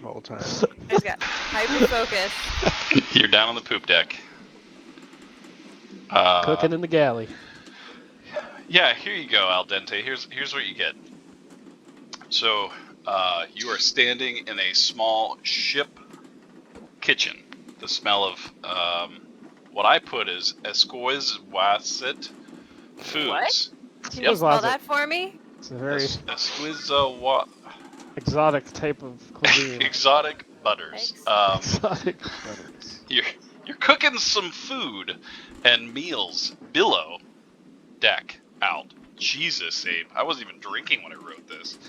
All the time. He's got hyper focus. You're down on the poop deck. Cooking in the galley. Yeah, here you go, Al Dente. Here's what you get. So, you are standing in a small ship kitchen. The smell of what I put as exquisite foods. Can you spell that for me? It's a very Exquisite exotic type of cuisine. exotic butters. Exotic butters. You're cooking some food and meals below deck out. Jesus, Abe. I wasn't even drinking when I wrote this.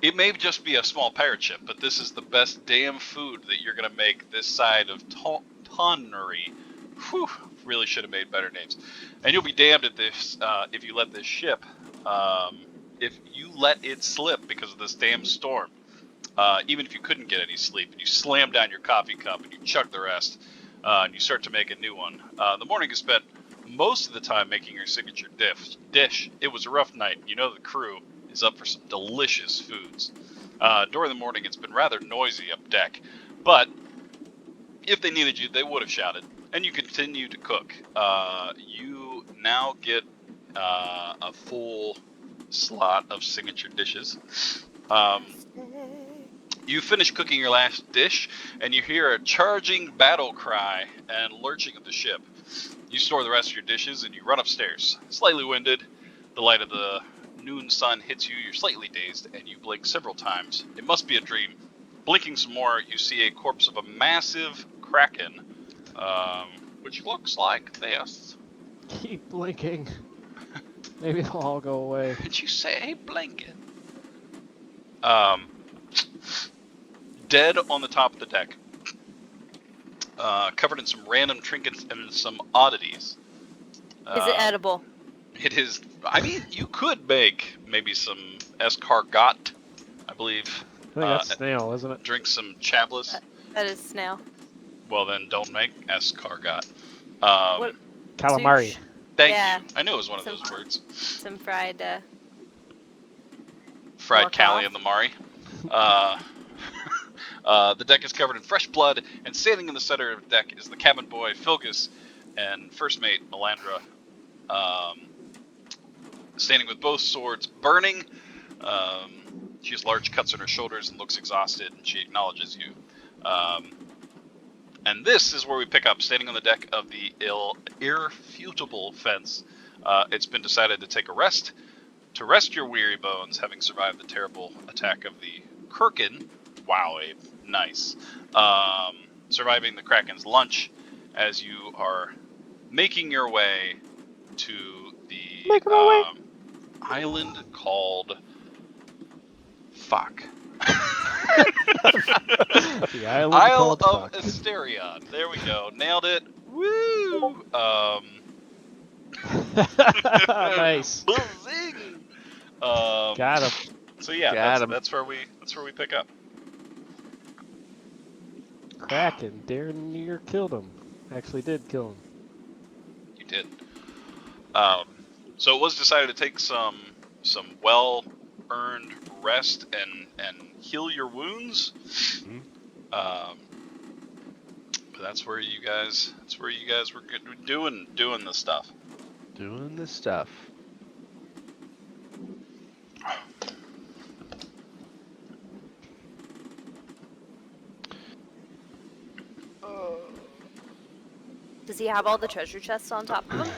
It may just be a small pirate ship, but this is the best damn food that you're going to make this side of Tonnery. Whew, really should have made better names. And you'll be damned at this if you let this ship, if you let it slip because of this damn storm. Even if you couldn't get any sleep, and you slam down your coffee cup and you chuck the rest, and you start to make a new one. The morning is spent most of the time making your signature dish. It was a rough night. You know the crew is up for some delicious foods. During the morning, it's been rather noisy up deck, but if they needed you, they would have shouted, and you continue to cook. You now get a full slot of signature dishes. You finish cooking your last dish, and you hear a charging battle cry and lurching of the ship. You store the rest of your dishes, and you run upstairs. Slightly winded, the light of the noon sun hits you, you're slightly dazed, and you blink several times. It must be a dream. Blinking some more, you see a corpse of a massive kraken, which looks like this. Keep blinking. Maybe they'll all go away. Did you say blinking? Dead on the top of the deck. Covered in some random trinkets and some oddities. Is it edible? It is. I mean, you could make maybe some escargot, I believe. I think that's snail, isn't it? Drink some chablis. That is snail. Well, then don't make escargot. What? Calamari. Thank Yeah. you. I knew it was one of those words. Some fried. Fried Cali and the Mari. The deck is covered in fresh blood, and standing in the center of the deck is the cabin boy, Filgus, and first mate, Melandra, standing with both swords burning. She has large cuts on her shoulders and looks exhausted, and she acknowledges you. And this is where we pick up, standing on the deck of the irrefutable fence. It's been decided to take a rest, to rest your weary bones, having survived the terrible attack of the Kraken. Wow, Abe. Nice. Surviving the Kraken's lunch as you are making your way to the island called... Fuck. The island Isle called of Fuck. Asterion. There we go. Nailed it. Woo! Nice. Buzzing! Got him. So yeah, that's where we pick up. Kraken, darn near killed him. Actually did kill him. You did. So it was decided to take some well-earned rest and heal your wounds. Mm-hmm. But that's where you guys were doing the stuff. Doing the stuff. Does he have all the treasure chests on top of him?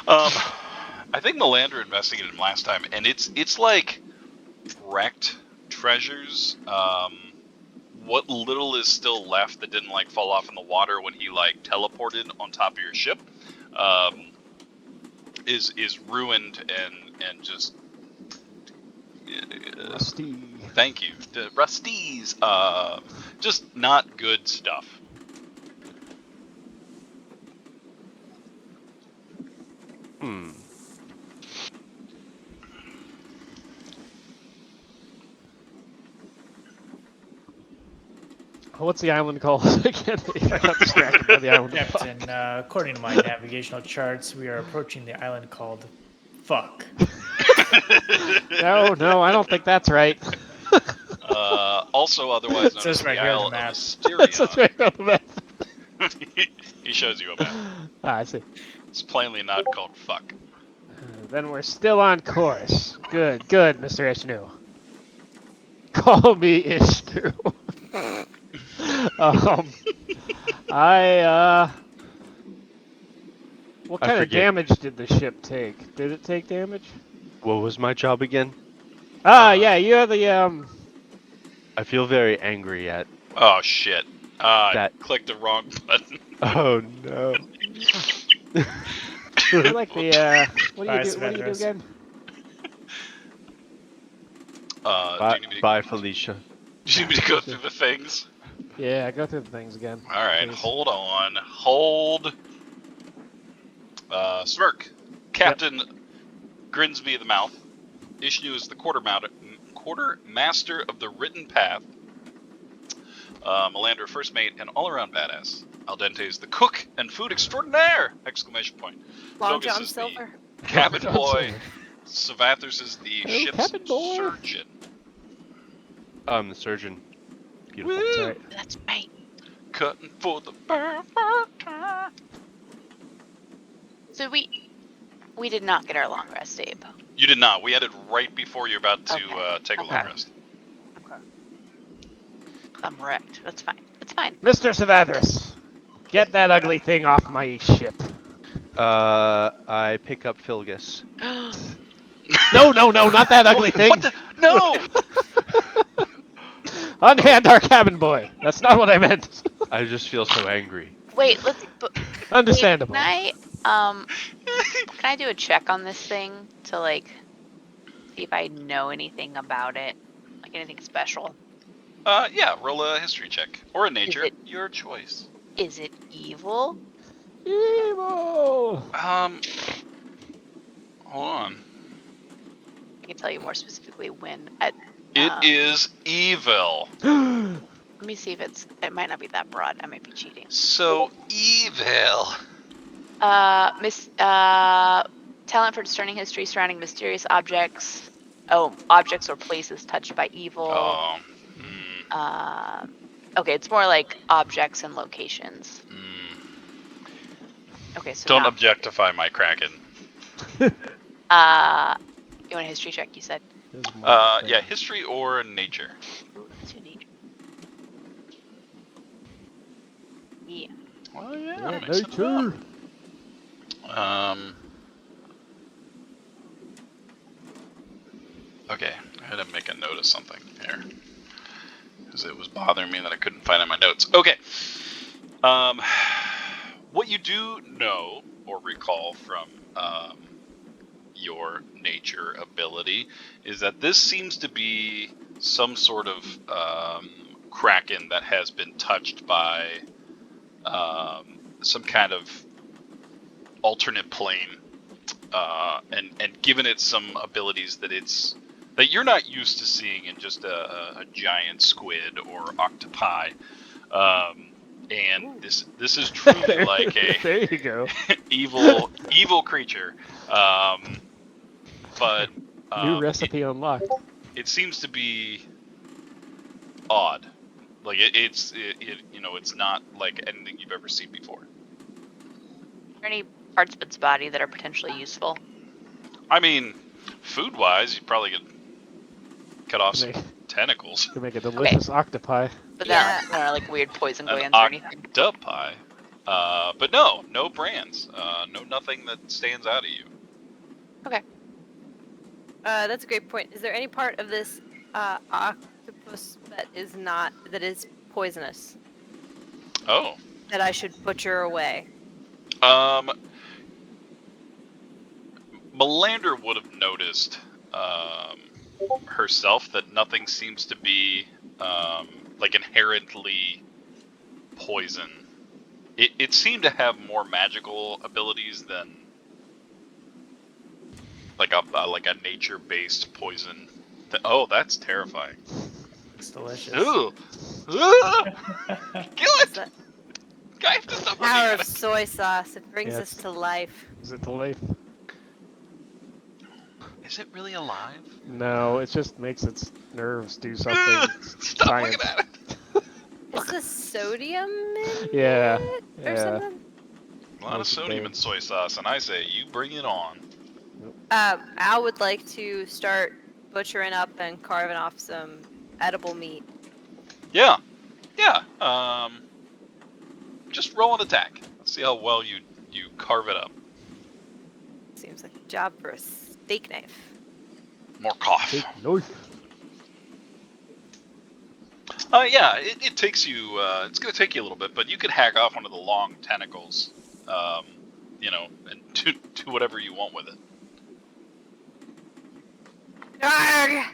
I think Melandra investigated him last time, and it's like wrecked treasures. What little is still left that didn't like fall off in the water when he like teleported on top of your ship, is ruined and just Rusty. Thank you. The rusties. Just not good stuff. What's the island called again? I got distracted by the island. Captain, according to my navigational charts, we are approaching the island called Fuck. No, I don't think that's right. Also otherwise known So as it's the right here on Isle the of map. That's Asterion. right on the map. He shows you a map. Ah, I see. It's plainly not called fuck. Then we're still on course. Good, Mr. Ishnu. Call me Ishnu. um, what I kind of forget. damage did the ship take? Did it take damage? What was my job again? Yeah, you're the. I feel very angry at Oh shit. I that. clicked the wrong button. Oh no. You're like the. What do you Bye, do? What do you do Svenros. again? Do Bye, you need me to, bye, Felicia. do you need me to go through the things? Yeah, go through the things again. Alright, please. hold on. Hold. Smirk. Captain Grinsby the Mouth. Ishnu is the quartermaster of the Written Path. Melander first mate and all-around badass. Al Dente is the cook and food extraordinaire! Exclamation point. Long Togus John is Silver. the cabin John boy. Silver. Savathers is the Hello, ship's cabin boy. surgeon. The surgeon. Beautiful. Woo! That's right. That's right. Cutting for the perfect time. So we did not get our long rest, Abe. You did not. We ended right before you're about to Okay. take a long Okay. rest. Okay. I'm wrecked. That's fine. It's fine. Mr. Savathris, get that ugly thing off my ship. I pick up Filgus. No, not that ugly thing. What the? No! Unhand our cabin boy. That's not what I meant. I just feel so angry. Wait, let's. Understandable. Can I do a check on this thing to like see if I know anything about it, like anything special? Yeah, roll a history check. Or a nature. it- Your choice. Is it evil? Evil. Hold on. I can tell you more specifically when. It is evil. Let me see if it might not be that broad. I might be cheating. So evil. Talent for discerning history surrounding mysterious objects. Oh, objects or places touched by evil. Oh. Okay, it's more like objects and locations. Okay, so Don't not, objectify my Kraken. you want a history check, you said? Yeah, history or nature. Ooh, let's do nature. Yeah. Well, yeah, Yeah, mix it nature. up. Okay, I had to make a note of something here. Because it was bothering me that I couldn't find it in my notes. Okay. What you do know or recall from your nature ability is that this seems to be some sort of kraken that has been touched by some kind of alternate plane and given it some abilities that you're not used to seeing in just a giant squid or octopi. And this is truly like a There you go. evil creature. But New recipe unlocked. it seems to be odd. Like it's not like anything you've ever seen before. Are there any parts of its body that are potentially useful? I mean, food-wise, you probably could cut off some Make- tentacles. To make a delicious octopi. But Yeah. there are like weird poison An glands or anything. octopi. But no brands. No nothing that stands out at you. That's a great point. Is there any part of this octopus that is poisonous Oh. that I should butcher away? Melander would have noticed herself that nothing seems to be like inherently poison. It seemed to have more magical abilities than like a nature-based poison. Oh, that's terrifying. It's delicious. Ooh. Kill Is it! that Guy, have to stop looking power at of it. soy sauce? It brings Yes. us to life. Is it the life? Is it really alive? No, it just makes its nerves do something. Stop Science. looking at it. Is the sodium in Yeah, it or yeah. something? A lot of Makes it sodium big. and soy sauce, and I say you bring it on. Al would like to start butchering up and carving off some edible meat. Yeah. Just roll an attack. Let's see how well you carve it up. Seems like a job for a steak knife. More cough. Take knife. Yeah, it takes you. It's gonna take you a little bit, but you can hack off one of the long tentacles. And do whatever you want with it. Arrgh!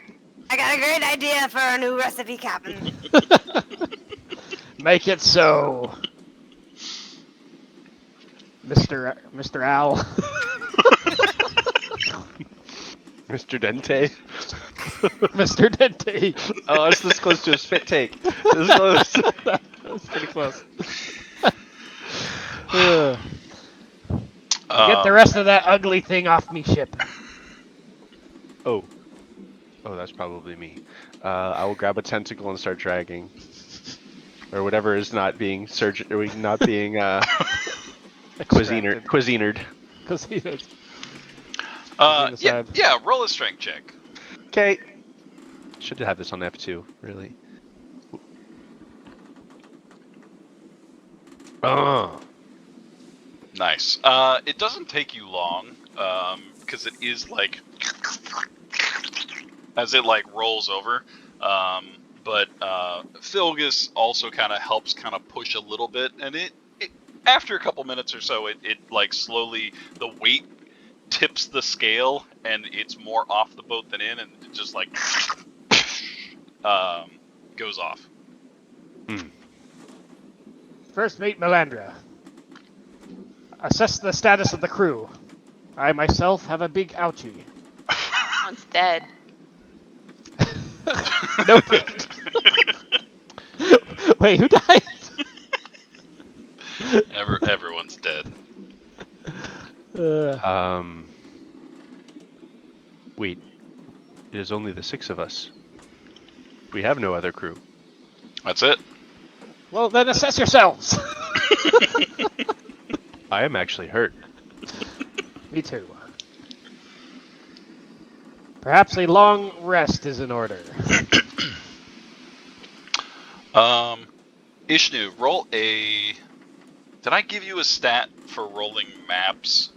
I got a great idea for a new recipe, Captain. Make it so, Mr. Owl. Mr. Dente. Mr. Dente. Oh, it's this close to a spit take. This close. That's pretty close. Get the rest of that ugly thing off me ship. Oh, that's probably me. I will grab a tentacle and start dragging, or whatever is not being not being cuisinered. Because he is. Yeah. Roll a strength check. Okay. Should have this on F2, really. Oh. Nice. It doesn't take you long, because it is like as it like rolls over. But Filgus also kind of helps kind of push a little bit, and it after a couple minutes or so, it like slowly the weight tips the scale, and it's more off the boat than in, and it just like goes off. First mate Melandra. Assess the status of the crew. I myself have a big ouchie. One's dead. Noted. Wait, who died? Everyone's dead. Wait. It is only the 6 of us. We have no other crew. That's it. Well, then assess yourselves. I am actually hurt. Me too. Perhaps a long rest is in order. Ishnu, roll a... Did I give you a stat for rolling maps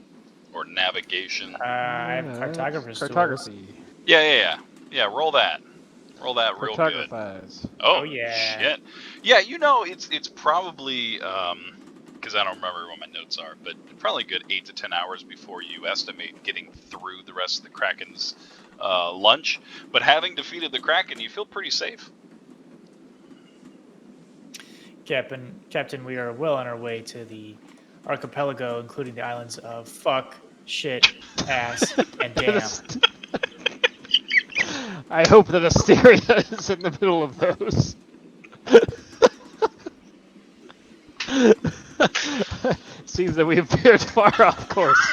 or navigation? I have cartographer's tools. Cartography. Yeah, roll that. Roll that real good. Cartographize. Oh, yeah. shit. Yeah, it's probably, because I don't remember what my notes are, but probably a good 8 to 10 hours before you estimate getting through the rest of the Kraken's lunch. But having defeated the Kraken, you feel pretty safe. Captain, we are well on our way to the archipelago, including the islands of fuck, shit, ass, and damn. I hope that Asterion is in the middle of those. Seems that we appeared far off course.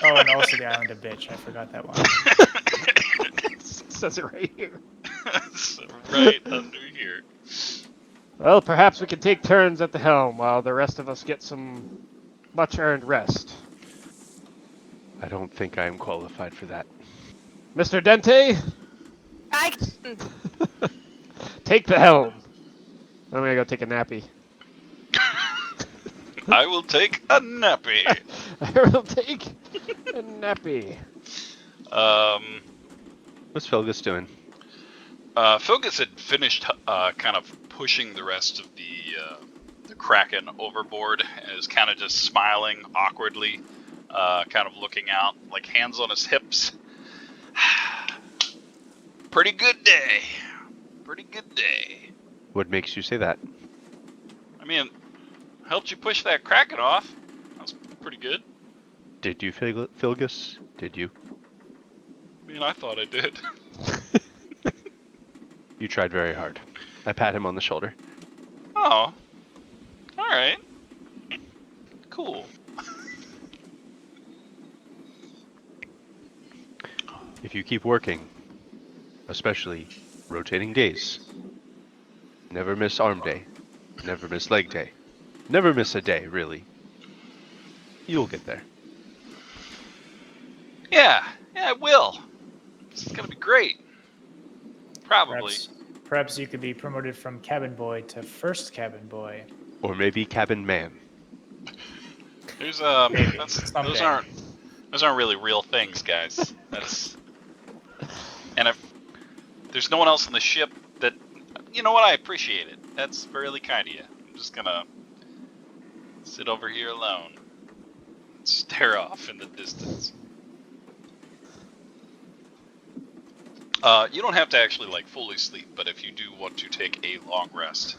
Oh, and also the island of bitch. I forgot that one. It says it right here. Right under here. Well, perhaps we can take turns at the helm while the rest of us get some much-earned rest. I don't think I am qualified for that. Mr. Dente, I can. take the helm. I'm gonna go take a nappy. I will take a nappy. I will take a nappy. What's Felgus doing? Filgus had finished kind of pushing the rest of the Kraken overboard and is kind of just smiling awkwardly, kind of looking out, like hands on his hips. Pretty good day. Pretty good day. What makes you say that? I mean, helped you push that Kraken off. That was pretty good. Did you, Filgus? Did you? I mean, I thought I did. You tried very hard. I pat him on the shoulder. Oh. Alright. Cool. If you keep working, especially rotating days, never miss arm day, never miss leg day, never miss a day, really, you'll get there. Yeah, I will. It's gonna be great. Probably. Perhaps you could be promoted from cabin boy to first cabin boy. Or maybe cabin man. There's Maybe those someday. aren't really real things, guys. And if there's no one else on the ship that, you know what, I appreciate it. That's really kind of you. I'm just gonna sit over here alone, and stare off in the distance. You don't have to actually like fully sleep, but if you do want to take a long rest,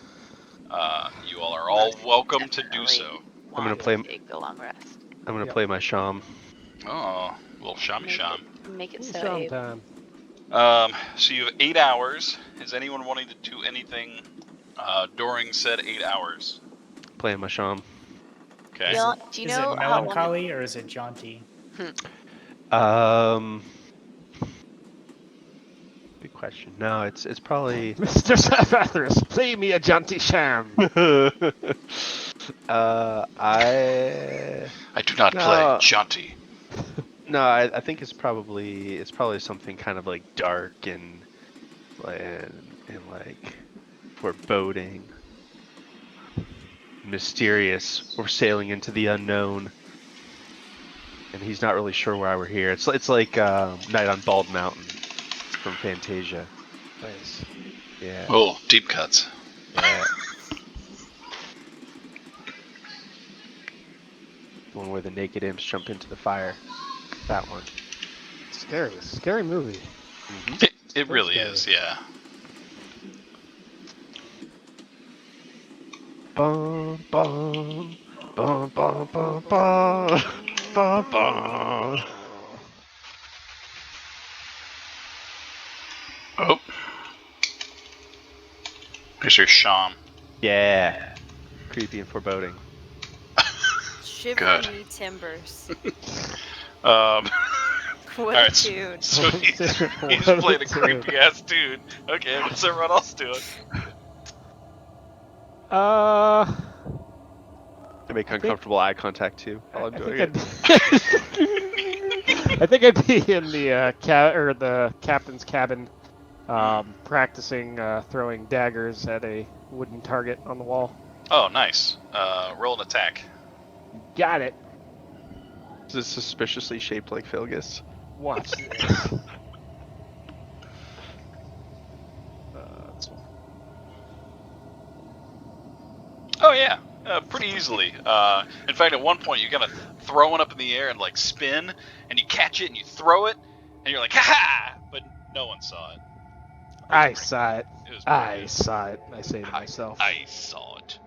you all are all welcome to do so. I'm gonna Want play- to take a long rest. I'm gonna Yep. play my sham. Oh, little shammy sham. Make it so. Sham Abe. time. So you have 8 hours. Is anyone wanting to do anything during said 8 hours? Playing my sham. Okay. Neil, do you Is know it how long? melancholy or is it jaunty? Good question. No, it's probably. Mr. Sabathras, play me a jaunty sham. I I do not No. play jaunty. no, I think it's probably something kind of like dark and like foreboding, mysterious. We're sailing into the unknown, and he's not really sure why we're here. It's like Night on Bald Mountain from Fantasia. Nice. Yeah. Oh, deep cuts. Yeah. The one where the naked imps jump into the fire. That one. Scary. Scary movie. It really scary. is, yeah. Bum bum bum bum bum bum bum bum. Oh. Mr. Sham. Yeah. Creepy and foreboding. Shiver Good. me timbers. All What right, a tune. so he's What playing a a creepy ass dude. Okay, what's everyone else doing? I make I think- uncomfortable eye contact too while I'm doing it. I think I'd be in the the captain's cabin, practicing throwing daggers at a wooden target on the wall. Oh, nice. Roll an attack. Got it. Is this suspiciously shaped like Filgus? Watch this. Oh yeah, pretty easily. In fact, at one point you kind of throw it up in the air and like spin, and you catch it and you throw it, and you're like, ha ha! But no one saw it. I saw it. It was pretty I good. saw it. I say to myself. I saw it.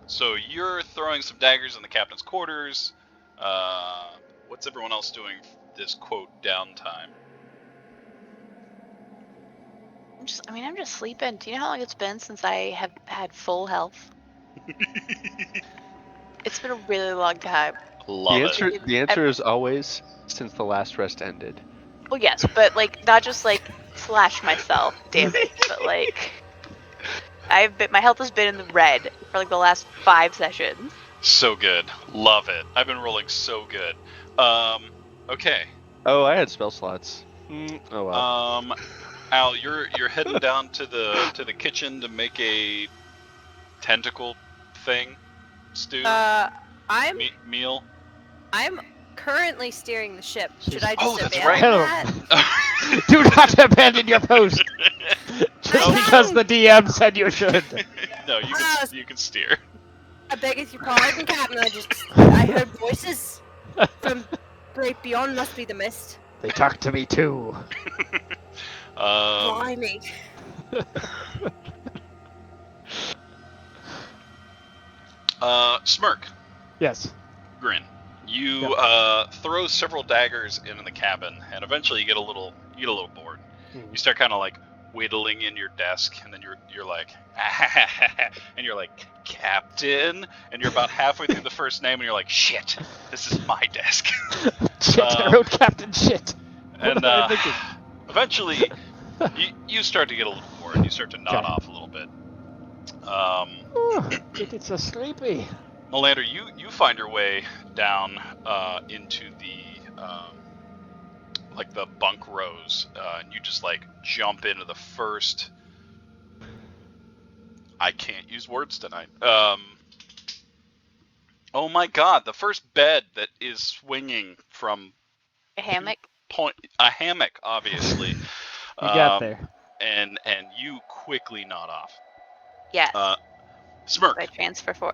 So you're throwing some daggers in the captain's quarters. What's everyone else doing this quote downtime? I'm just sleeping. Do you know how long it's been since I have had full health? It's been a really long time. Love it. The answer is always since the last rest ended. Well, yes, but like not just like slash myself, damn it, but like my health has been in the red for like the last 5 sessions. So good. Love it. I've been rolling so good. Okay. Oh, I had spell slots. Oh well. Al, you're heading down to the kitchen to make a tentacle thing, stew, meal. I'm currently steering the ship. Should I Oh, just that's abandon right. that? Do not abandon your post. Just No. because the DM said you should. No, you can steer. I beg your pardon, Captain. I heard voices from great beyond. Must be the mist. They talk to me too. Blimey. Smirk, Yes. grin. You throw several daggers into the cabin, and eventually you get a little bored. You start kind of like whittling in your desk, and then you're like, and you're like, Captain, and you're about halfway through the first name, and you're like, shit, this is my desk. Shit, I wrote Captain Shit. What And am I thinking? eventually, you start to get a little bored. You start to nod Okay. off a little bit. Getting so sleepy. Melander, you find your way down into the like the bunk rows, and you just like jump into the first. I can't use words tonight. Oh my God, the first bed that is swinging from A hammock. a hammock, obviously. You got there. And you quickly nod off. Yes. Smirk. I transfer for.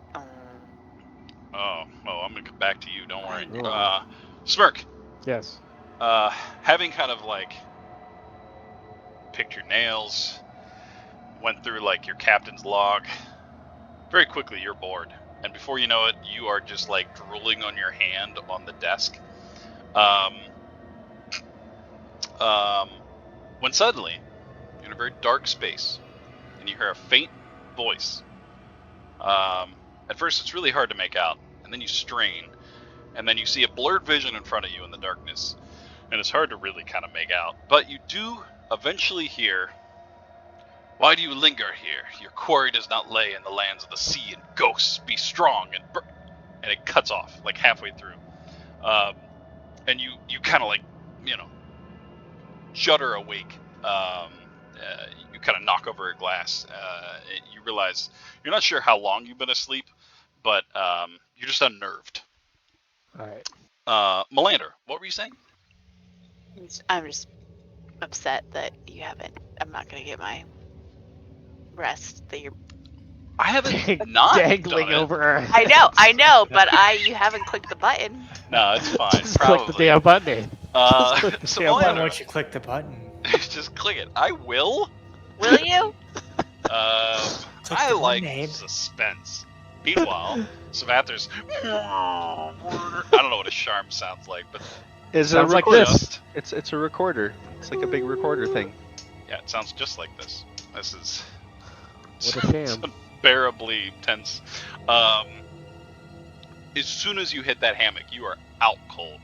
Oh, I'm gonna come back to you. Don't worry. Oh. Smirk. Yes. Having kind of like picked your nails, went through like your captain's log. Very quickly, you're bored, and before you know it, you are just like drooling on your hand on the desk. When suddenly, you're in a very dark space, and you hear a faint voice. At first, it's really hard to make out, and then you strain, and then you see a blurred vision in front of you in the darkness, and it's hard to really kind of make out. But you do eventually hear, "Why do you linger here? Your quarry does not lay in the lands of the sea and ghosts. Be strong and and it cuts off like halfway through, and you kind of like shudder awake. You kind of knock over a glass. You realize you're not sure how long you've been asleep, but you're just unnerved. All right. Melander, what were you saying? I'm just upset that you haven't. I'm not gonna get my rest that you're. I haven't not dangling done it. over our I know, but you haven't clicked the button. No, it's fine. Just probably. click the damn button. Just click the So damn Why button. won't you click the button? just click it. I will. Will you? Click I the like name. suspense. Meanwhile, Savathar's. I don't know what a charm sounds like, but Is Sounds a like recorder. this. It's a recorder. It's like a big recorder thing. yeah, it sounds just like this. This is What a sham. unbearably tense. As soon as you hit that hammock, you are out cold.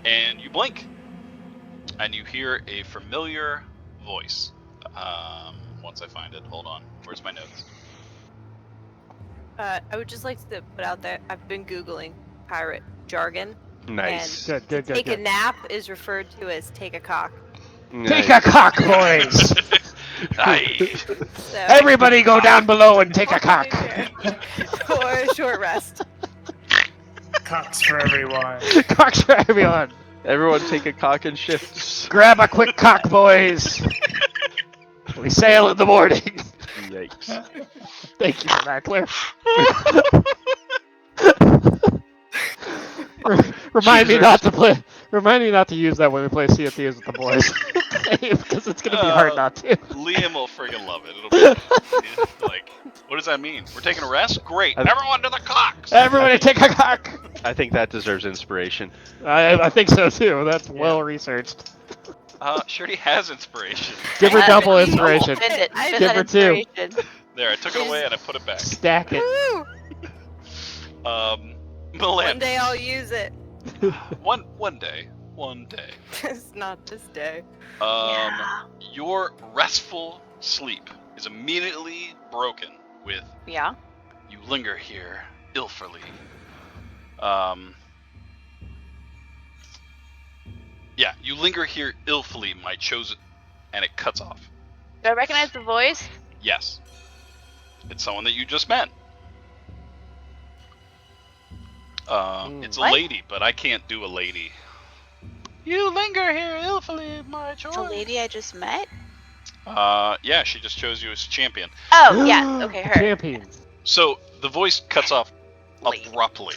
And you blink, and you hear a familiar voice. Once I find it, hold on. Where's my notes? I would just like to put out there, I've been Googling pirate jargon. Nice. Good, good, good, Take a good. nap is referred to as take a cock. Take a cock, boys! Aye. So, Everybody go down below and take a cock. or a short rest. Cocks for everyone. Cocks for everyone. Everyone take a cock and shift. Grab a quick cock, boys. We sail in the morning. Yikes. Thank you for that, Claire. Remind me Jesus. not to play. Remind me not to use that when we play Sea of Thieves with the boys, because it's gonna be hard not to. Liam will friggin' love it. It'll be like, what does that mean? We're taking a rest? Great. Everyone to the cocks. Everybody take a cock. I think that deserves inspiration. I think so too. That's well researched. She already has inspiration. Give her I double have it. inspiration. Spend it. I- Spend Give that her two. inspiration. There, I took it away and I put it back. Stack it. Woo! One Melan, day I'll use it. one day. It's not this day. Yeah. Your restful sleep is immediately broken with Yeah. "You linger here, illfully." Yeah, "You linger here illfully, my chosen," and it cuts off. Do I recognize the voice? Yes, it's someone that you just met. It's a What? lady, but I can't do a lady. "You linger here illfully, my It's a chosen." lady I just met. Yeah, she just chose you as champion. Oh yeah. Okay, her. Champion. So the voice cuts off Lady. abruptly.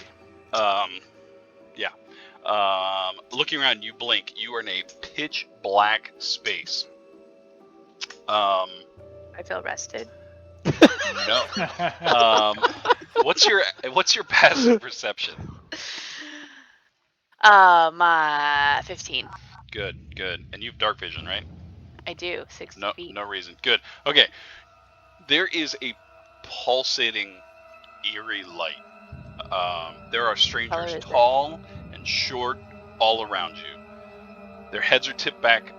Yeah. Looking around, you blink. You are in a pitch black space. I feel rested. No. What's your passive perception? My 15. Good. And you've dark vision, right? I do. 60 No, feet. no reason. Good. Okay. There is a pulsating, eerie light. There are strangers is it? tall and short all around you. Their heads are tipped back.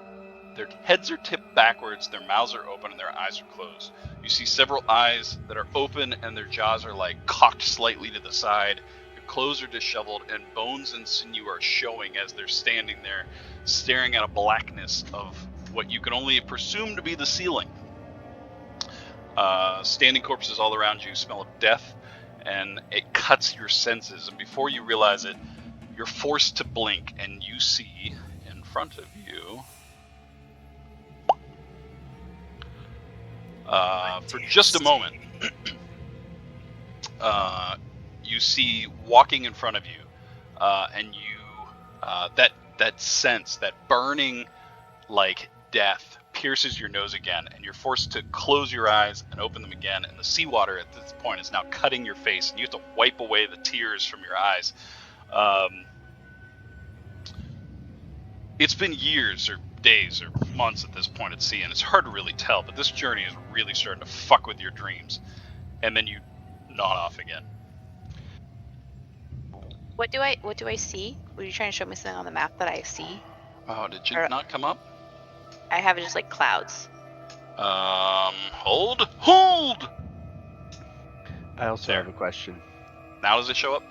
Their heads are tipped backwards. Their mouths are open and their eyes are closed. You see several eyes that are open and their jaws are like cocked slightly to the side. Their clothes are disheveled and bones and sinew are showing as they're standing there, staring at a blackness of what you can only presume to be the ceiling. Standing corpses all around you, smell of death, and it cuts your senses. And before you realize it, you're forced to blink, and you see in front of you, for just a moment, you see walking in front of you, and you that sense, that burning like death pierces your nose again, and you're forced to close your eyes and open them again, and the seawater at this point is now cutting your face, and you have to wipe away the tears from your eyes. It's been years or days or months at this point at sea, and it's hard to really tell, but this journey is really starting to fuck with your dreams. And then you nod off again. What do I see? Were you trying to show me something on the map that I see? Oh, did you Or- not come up? I have it just like clouds. Hold! I also There. have a question. Now does it show up?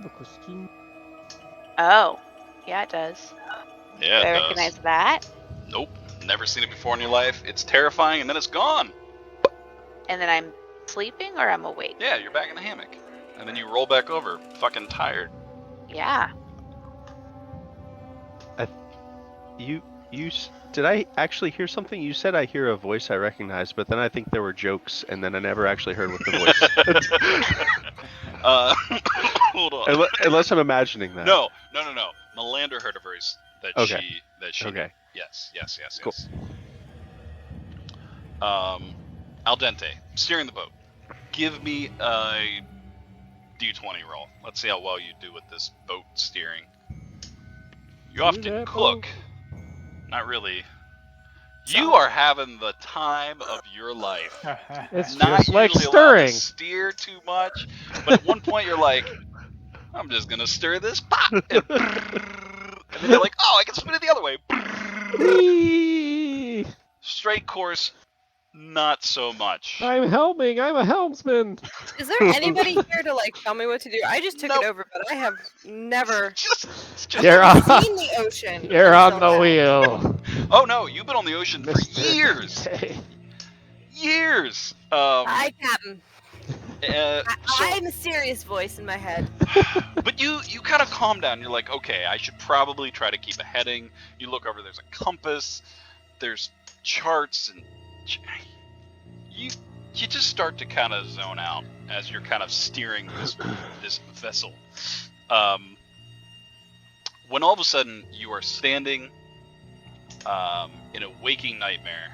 The question. Oh, yeah, it does. Yeah, Do it I does. recognize that? Nope. Never seen it before in your life. It's terrifying, and then it's gone. And then I'm sleeping or I'm awake? Yeah, you're back in the hammock. And then you roll back over, fucking tired. Yeah. Did I actually hear something? You said I hear a voice I recognize, but then I think there were jokes, and then I never actually heard what the voice. Hold on. Unless I'm imagining that. No. Melander heard a voice that Okay. she. Okay. Yes. Cool. Al dente, steering the boat. Give me a D20 roll. Let's see how well you do with this boat steering. You often cook. Not really. You are having the time of your life. It's Not just like usually allowed to stirring. steer too much, but at one point you're like, I'm just gonna stir this pot, and then you're like, oh, I can spin it the other way. Whee! Straight course, not so much. I'm helming. I'm a helmsman. Is there anybody here to like tell me what to do? I just took Nope. it over, but I have never Just You're on. seen the ocean. You're on until the now. wheel. oh no, you've been on the ocean for Mr. years. Dante. Years. Hi, Captain. So, I'm a serious voice in my head. but you kind of calm down. You're like, okay, I should probably try to keep a heading. You look over. There's a compass. There's charts, and you just start to kind of zone out as you're kind of steering this vessel. When all of a sudden you are standing in a waking nightmare.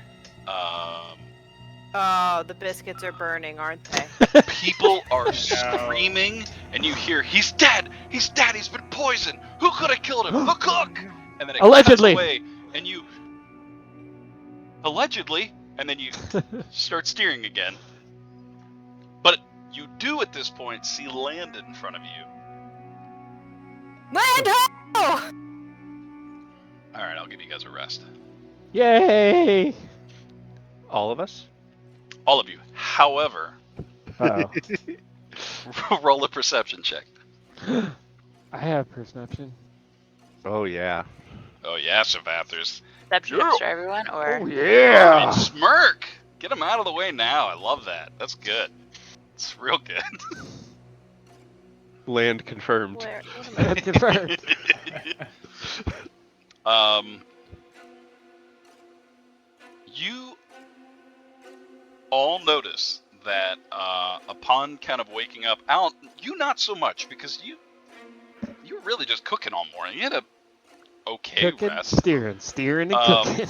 Oh, the biscuits are burning, aren't they? People are screaming, and you hear, "He's dead! He's dead! He's been poisoned! Who could have killed him? The cook!" And then it Allegedly. cuts away, and you allegedly, and then you start steering again. But you do at this point see land in front of you. Land ho! All right, I'll give you guys a rest. Yay! All of us? All of you. However, Uh-oh. roll a perception check. I have perception. Oh yeah. Oh yeah, Savathers. Perception Yeah. checks for everyone, or Oh yeah! And smirk. Get him out of the way now. I love that. That's good. It's real good. Land confirmed. Where? Confirmed. You all notice that upon kind of waking up, Al, you not so much because you were really just cooking all morning. You had a okay Cooking, rest. steering, and Um, cooking.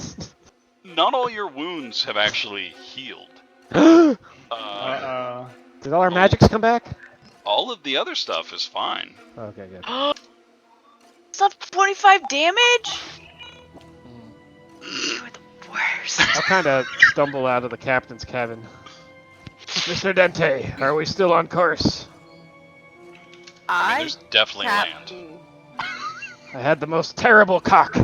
Not all your wounds have actually healed. Did Uh, Uh-oh. all our magics come back? all of the other stuff is fine. Okay, good. It's not 25 damage? You were the worst. I'll kind of stumble out of the captain's cabin. Mr. Dente, are we still on course? I mean, there's definitely land. Captain. I had the most terrible cock.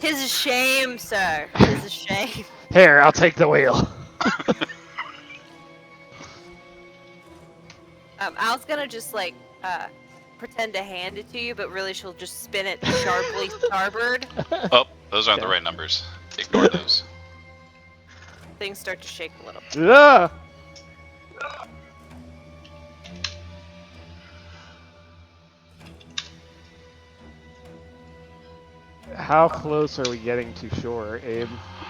'Tis a shame, sir. 'Tis a shame. Here, I'll take the wheel. Al's gonna just like pretend to hand it to you, but really she'll just spin it sharply starboard. Oh, those aren't the Okay. right numbers. Ignore those. Things start to shake a little. Ah! How close are we getting to shore, Abe?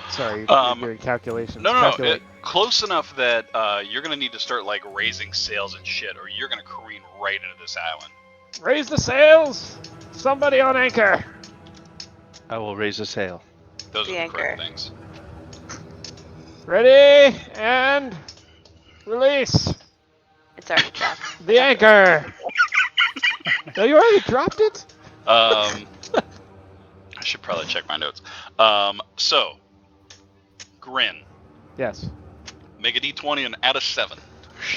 Sorry, you're doing calculations. No, Calculate. close enough that you're gonna need to start like raising sails and shit, or you're gonna careen right into this island. Raise the sails! Somebody on anchor! I will raise a sail. Those The are the correct anchor. things. Ready, and release! It's already dropped. The anchor! No, you already dropped it? I should probably check my notes. So, Grin, Yes. make a d20 and add a 7.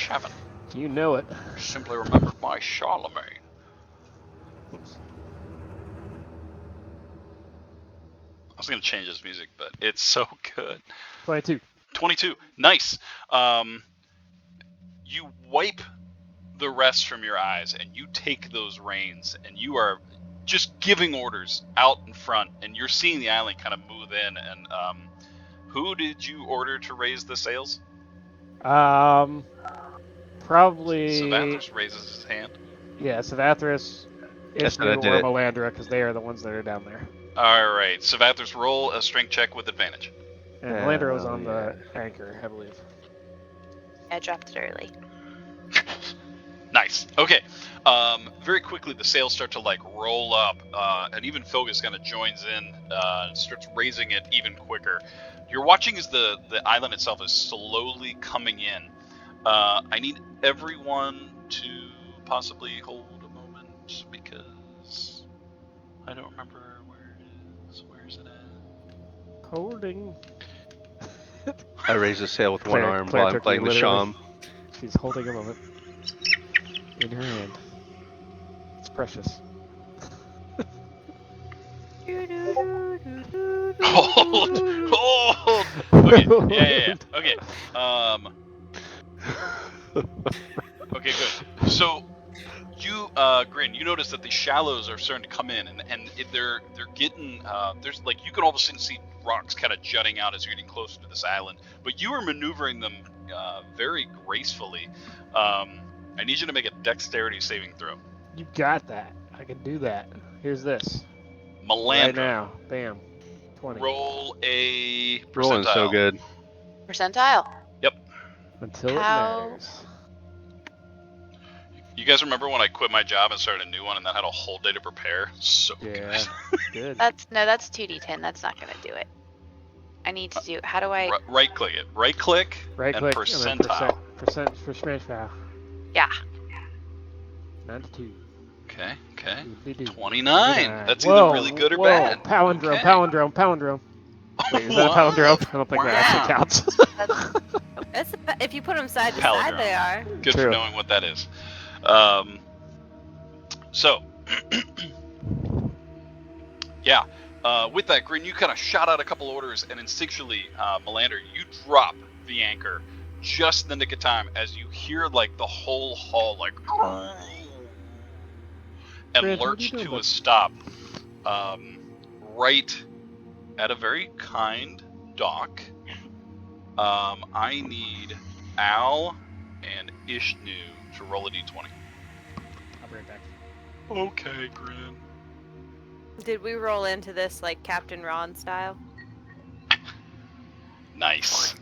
7. You know it. Simply remembered my Charlemagne. I was gonna change this music, but it's so good. 22. 22. Nice. You wipe the rest from your eyes and you take those reins and you are just giving orders out in front and you're seeing the island kind of move in. And who did you order to raise the sails? Probably. Savathus raises his hand. Yeah, Savathris, Yes, I Ishnu, did or it. Melandra, because they are the ones that are down there. All right, Savathus, roll a strength check with advantage. And Melandra was Hell on the anchor, I believe. I dropped it early. Nice. Okay. Very quickly, the sails start to like roll up, and even Fogus kind of joins in and starts raising it even quicker. You're watching as the island itself is slowly coming in. I need everyone to possibly hold a moment because I don't remember where it is. Where is it at? Holding. I raise a sail with one Claire- arm Claire while I'm took me playing the literally. sham. She's holding a moment. In her hand. It's precious. Hold. Okay. Yeah. Okay. Okay. Good. So, you, Grin, you notice that the shallows are starting to come in, and they're getting there's like you can all of a sudden see rocks kind of jutting out as you're getting closer to this island, but you are maneuvering them very gracefully. I need you to make a dexterity saving throw. You got that. I can do that. Here's this. Melandra, Right now. Bam. 20. roll a percentile. Rolling so good. Percentile. Until it How- matters. You guys remember when I quit my job and started a new one, and then had a whole day to prepare? So Yeah. Good. That's 2d10. That's not gonna do it. I need to do. How do I? good. Right click it. Right click. Right and click percentile. and then percent for smash file. Yeah. 92. Okay. Okay. Doodly-doo. 29. That's Whoa, either really good or whoa. bad. Palindrome, Okay. palindrome. Wait, is that a What? palindrome? I don't think that actually Wow. counts. That's if you put them side to side, Palindrome. they are. Good for True. knowing what that is. So, yeah. With that, Grin, you kind of shot out a couple orders, and instinctually, Melander, you drop the anchor just in the nick of time as you hear like the whole hull like and Grant, what are lurch you doing, to bud? a stop right at a very kind dock. I need Al and Ishnu to roll a d20. I'll be right back. Okay, Grin. Did we roll into this like Captain Ron style? Nice.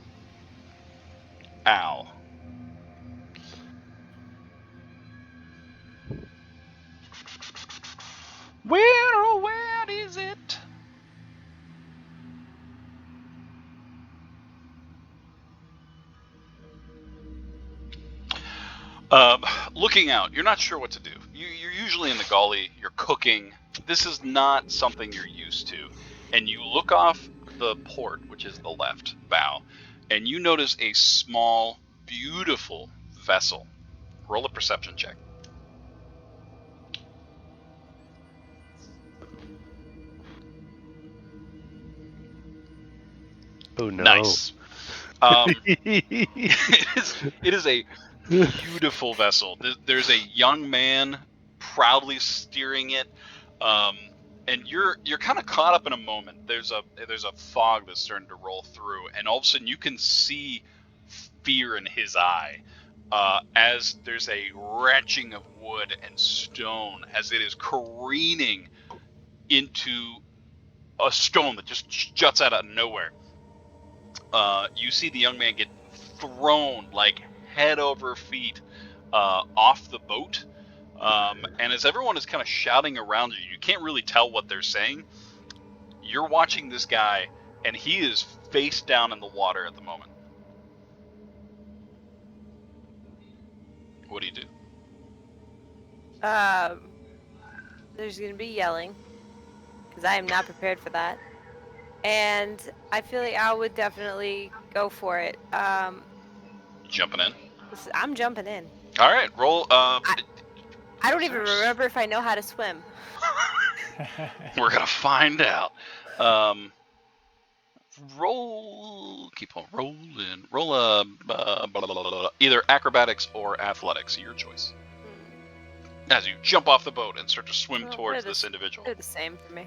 Al. Where is it? Looking out, you're not sure what to do. usually in the gully, you're cooking. This is not something you're used to. And you look off the port, which is the left bow, and you notice a small, beautiful vessel. Roll a perception check. Oh no. Nice. It is a beautiful vessel. There's a young man proudly steering it, and you're kind of caught up in a moment. There's a fog that's starting to roll through, and all of a sudden you can see fear in his eye as there's a wrenching of wood and stone as it is careening into a stone that just juts out of nowhere. You see the young man get thrown like head over feet off the boat. And as everyone is kind of shouting around you, you can't really tell what they're saying. You're watching this guy, and he is face down in the water at the moment. What do you do? There's gonna be yelling, because I am not prepared for that. And I feel like I would definitely go for it. Jumping in? I'm jumping in. All right, roll. I don't even remember if I know how to swim. We're gonna find out. Roll. Keep on rolling. Roll either acrobatics or athletics, your choice. As you jump off the boat and start to swim Well, towards they're this individual. They're the same for me.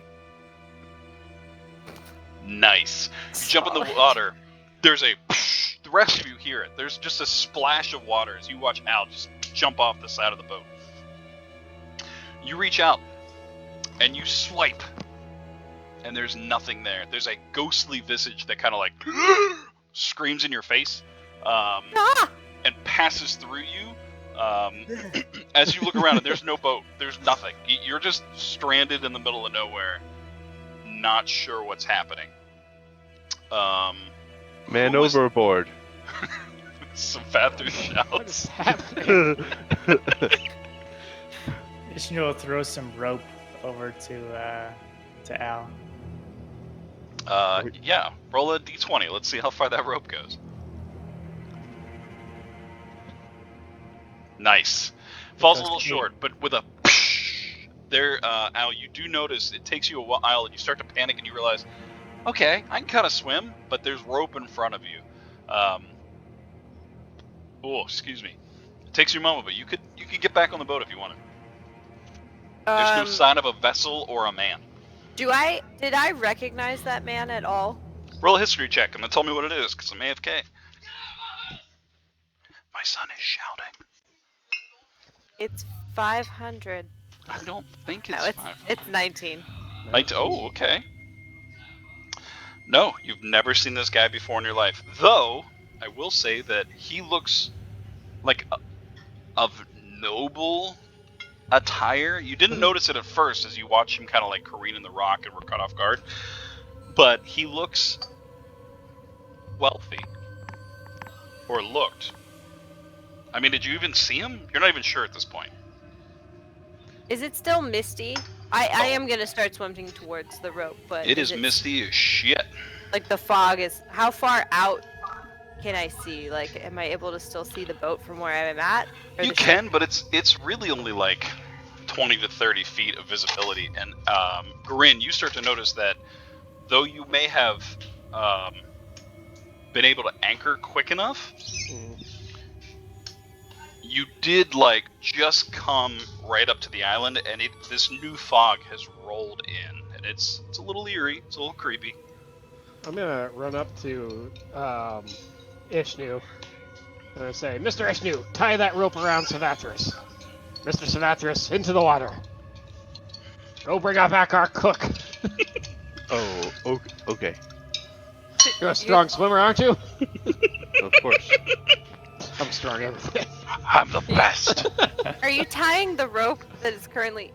Nice. You jump in the Solid. water. There's a. The rest of you hear it. There's just a splash of water as you watch Al just jump off the side of the boat. You reach out and you swipe, and there's nothing there. There's a ghostly visage that kind of like screams in your face and passes through you. As you look around, and there's no boat. There's nothing. You're just stranded in the middle of nowhere, not sure what's happening. Man Who was- overboard. Some Father What is shouts. happening? Ishnu will throw some rope over to Al. Yeah, roll a d20. Let's see how far that rope goes. Nice. Falls a little short, but with a there, Al, you do notice it takes you a while, and you start to panic, and you realize, okay, I can kind of swim, but there's rope in front of you. Oh, excuse me. It takes you a moment, but you could get back on the boat if you wanted. There's no sign of a vessel or a man. Did I recognize that man at all? Roll a history check and then tell me what it is, because I'm AFK. My son is shouting. It's 500. I don't think it's No, it's 500. it's 19. Oh, okay. No, you've never seen this guy before in your life. Though, I will say that he looks like of noble attire. You didn't notice it at first as you watched him kind of like careen in the rock and were caught off guard. But he looks wealthy. Or looked. I mean, did you even see him? You're not even sure at this point. Is it still misty? I am gonna start swimming towards the rope, but It is misty as shit. Like the fog is. How far out can I see? Like, am I able to still see the boat from where I'm at? Or You the can, but it's really only like 20 to 30 feet of visibility. And Grin, you start to notice that though you may have been able to anchor quick enough, you did like just come right up to the island, and this new fog has rolled in, and it's a little eerie, it's a little creepy. I'm gonna run up to Ishnu and I say, Mr. Ishnu, tie that rope around Savathris. Mr. Savathris, into the water. Go bring back our cook. Oh, okay. You're a strong swimmer, aren't you? Of course. I'm strong everything. I'm the best. Are you tying the rope that is currently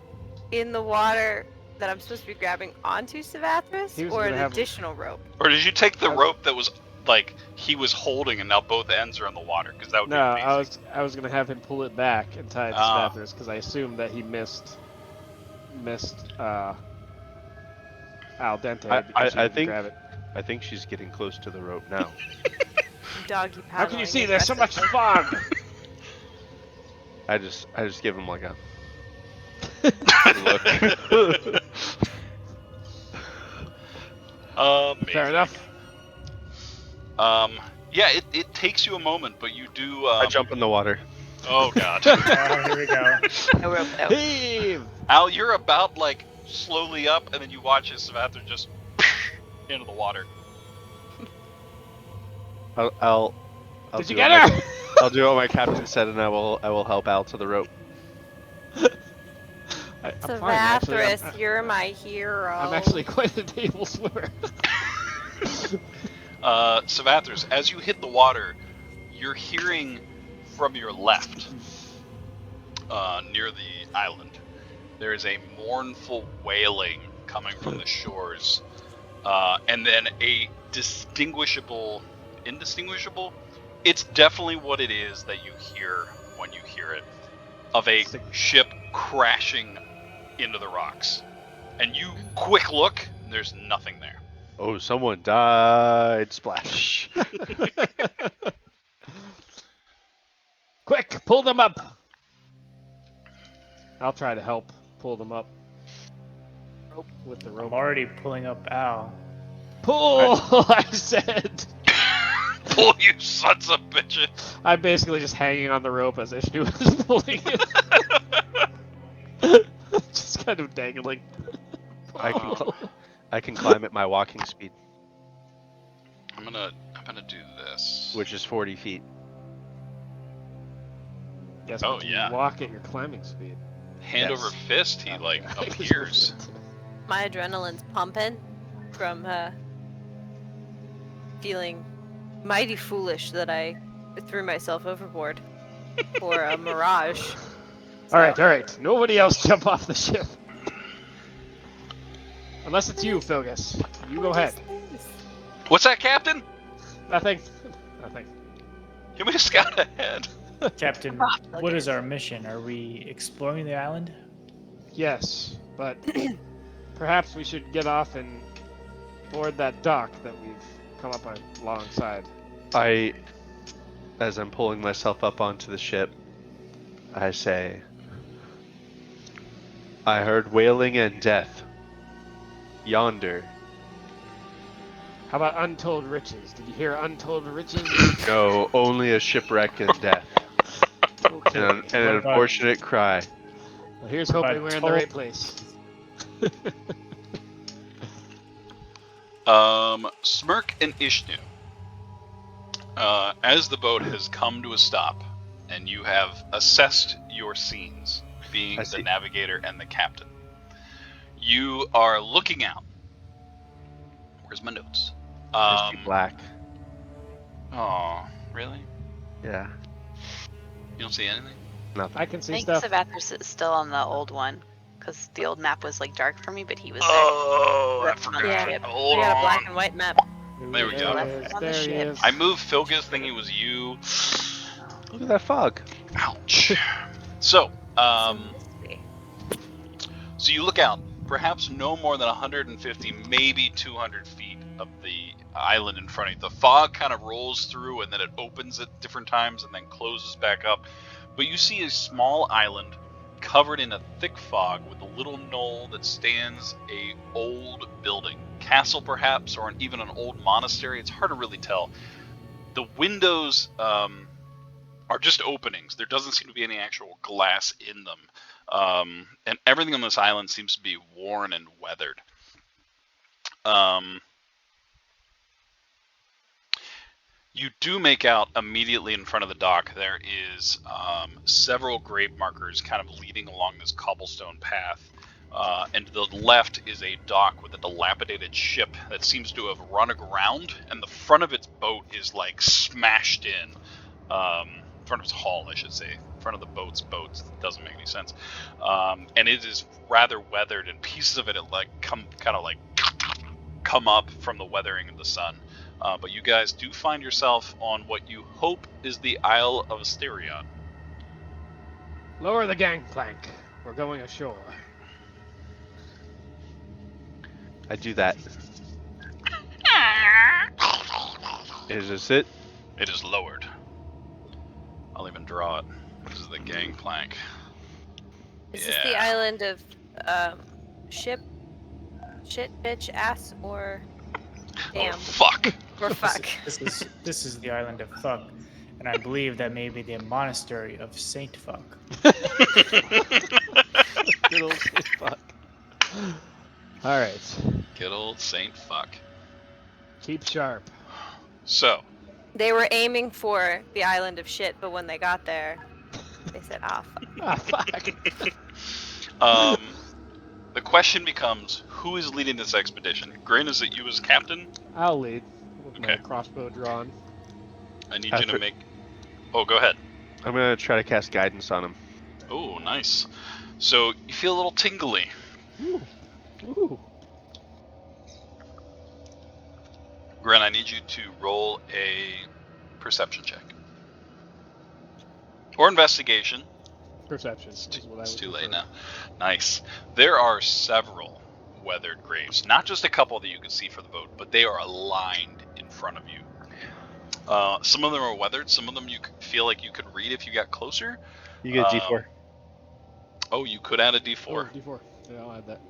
in the water that I'm supposed to be grabbing onto He Savathris, was or gonna an have- additional rope? Or did you take the rope that was like he was holding and now both ends are in the water? Because that would No, be amazing. I was gonna have him pull it back and tie it to Ah. Savathris because I assumed that he missed al dente because she I didn't think grab it. I think she's getting close to the rope now. Doggy paddling. How can you see? There's so much aggressively. fog. I just give him like a look. Amazing. Fair enough. Yeah, it takes you a moment, but you do. I jump in the water. Oh god. Oh, here we go. I rope out. Heave. Al, you're about like slowly up, and then you watch as Savathra just into the water. I'll Did you do what get my- her? I'll do what my captain said, and I will help Al to the rope. I'm fine, actually. Savathris, you're my hero. I'm actually quite a able swimmer. Savathris, as you hit the water, you're hearing from your left, near the island, there is a mournful wailing coming from the shores, and then a indistinguishable, it's definitely what it is that you hear when you hear it, of a ship crashing into the rocks. And you quick look, and there's nothing there. Oh, someone died! Splash! Quick, pull them up. I'll try to help pull them up. With the I'm rope. already pulling up Al. Pull! I said. Pull, you sons of bitches! I'm basically just hanging on the rope as Ishnu is pulling it. Just kind of dangling. I can climb at my walking speed, I'm gonna do this. which is 40 feet. Yes, Oh, but yeah. you walk at your climbing speed. Hand Yes. over fist, he like appears. My adrenaline's pumping from feeling mighty foolish that I threw myself overboard for a mirage. All right. Nobody else jump off the ship. Unless it's you, Philgus. You go ahead. What's that, Captain? Nothing. Nothing. You may scout ahead. Captain, Ah, what is our mission? Are we exploring the island? Yes, but perhaps we should get off and board that dock that we've come up on alongside. As I'm pulling myself up onto the ship, I say, I heard wailing and death. Yonder. How about untold riches? Did you hear untold riches? No, only a shipwreck and death. Okay. And an What about- unfortunate cry. Well, here's hoping we're in the right place. Smirk and Ishnu. As the boat has come to a stop, and you have assessed your scenes, being I the see. navigator and the captain, you are looking out. Where's my notes? I see black. Oh, really? Yeah. You don't see anything? Nothing. I can I see think stuff. Savathris is still on the old one, because the old map was like dark for me, but he was Oh, I Ripped on forgot. the ship. Hold We got a on. black and white map. There we go. There he is, On the there he ship. is. I moved Philgus thinking it was you. Look at that fog. Ouch. So, there. so you look out, perhaps no more than 150, maybe 200 feet of the island in front of you. The fog kind of rolls through and then it opens at different times and then closes back up. But you see a small island covered in a thick fog with a little knoll that stands a old building. Castle perhaps, or even an old monastery. It's hard to really tell. The windows are just openings. There doesn't seem to be any actual glass in them. And everything on this island seems to be worn and weathered. You do make out immediately in front of the dock there is several grave markers kind of leading along this cobblestone path. And to the left is a dock with a dilapidated ship that seems to have run aground, and the front of its boat is like smashed in. Front of its hull, I should say. Front of the boats. It doesn't make any sense. And it is rather weathered, and pieces of it like come up from the weathering of the sun. But you guys do find yourself on what you hope is the Isle of Asterion. Lower the gangplank. We're going ashore. I do that. Is this it? It is lowered. I'll even draw it. This is the gangplank. Is this the island of ship, shit, bitch, ass, or damn, Oh, fuck. or fuck? This is the island of fuck, and I believe that may be the monastery of Saint Fuck. Good old fuck. All right. Good old Saint Fuck. Keep sharp. So, They were aiming for the island of shit, but when they got there, they said, "Ah, fuck." Ah, fuck. the question becomes, who is leading this expedition? Grin, is it you as captain? I'll lead with my Okay. crossbow drawn. I need you to make... Oh, go ahead. I'm gonna try to cast guidance on him. Oh, nice. So, you feel a little tingly. Ooh. Ooh. Grin, I need you to roll a perception check. Or investigation. Perception. It's is what I would too late prefer. now. Nice. There are several weathered graves. Not just a couple that you can see for the boat, but they are aligned in front of you. Some of them are weathered. Some of them you feel like you could read if you got closer. You get a D4. Oh, you could add a D4. Oh, D4. Yeah, I'll add that.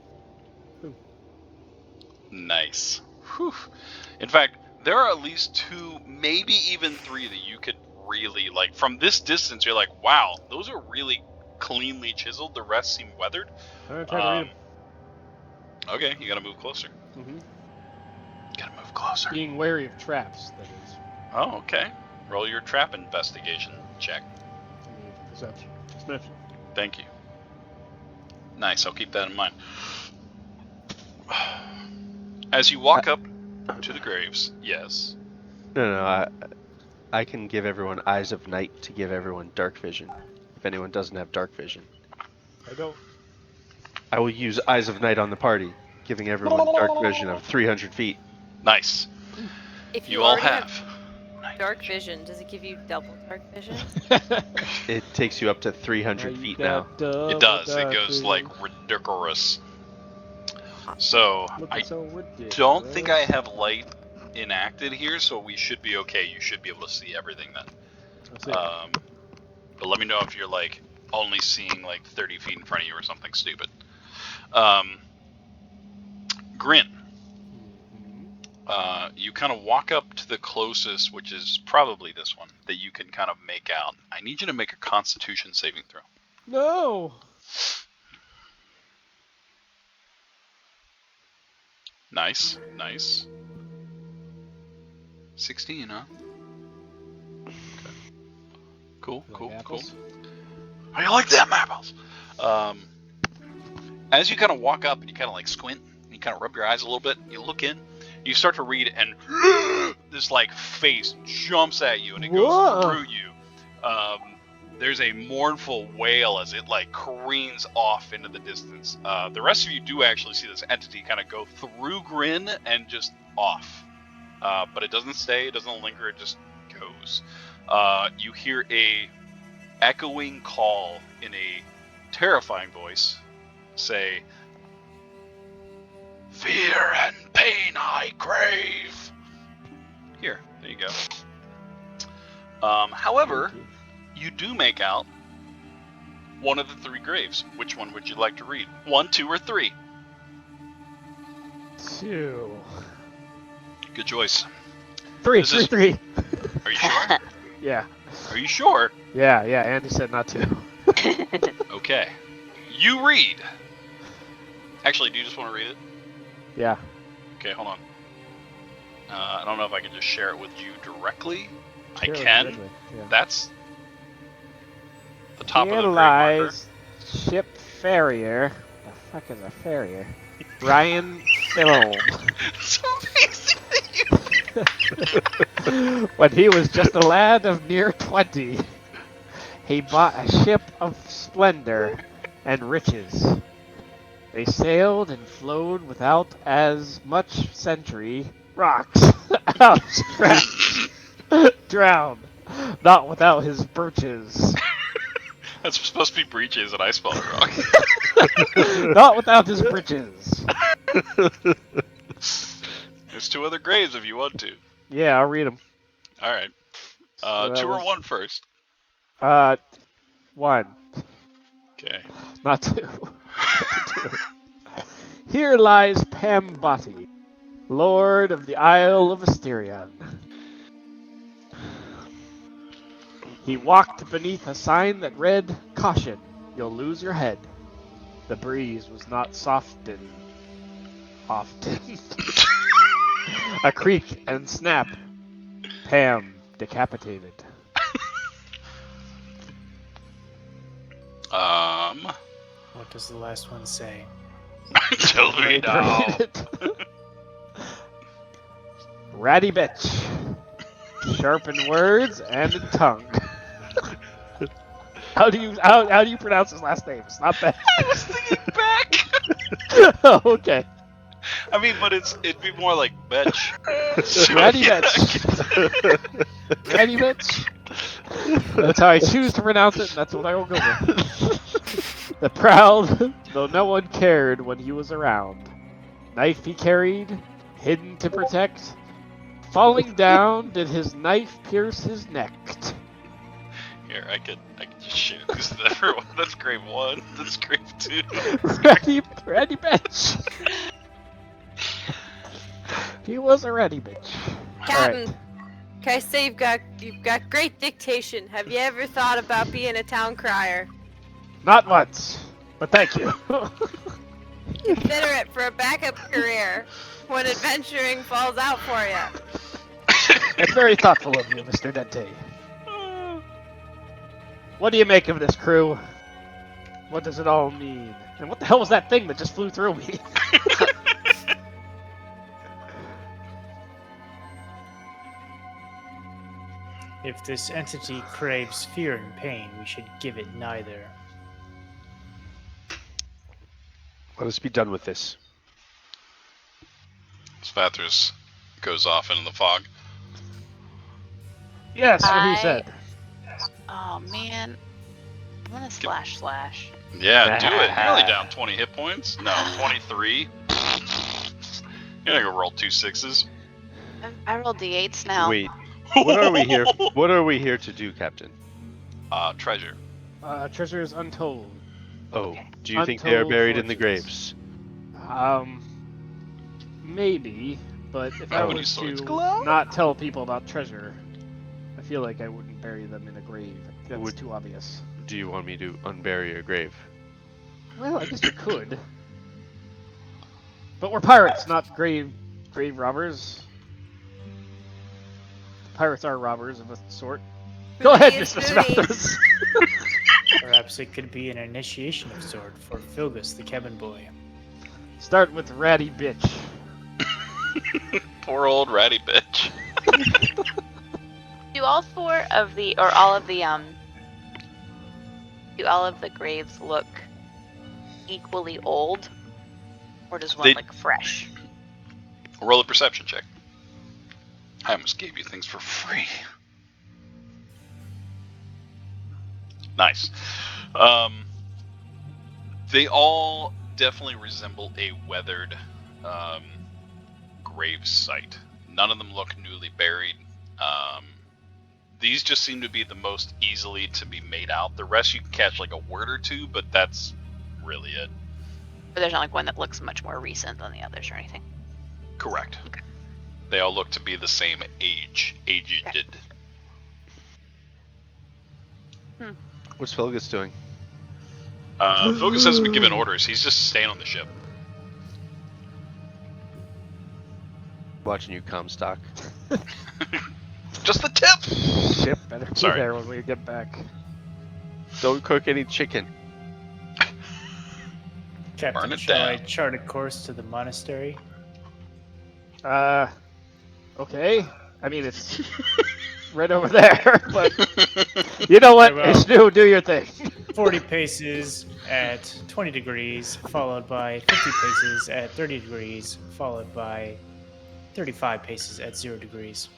Nice. Whew. In fact, there are at least 2, maybe even 3 that you could really, like, from this distance, you're like, wow, those are really cleanly chiseled. The rest seem weathered. I'm gonna try to read Okay, you gotta move closer. them. Mm-hmm. Gotta move closer. Being wary of traps, that is. Oh, okay. Roll your trap investigation check. Perception. Perception. Thank you. Nice, I'll keep that in mind. As you walk up to the graves, yes. No, I can give everyone eyes of night to give everyone dark vision. If anyone doesn't have dark vision, I don't. I will use eyes of night on the party, giving everyone dark vision of 300 feet. Nice. If You all already have. dark vision, does it give you double dark vision? It takes you up to 300 feet now. It does. It goes like ridiculous. So I don't think I have light enacted here, so we should be okay. You should be able to see everything then. But let me know if you're like only seeing like 30 feet in front of you or something stupid. Grin. You kind of walk up to the closest, which is probably this one, that you can kind of make out. I need you to make a Constitution saving throw. No. Nice, nice. 16, huh? Okay. Cool, Like cool, apples? cool. How you like them apples? As you kind of walk up and you kind of like squint, you kind of rub your eyes a little bit, you look in, you start to read, and this like face jumps at you and it goes Whoa. through you. There's a mournful wail as it like careens off into the distance. The rest of you do actually see this entity kind of go through Grin and just off. But it doesn't stay, it doesn't linger, it just goes. You hear a echoing call in a terrifying voice say, "Fear and pain I crave." Here, there you go. However, you do make out one of the 3 graves. Which one would you like to read? 1, 2, or 3? 2. Good choice. 3. This is- 3. Are you sure? Yeah. Are you sure? Yeah. Andy said not to. Okay. You read. Actually, do you just want to read it? Yeah. Okay, hold on. I don't know if I can just share it with you directly. I Sure, can. exactly, yeah. That's the top Here of the grave marker. lies ship farrier. The fuck is a farrier? Ryan Phil. So basically, When he was just a lad of near 20, he bought a ship of splendor and riches. They sailed and flowed without as much sentry Rocks. Ouch. Scratch. Drown. Not without his birches. That's supposed to be breeches, and I spelled it wrong. Not without his breeches. There's 2 other graves if you want to. Yeah, I'll read them. All right. So that 2 or was- 1 first. 1. Okay. Not 2. 2. Here lies Pambati, Lord of the Isle of Asterion. He walked beneath a sign that read, "Caution, you'll lose your head." The breeze was not softened often. A creak and snap. Pam decapitated. What does the last one say? Tell me now. Ratty bitch. Sharp in words and in tongue. How do you pronounce his last name? It's not bad. I was thinking back. Oh, okay. I mean, but it'd be more like bitch. Ratty bitch. Ratty bitch. That's how I choose to pronounce it, and that's what I will go with. The proud, though no one cared when he was around. Knife he carried, hidden to protect. Falling down, did his knife pierce his neck. Here, I could just shoot because everyone. That's grave 1. That's grave 2. Ratty bitch. He was a ratty bitch. Captain, Alright. can I say you've got great dictation. Have you ever thought about being a town crier? Not once, but thank you. Consider it for a backup career when adventuring falls out for you. It's very thoughtful of you, Mr. Dente. What do you make of this, crew? What does it all mean? And what the hell was that thing that just flew through me? If this entity craves fear and pain, we should give it neither. Let us be done with this. Svathris goes off into the fog. Yes, what he I- said. Oh man. I'm gonna slash. Yeah, do it. You're only down 20 hit points. No, 23. You're gonna go roll 2 6s. I rolled d8s now. Wait, what are we here? What are we here to do, Captain? Treasure. Treasures untold. Oh, do you think they are Untold buried in the fortunes. graves? Maybe, but if I How many was swords to glow? not tell people about treasure, I feel like I wouldn't bury them in a grave. That's Would- too obvious. Do you want me to unbury your grave? Well, I guess you could. But we're pirates, not grave robbers. Pirates are robbers of a sort. Go ahead, Booty is Mr. booty. Smathers. Perhaps it could be an initiation of sort for Filgus, the cabin boy. Start with ratty bitch. Poor old ratty bitch. Do all 4 of the, or all of the, do all of the graves look equally old? Or does one They- look fresh? Roll a perception check. I almost gave you things for free. Nice. They all definitely resemble a weathered grave site. None of them look newly buried. These just seem to be the most easily to be made out. The rest you can catch like a word or two, but that's really it. Or there's not like one that looks much more recent than the others or anything? Correct. They all look to be the same age. Aged. What's Felgus doing? Focus hasn't been given orders. He's just staying on the ship. Watching you, Comstock. Just the tip! Ship better be Sorry. there when we get back. Don't cook any chicken. Captain, Burn it shall I down. chart a course to the monastery? Okay. I mean, it's right over there, but you know what? Very well. Ishnu, do your thing. 40 paces at 20 degrees, followed by 50 paces at 30 degrees, followed by 35 paces at 0 degrees.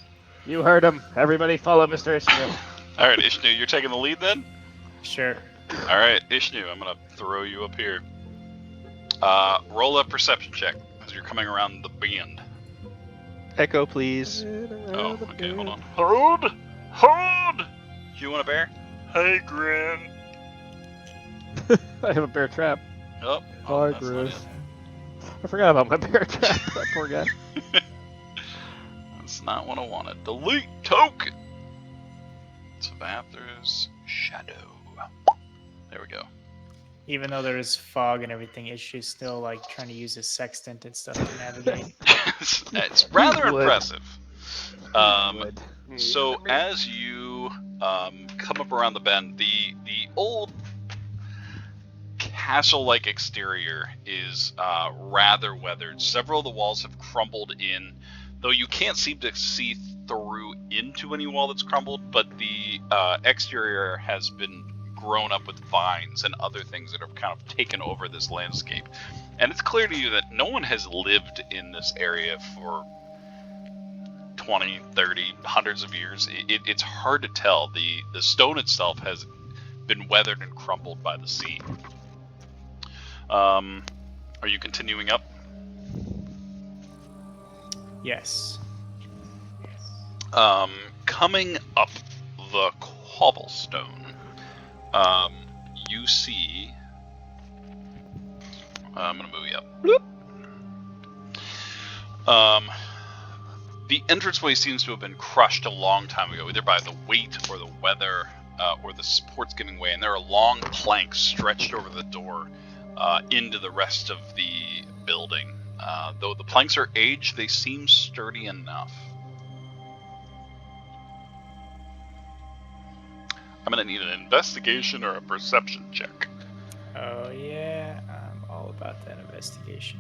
You heard him. Everybody follow Mr. Ishnu. All right, Ishnu, you're taking the lead then? Sure. All right, Ishnu, I'm going to throw you up here. Roll a perception check as you're coming around the bend. Echo, please. Oh, okay, hold on. Hold! You want a bear? Hey, Grin. I have a bear trap. Oh, Hi, that's not Grin. it. I forgot about my bear trap. That poor guy. That's not what I wanted. Delete token. Savathra's shadow. There we go. Even though there is fog and everything, she's still like trying to use a sextant and stuff to navigate. It's rather Would. impressive. Would. So as you come up around the bend, the old castle-like exterior is rather weathered. Several of the walls have crumbled in, though you can't seem to see through into any wall that's crumbled, but the exterior has been grown up with vines and other things that have kind of taken over this landscape. And it's clear to you that no one has lived in this area for 20, 30, hundreds of years. It's hard to tell. The stone itself has been weathered and crumbled by the sea. Are you continuing up? Yes. Coming up the cobblestone, you see... I'm going to move you up. Bloop. The entranceway seems to have been crushed a long time ago, either by the weight or the weather or the supports giving way, and there are long planks stretched over the door into the rest of the building. Though the planks are aged, they seem sturdy enough. I'm going to need an investigation or a perception check. Oh yeah, I'm all about that investigation.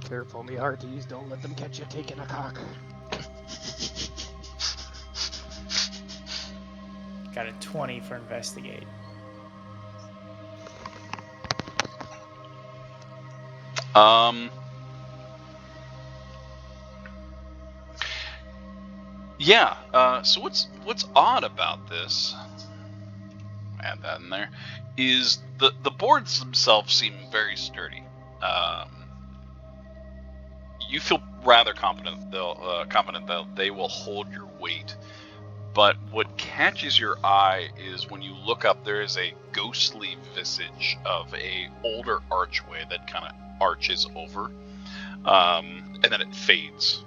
Careful, me hearties. Don't let them catch you taking a cock. Got a 20 for investigate. Yeah. So what's odd about this? Add that in there. Is the boards themselves seem very sturdy. You feel rather confident that they will hold your weight. But what catches your eye is when you look up, there is a ghostly visage of a older archway that kind of arches over, and then it fades.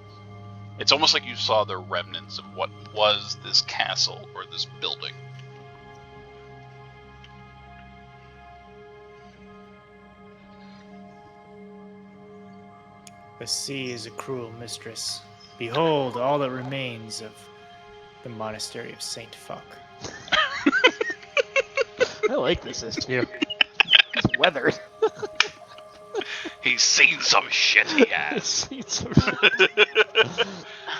It's almost like you saw the remnants of what was this castle or this building. The sea is a cruel mistress. Behold all that remains of the monastery of Saint Fuck. I like this Ishnu. He's weathered. He's seen some shit, he He's has. seen some shit.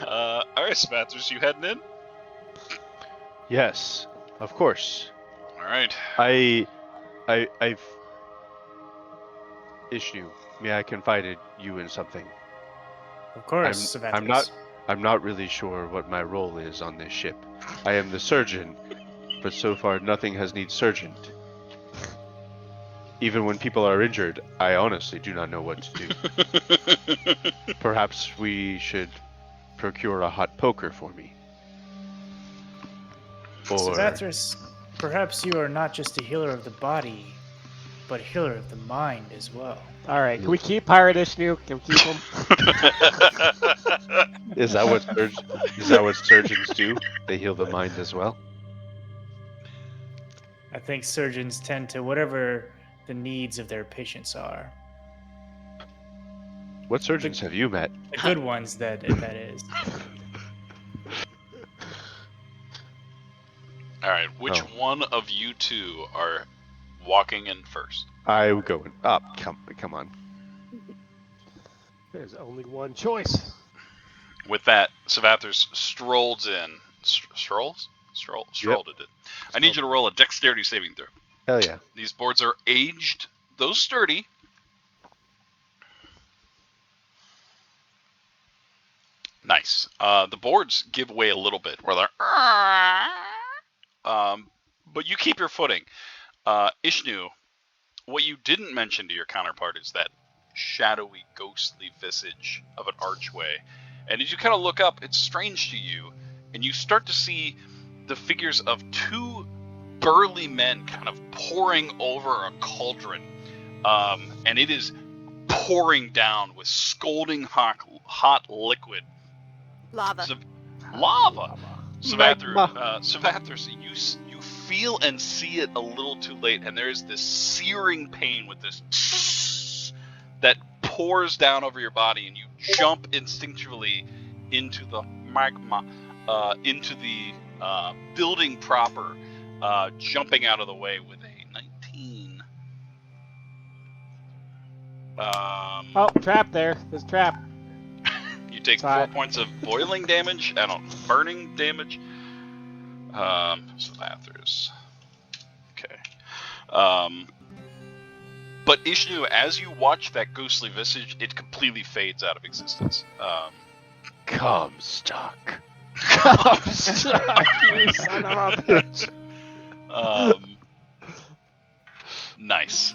Alright, Spathers, you heading in? Yes, of course. Alright. I've Ishnu, may I confide in you in something? Of course, I'm not really sure what my role is on this ship. I am the surgeon, but so far nothing has need surgeoned. Even when people are injured, I honestly do not know what to do. Perhaps we should procure a hot poker for me. Or Savathris, perhaps you are not just a healer of the body, but a healer of the mind as well. All right, can we keep Pirate Ishnu? Can we keep him? is that what surgeons do? They heal the mind as well? I think surgeons tend to whatever the needs of their patients are. What surgeons have you met? The good ones, that is. Alright, which one of you two are walking in first? I'm going up. Come on. There's only one choice. With that, Savathers strolls in. Strolls? Strolled it. I need you to roll a dexterity saving throw. Hell yeah. These boards are aged, though sturdy. Nice. The boards give way a little bit, where they're, but you keep your footing. Ishnu, what you didn't mention to your counterpart is that shadowy, ghostly visage of an archway. And as you kind of look up, it's strange to you, and you start to see the figures of two burly men kind of pouring over a cauldron. And it is pouring down with scalding hot liquid. Lava. Lava! Magma. Savathris, you feel and see it a little too late, and there is this searing pain with this that pours down over your body, and you jump instinctively into the magma, into the building proper, jumping out of the way with a 19. Oh, trap there. There's a trap. You take 4 points of boiling damage. Burning damage. Savathris. Okay. But Ishnu, as you watch that ghostly visage, it completely fades out of existence. Comstock. Comstock, you son of a bitch. Nice.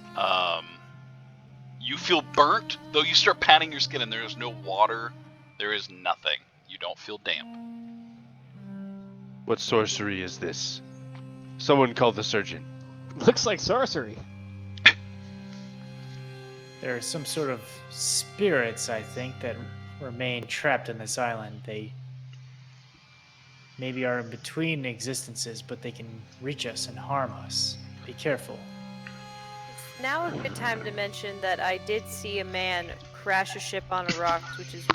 You feel burnt, though you start patting your skin and there is no water. There is nothing. You don't feel damp. What sorcery is this? Someone call the surgeon. Looks like sorcery. There are some sort of spirits, I think, that remain trapped in this island. They maybe are in between existences, but they can reach us and harm us. Be careful. Now a good time to mention that I did see a man crash a ship on a rock, which is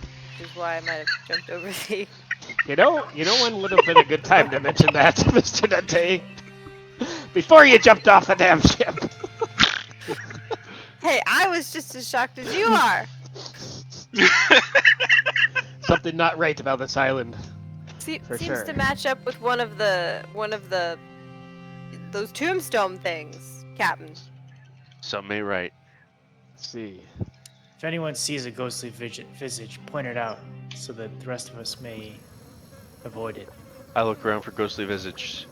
why I might have jumped over the... You know when would have been a good time to mention that, Mr. Dante? Before you jumped off the damn ship. Hey, I was just as shocked as you are. Something not right about this island. Seems sure. to match up with one of the those tombstone things, Captain. Some may write. Let's see. If anyone sees a ghostly visage, point it out so that the rest of us may avoid it. I look around for ghostly visage.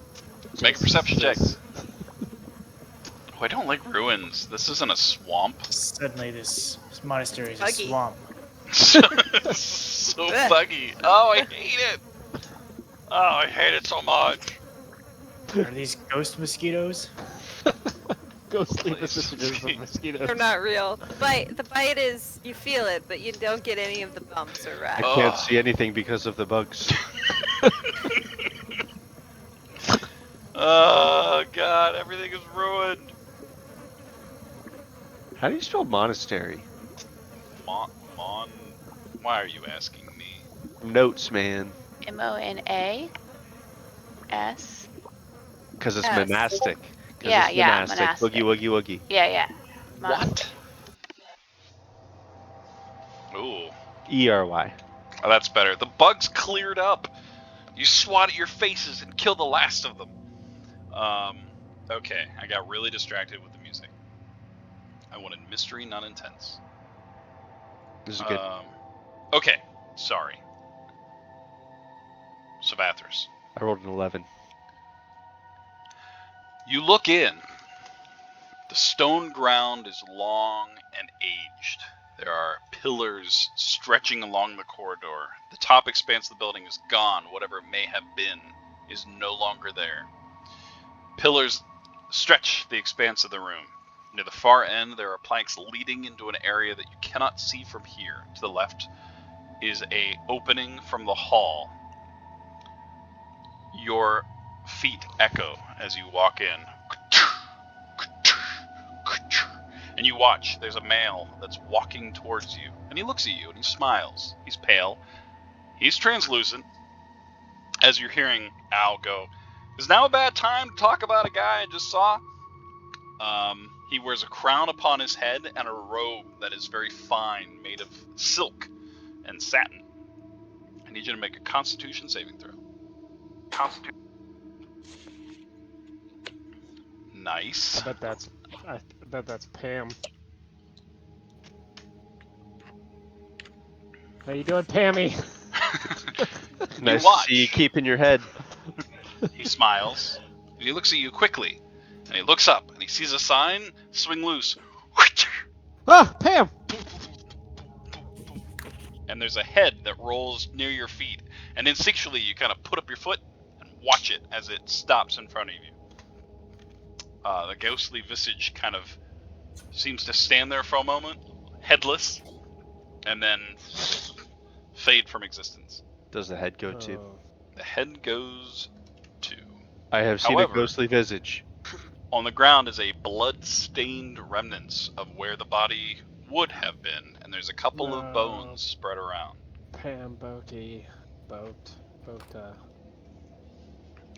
Make a perception check. Oh, I don't like ruins. This isn't a swamp. Suddenly, this monastery is a Buggy. swamp. So buggy. Oh, I hate it. Oh, I hate it so much. Are these ghost mosquitoes? Ghostly visages of mosquitoes. They're not real. The bite is, you feel it, but you don't get any of the bumps or I rash. can't see anything because of the bugs. Oh god, everything is ruined. How do you spell monastery? Why are you asking me? Notes, man. Monas. Because it's S. monastic. 'Cause Yeah, it's yeah, monastic. monastic. Woogie woogie woogie. Yeah. What? Ooh. ERY. Oh, that's better. The bugs cleared up. You swat at your faces and kill the last of them. Okay, I got really distracted with the music. I wanted mystery, not intense. This is good. Okay, sorry. Savathris. I rolled an 11. You look in. The stone ground is long and aged. There are pillars stretching along the corridor. The top expanse of the building is gone. Whatever it may have been is no longer there. Pillars stretch the expanse of the room. Near the far end, there are planks leading into an area that you cannot see from here. To the left is an opening from the hall. Your feet echo as you walk in. And you watch. There's a male that's walking towards you. And he looks at you and he smiles. He's pale. He's translucent. As you're hearing Al go, "Is now a bad time to talk about a guy I just saw?" He wears a crown upon his head and a robe that is very fine, made of silk and satin. I need you to make a Constitution saving throw. Nice. I bet that's Pam. How you doing, Pammy? Nice to watch. see you keeping your head. He smiles, and he looks at you quickly, and he looks up, and he sees a sign, swing loose, Ah, Pam! and there's a head that rolls near your feet, and instinctually you kind of put up your foot and watch it as it stops in front of you. The ghostly visage kind of seems to stand there for a moment, headless, and then fade from existence. Does the head go to? Oh. The head goes to. I have seen However- a ghostly visage. On the ground is a blood-stained remnants of where the body would have been, and there's a couple of No. bones spread around. Pam, Boaty, Bota.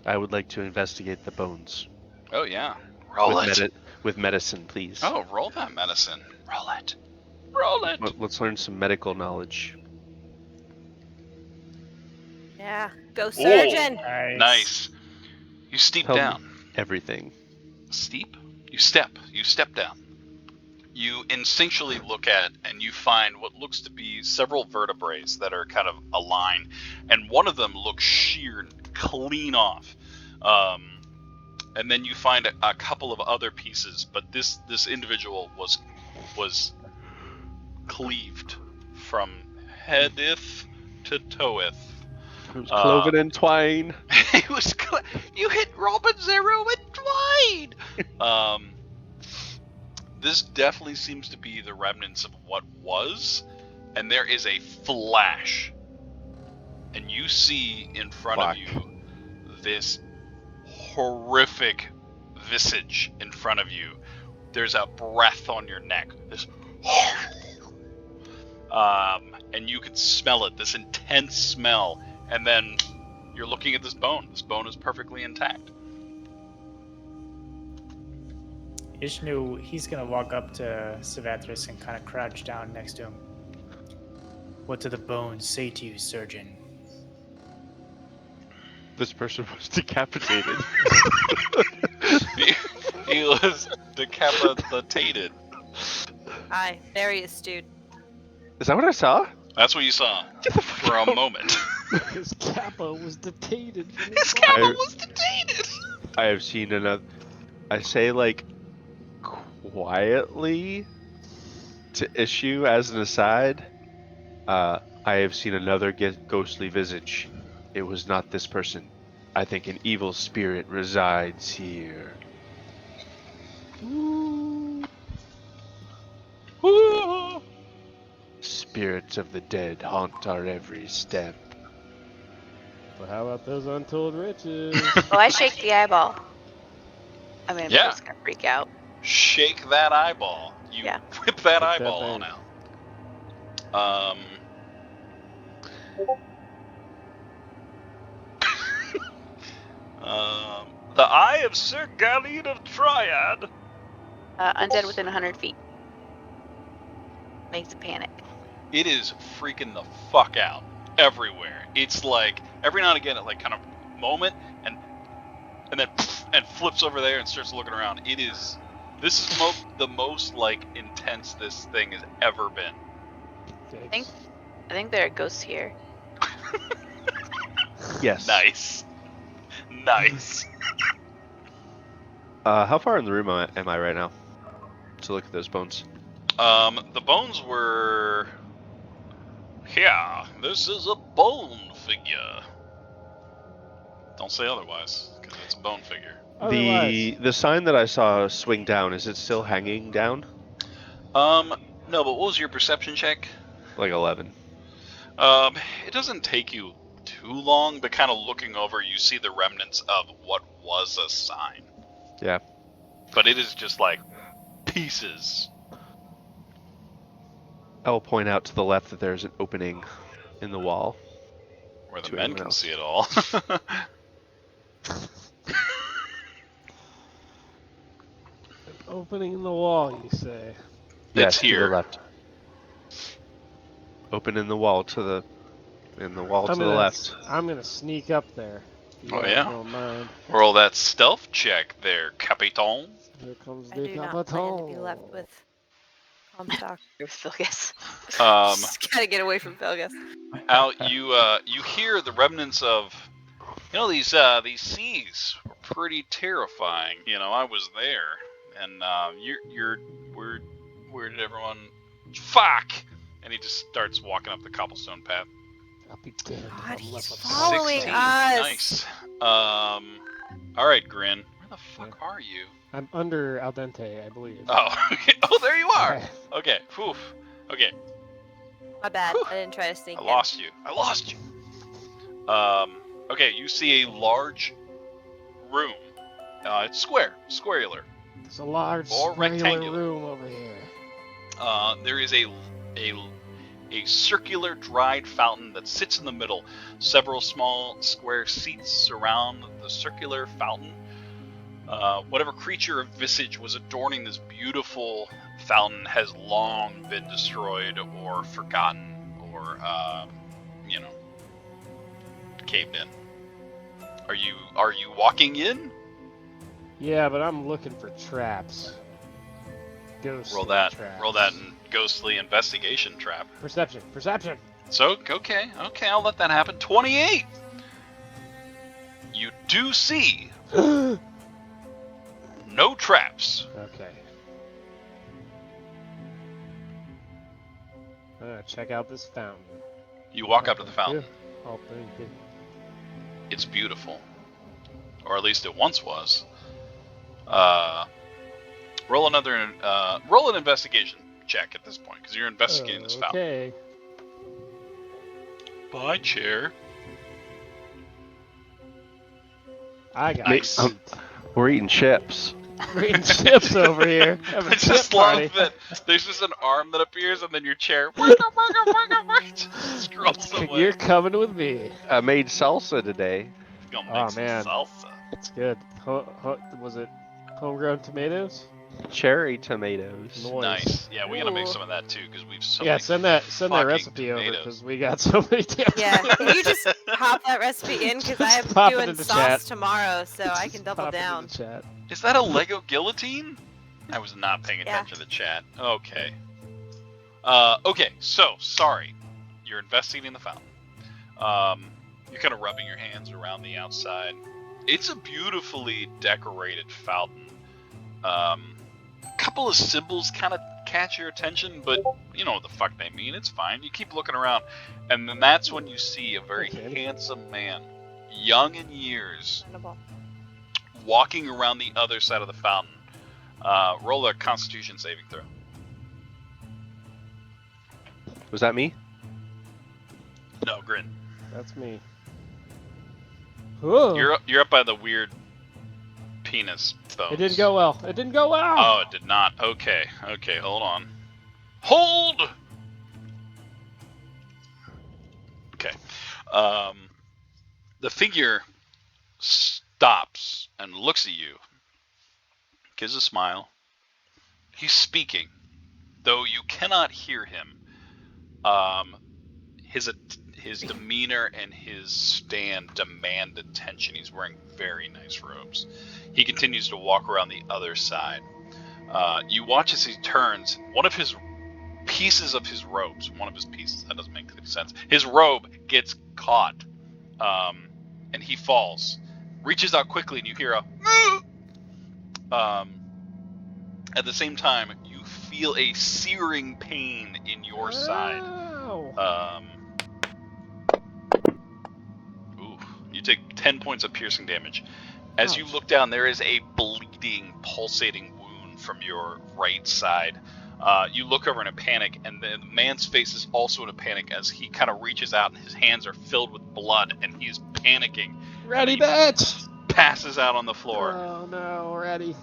I would like to investigate the bones. Oh yeah, roll it. With medicine, please. Oh, roll that medicine. Roll it. Roll it. Let's learn some medical knowledge. Yeah. Go Ooh. surgeon. Nice. You steep Tell me down. everything. Steep? You step down. You instinctually look at and you find what looks to be several vertebrae that are kind of aligned, and one of them looks sheared clean off. And then you find a couple of other pieces, but this individual was cleaved from headeth to toeth. It was cloven and twine. It was you hit Robin Zero and Twine. This definitely seems to be the remnants of what was, and there is a flash, and you see in front of you this horrific visage in front of you. There's a breath on your neck. This, and you can smell it. This intense smell, and then you're looking at this bone. This bone is perfectly intact. Ishnu, he's gonna walk up to Savathris and kind of crouch down next to him. What do the bones say to you, surgeon? This person was decapitated. He was decapitated. Aye, very astute. Is that what I saw? That's what you saw for a moment. His Kappa was detated. His Kappa was detated. I have seen another. I say like quietly to issue as an aside. I have seen another ghostly visage. It was not this person. I think an evil spirit resides here. Ooh. Spirits of the dead haunt our every step. But how about those untold riches? Oh, I shake the eyeball. I mean, Yeah. it's gonna freak out. Shake that eyeball. You Yeah. whip that that eyeball on baby. out. The Eye of Sir Galeen of Triad. Undead within 100 feet. Makes a panic. It is freaking the fuck out everywhere. It's like every now and again it like kind of moment and then and flips over there and starts looking around. This is the most like intense this thing has ever been. I think there are ghosts here. Yes. Nice. How far in the room am I right now? To look at those bones. The bones were. Yeah, this is a bone figure. Don't say otherwise, because it's a bone figure. The sign that I saw swing down, is it still hanging down? No, but what was your perception check? Like 11. It doesn't take you too long, but kind of looking over, you see the remnants of what was a sign. Yeah. But it is just like pieces. I will point out to the left that there's an opening in the wall. Where the To men everyone can else. see it all. Opening in the wall, you say? Yes, It's to here. the left. Open in the wall to the I'm left. I'm gonna sneak up there. If you Oh, guys yeah? don't mind. Roll that stealth check there, Capitan. Here comes I the do not plan to be Capitan. left with Comstock. With Philgus. Just gotta get away from Philgus. Al, you hear the remnants of, these seas were pretty terrifying. I was there, and where did everyone? Fuck! And he just starts walking up the cobblestone path. I'll be damned if God, I'm he's left with following 16. us. Nice. All right, Grin. Where the fuck are you? I'm under al dente, I believe. Oh, okay. Oh, there you are. Okay. Okay. Phew. Okay. My bad. Whew. I didn't try to sneak I in. lost you. Okay, you see a large room. It's squarular. There's a large Or square rectangular. room over here. There is a circular dried fountain that sits in the middle. Several small square seats surround the circular fountain. Whatever creature or visage was adorning this beautiful fountain has long been destroyed or forgotten or, caved in. Are you walking in? Yeah, but I'm looking for traps. Ghost Roll that traps. ghostly investigation trap. Perception. So, okay, I'll let that happen. 28! You do see Okay. no traps. Check out this fountain. You walk up to the fountain. Oh, thank you. It's beautiful. Or at least it once was. Roll an investigation check at this point, because you're investigating this fountain. Okay. Bye, chair. I got Nice. it. We're eating chips. We're eating chips over here. Have a I chip just party. love that there's just an arm that appears and then your chair scrolls away. You're coming with me. I made salsa today. Gonna Oh, make some man. salsa. It's good. Was it homegrown tomatoes? Cherry tomatoes. Nice. Yeah, we gotta make Ooh. some of that too, because we've so Yeah, many send that fucking recipe over tomatoes. because we got so many damn. Yeah, can you just pop that recipe in? Because I am Just pop it doing into sauce chat. tomorrow, so I can Just double pop it in down. the chat. Is that a Lego guillotine? I was not paying Yeah. attention to the chat. Okay. Okay, so, sorry. You're investigating the fountain. You're kind of rubbing your hands around the outside. It's a beautifully decorated fountain. A couple of symbols kind of catch your attention, but you know what the fuck they mean. It's fine. You keep looking around, and then that's when you see a very Okay. handsome man, young in years, Incredible. walking around the other side of the fountain. Roll a Constitution saving throw. Was that me? No, Grin. That's me. Whoa. You're up by the weird penis bones. It didn't go well. It didn't go well. Oh, it did not. Okay, hold on. Hold! Okay. The figure stops and looks at you. Gives a smile. He's speaking, though you cannot hear him. His demeanor and his stand demand attention. He's wearing very nice robes. He continues to walk around the other side. You watch as he turns. One of his pieces of his robes, that doesn't make any sense. His robe gets caught, and he falls. Reaches out quickly, and you hear a at the same time, you feel a searing pain in your side. Ow. Ooh, you take 10 points of piercing damage. As you Ouch. look down, there is a bleeding, pulsating wound from your right side. You look over in a panic, and the man's face is also in a panic as he kind of reaches out, and his hands are filled with blood, and he is panicking. Ready, And he bitch. passes out on the floor. Oh no, ready.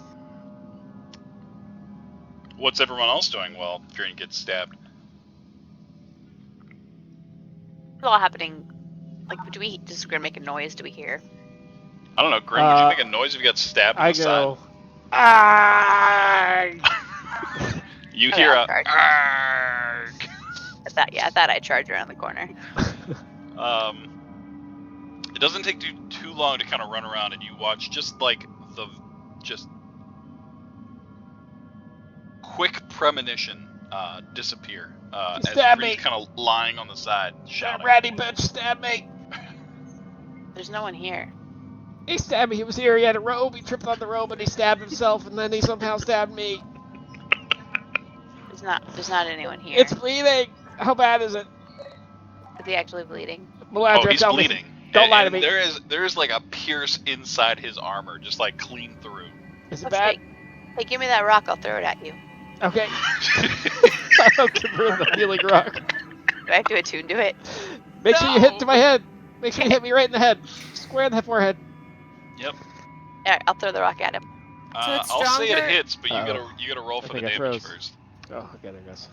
What's everyone else doing while Grin gets stabbed? It's all happening. Like, does Grin make a noise? Do we hear? I don't know, Grin, would you make a noise if you got stabbed in I the go. Ah! side? You Oh, hear yeah, a charge. arg. I thought I'd charge around the corner. It doesn't take too long to kind of run around, and you watch just quick premonition disappear You as stabbed Bree's me. kind of lying on the side, That shouting. ratty bitch stabbed me. There's no one here. He stabbed me. He was here. He had a robe. He tripped on the robe and he stabbed himself, and then he somehow stabbed me. There's not anyone here. It's bleeding. How bad is it? Is he actually bleeding? Oh, Melandra, he's tell me. bleeding. Don't lie to And me. there is like a pierce inside his armor, just like clean through. Is it Oh, bad? shit. Hey, give me that rock. I'll throw it at you. Okay. I'll give her the healing rock. Do I have to attune to it? Make sure you hit No. to my head. Make sure you hit me right in the head. Square in the forehead. Yep. Alright, I'll throw the rock at him. So it's I'll say it stronger? hits, but Uh-oh. you gotta roll I for the think I damage froze. first. Oh, okay, there it goes.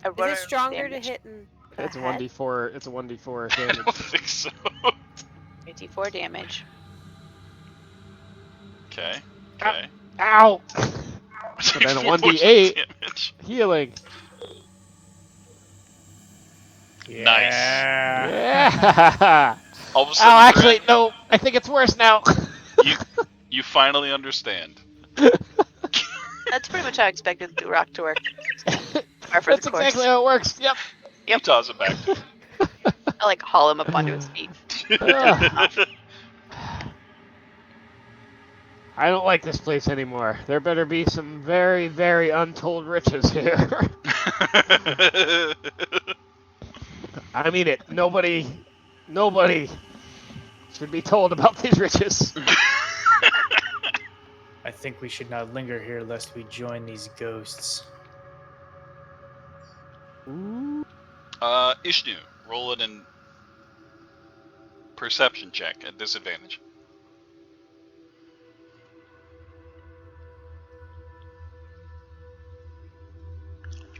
Is it stronger to hit in the It's a head? 1d4. It's a 1d4 I damage. don't think so. 54 damage. Okay. Ah. Okay. Ow! Take then a 4 points of 1d8. damage. Healing. Nice. Yeah. All of a Oh, sudden, actually, no. I think it's worse now. you finally understand. That's pretty much how I expected the rock to work. Par for That's the course. exactly how it works. Yep. You toss it back to him. I like haul him up onto his feet. I don't like this place anymore. There better be some very, very untold riches here. I mean it. Nobody should be told about these riches. I think we should not linger here lest we join these ghosts. Ishnu, roll it in perception check at disadvantage.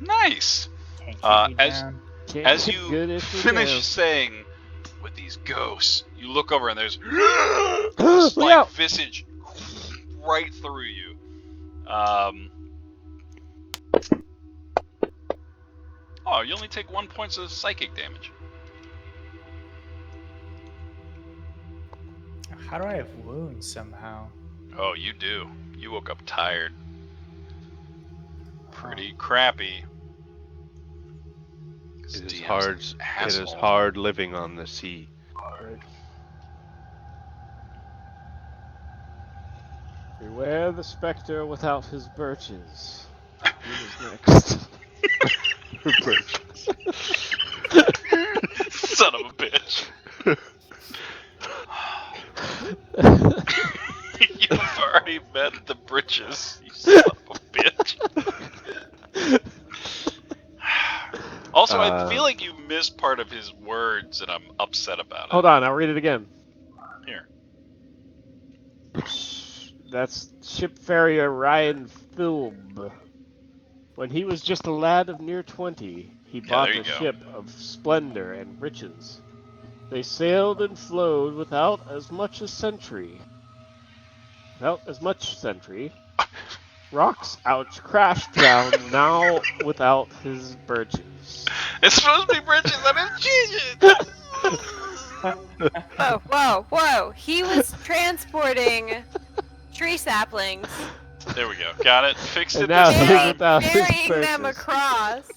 Nice. Can't keep me as- down. Can't As get you good if we finish don't. saying, with these ghosts, you look over and there's Look this, like, out. visage right through you. Oh, you only take 1 point of psychic damage. How do I have wounds somehow? Oh, you do. You woke up tired. Pretty crappy. It is DM's hard. an It is asshole. hard living on the sea. Beware the spectre without his birches. Who is next? Son of a bitch. You've already met the britches, you son of a bitch. Also, I feel like you missed part of his words, and I'm upset about it. Hold on, I'll read it again. Here. That's shipfarrier Ryan Philb. When he was just a lad of near 20, he bought there a you go. ship of splendor and riches. They sailed and flowed without as much as sentry. Rocks ouch crashed down now without his birches. It's supposed to be britches, I didn't change it! Whoa, whoa, whoa! He was transporting tree saplings, There we go. Got it. Fixed it And now this he's time. without his ferrying them birches. across.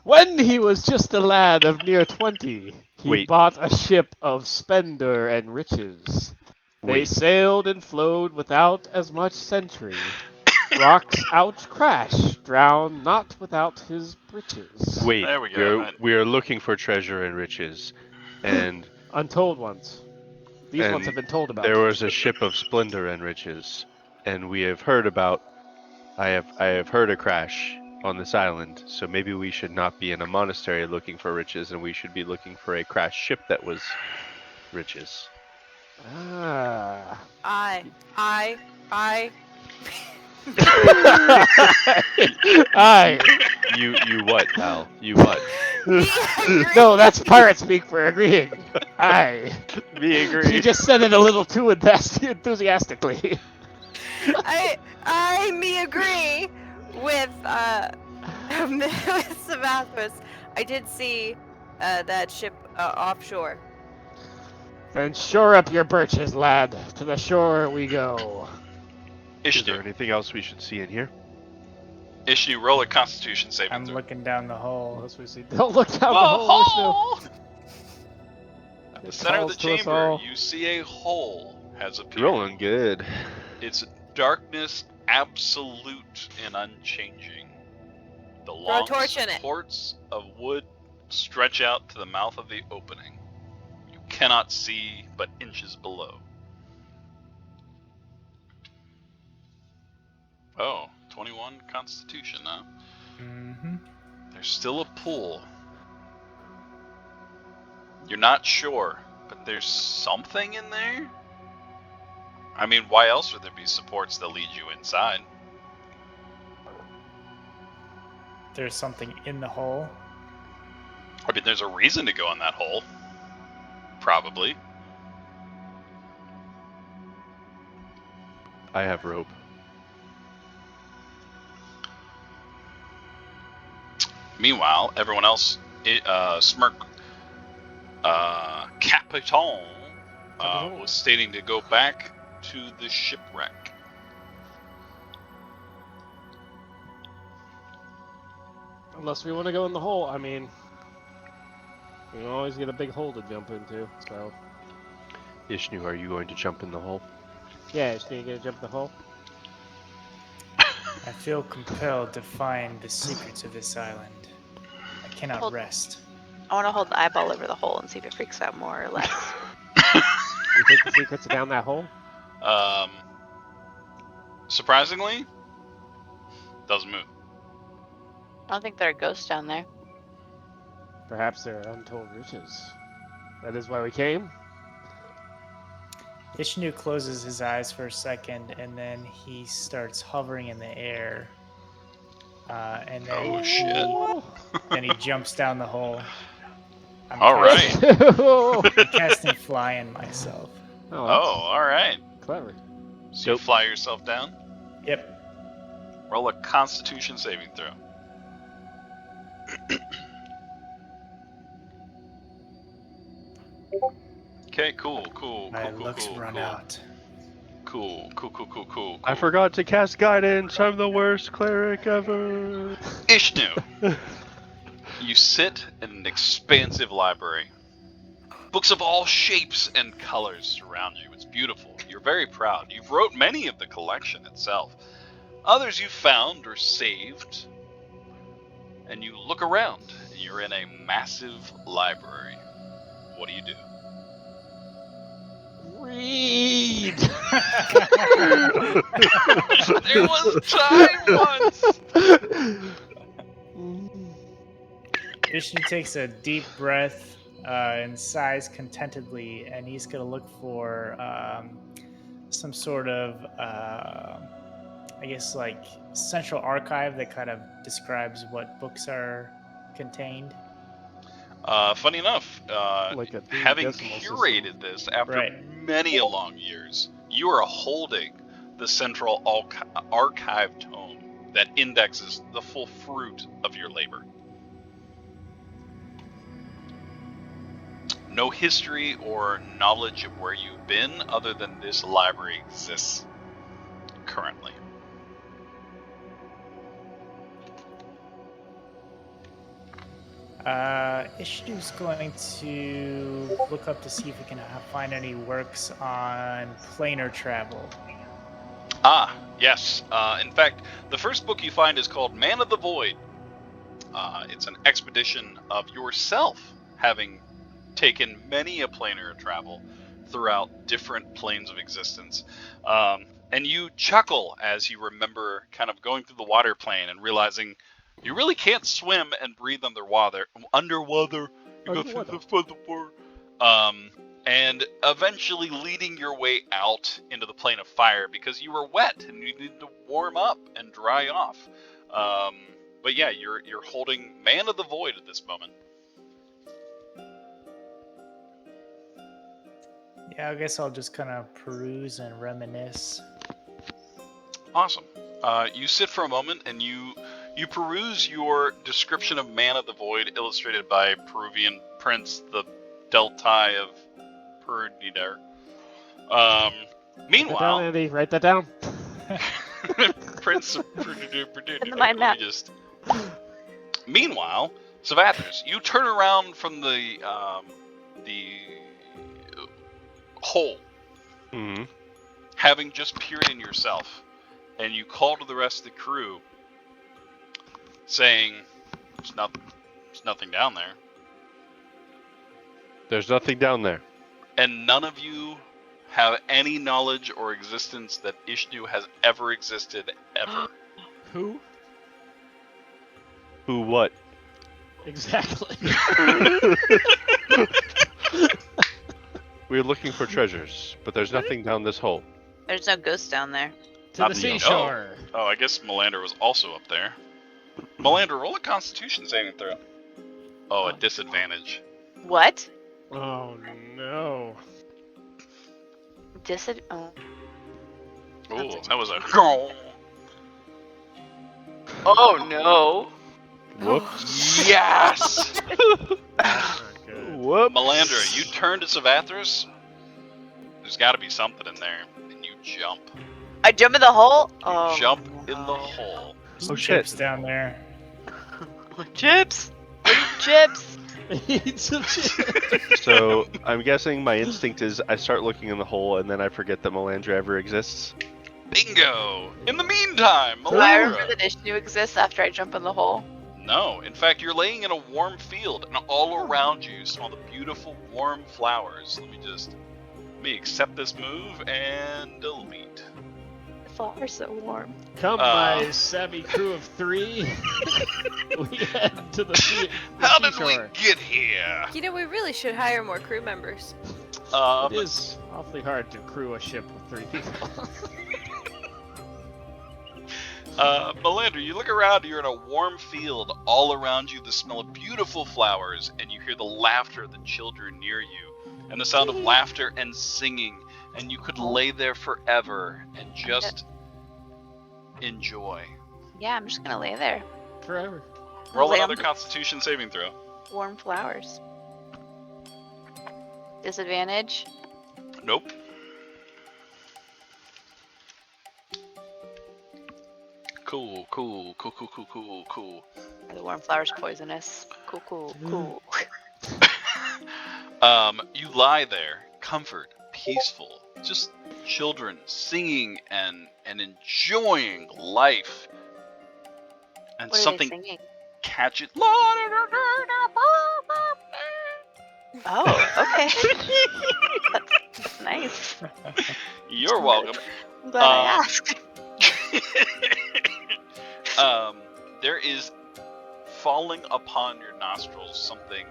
When he was just a lad of near 20, he Wait. bought a ship of splendour and riches. They Wait. sailed and flowed without as much sentry. Rocks ouch crash, drown not without his breeches. Wait. There we go. We are looking for treasure and riches, and Untold ones. These ones And have been told about. there was a ship of splendor and riches, and we have heard about. I have heard a crash on this island, so maybe we should not be in a monastery looking for riches, and we should be looking for a crashed ship that was riches. Ah. I. Aye. You what, pal? You what? No, that's pirate speak for agreeing. Aye. Me agree. You just said it a little too enthusiastically. Me agree with with Savathras. I did see that ship offshore. Then shore up your birches, lad. To the shore we go. Is there Ishnu. anything else we should see in here? Ishnu, roll a Constitution saving I'm throw. looking down the hole. Unless we see. Don't look down The the hole, hole! At the It center of the calls to us chamber, all. you see a hole has You're appeared. rolling good. It's darkness absolute and unchanging. The Throw a long torch in it. supports of wood stretch out to the mouth of the opening. You cannot see but inches below. Oh, 21 Constitution, huh? Mm-hmm. There's still a pool. You're not sure, but there's something in there? I mean, why else would there be supports that lead you inside? There's something in the hole. I mean, there's a reason to go in that hole. Probably. I have rope. Meanwhile, everyone else, Smirk, Capiton, was stating to go back to the shipwreck. Unless we want to go in the hole. I mean, we can always get a big hole to jump into. So Ishnu, are you going to jump in the hole? yeah, just need to get a jump in the hole. I feel compelled to find the secrets of this island. I cannot Hold- rest. I want to hold the eyeball over the hole and see if it freaks out more or less. You think the secrets are down that hole? Surprisingly, doesn't move. I don't think there are ghosts down there. Perhaps they're untold riches. That is why we came. Ishnu closes his eyes for a second, and then he starts hovering in the air. And then Oh, shit. then he jumps down the hole. I'm All right. I'm casting fly in myself. Oh, all right. Clever. So you fly yourself down. Yep. Roll a Constitution saving throw. Okay, cool. My luck's run out. Cool. I forgot to cast guidance. I'm the worst cleric ever. Ishnu. You sit in an expansive library. Books of all shapes and colors surround you. It's beautiful. You're very proud. You've wrote many of the collection itself. Others you've found or saved. And you look around, and you're in a massive library. What do you do? Read. There was time once! Ishnu takes a deep breath and sighs contentedly, and he's going to look for some sort of, I guess, like central archive that kind of describes what books are contained. Funny enough, Like a having decimal system. curated this after Right. many a long years, you are holding the central archive tome that indexes the full fruit of your labor. No history or knowledge of where you've been other than this library exists currently. Ishnu's going to look up to see if he can find any works on planar travel. Ah, yes. In fact, the first book you find is called Man of the Void. It's an expedition of yourself having taken many a planar travel throughout different planes of existence. And you chuckle as you remember kind of going through the water plane and realizing you really can't swim and breathe underwater. You go through the water. And eventually leading your way out into the plane of fire because you were wet and you needed to warm up and dry off. But yeah, you're holding Man of the Void at this moment. Yeah, I guess I'll just kind of peruse and reminisce. Awesome. You sit for a moment and you peruse your description of Man of the Void, illustrated by Peruvian Prince, the Deltai of Perunider. Write that down, Meanwhile, Andy. Write that down. Prince of In the mind map. Meanwhile, Savathers, you turn around from the hole, Hmm. having just peered in yourself, and you call to the rest of the crew, saying, "There's nothing down there," There's nothing down there. and none of you have any knowledge or existence that Ishnu has ever existed ever. Who? Who? What? Exactly. We're looking for treasures, but there's nothing down this hole. There's no ghosts down there. To Not the that you know. seashore. Oh, I guess Melander was also up there. Melander, roll a Constitution saving throw. Oh, a disadvantage. What? Oh no. Oh. Ooh, that was a. Oh no. Whoops. Yes! Not good. Whoops. Melandra, you turn to Savathras. There's got to be something in there, and you jump. I jump in the hole? You Oh. jump in no. the hole. Oh, Chips shit. down there. Chips? Chips? Eat some shit. So I'm guessing my instinct is I start looking in the hole and then I forget that Melandra ever exists. Bingo! In the meantime, Do I remember Melandra. that Ishnu exists after I jump in the hole? No, in fact, you're laying in a warm field, and all around you smell the beautiful warm flowers. Let me accept this move and delete. The flowers so warm. Come, my savvy crew of 3. We head to the How did we seashore. get here? You know, we really should hire more crew members. It is awfully hard to crew a ship with 3 people. Melandra, you look around, you're in a warm field. All around you, the smell of beautiful flowers, and you hear the laughter of the children near you, and the sound of laughter and singing, and you could lay there forever and just enjoy. Yeah, I'm just gonna lay there. Forever. Roll Lay on another the Constitution saving throw. warm flowers. Disadvantage? Nope. Cool. Are the warm flowers poisonous? Cool. You lie there, comfort, peaceful, just children singing and enjoying life. And What are something they singing? catches. Oh, okay. That's nice. You're welcome. I'm glad I asked. There is falling upon your nostrils something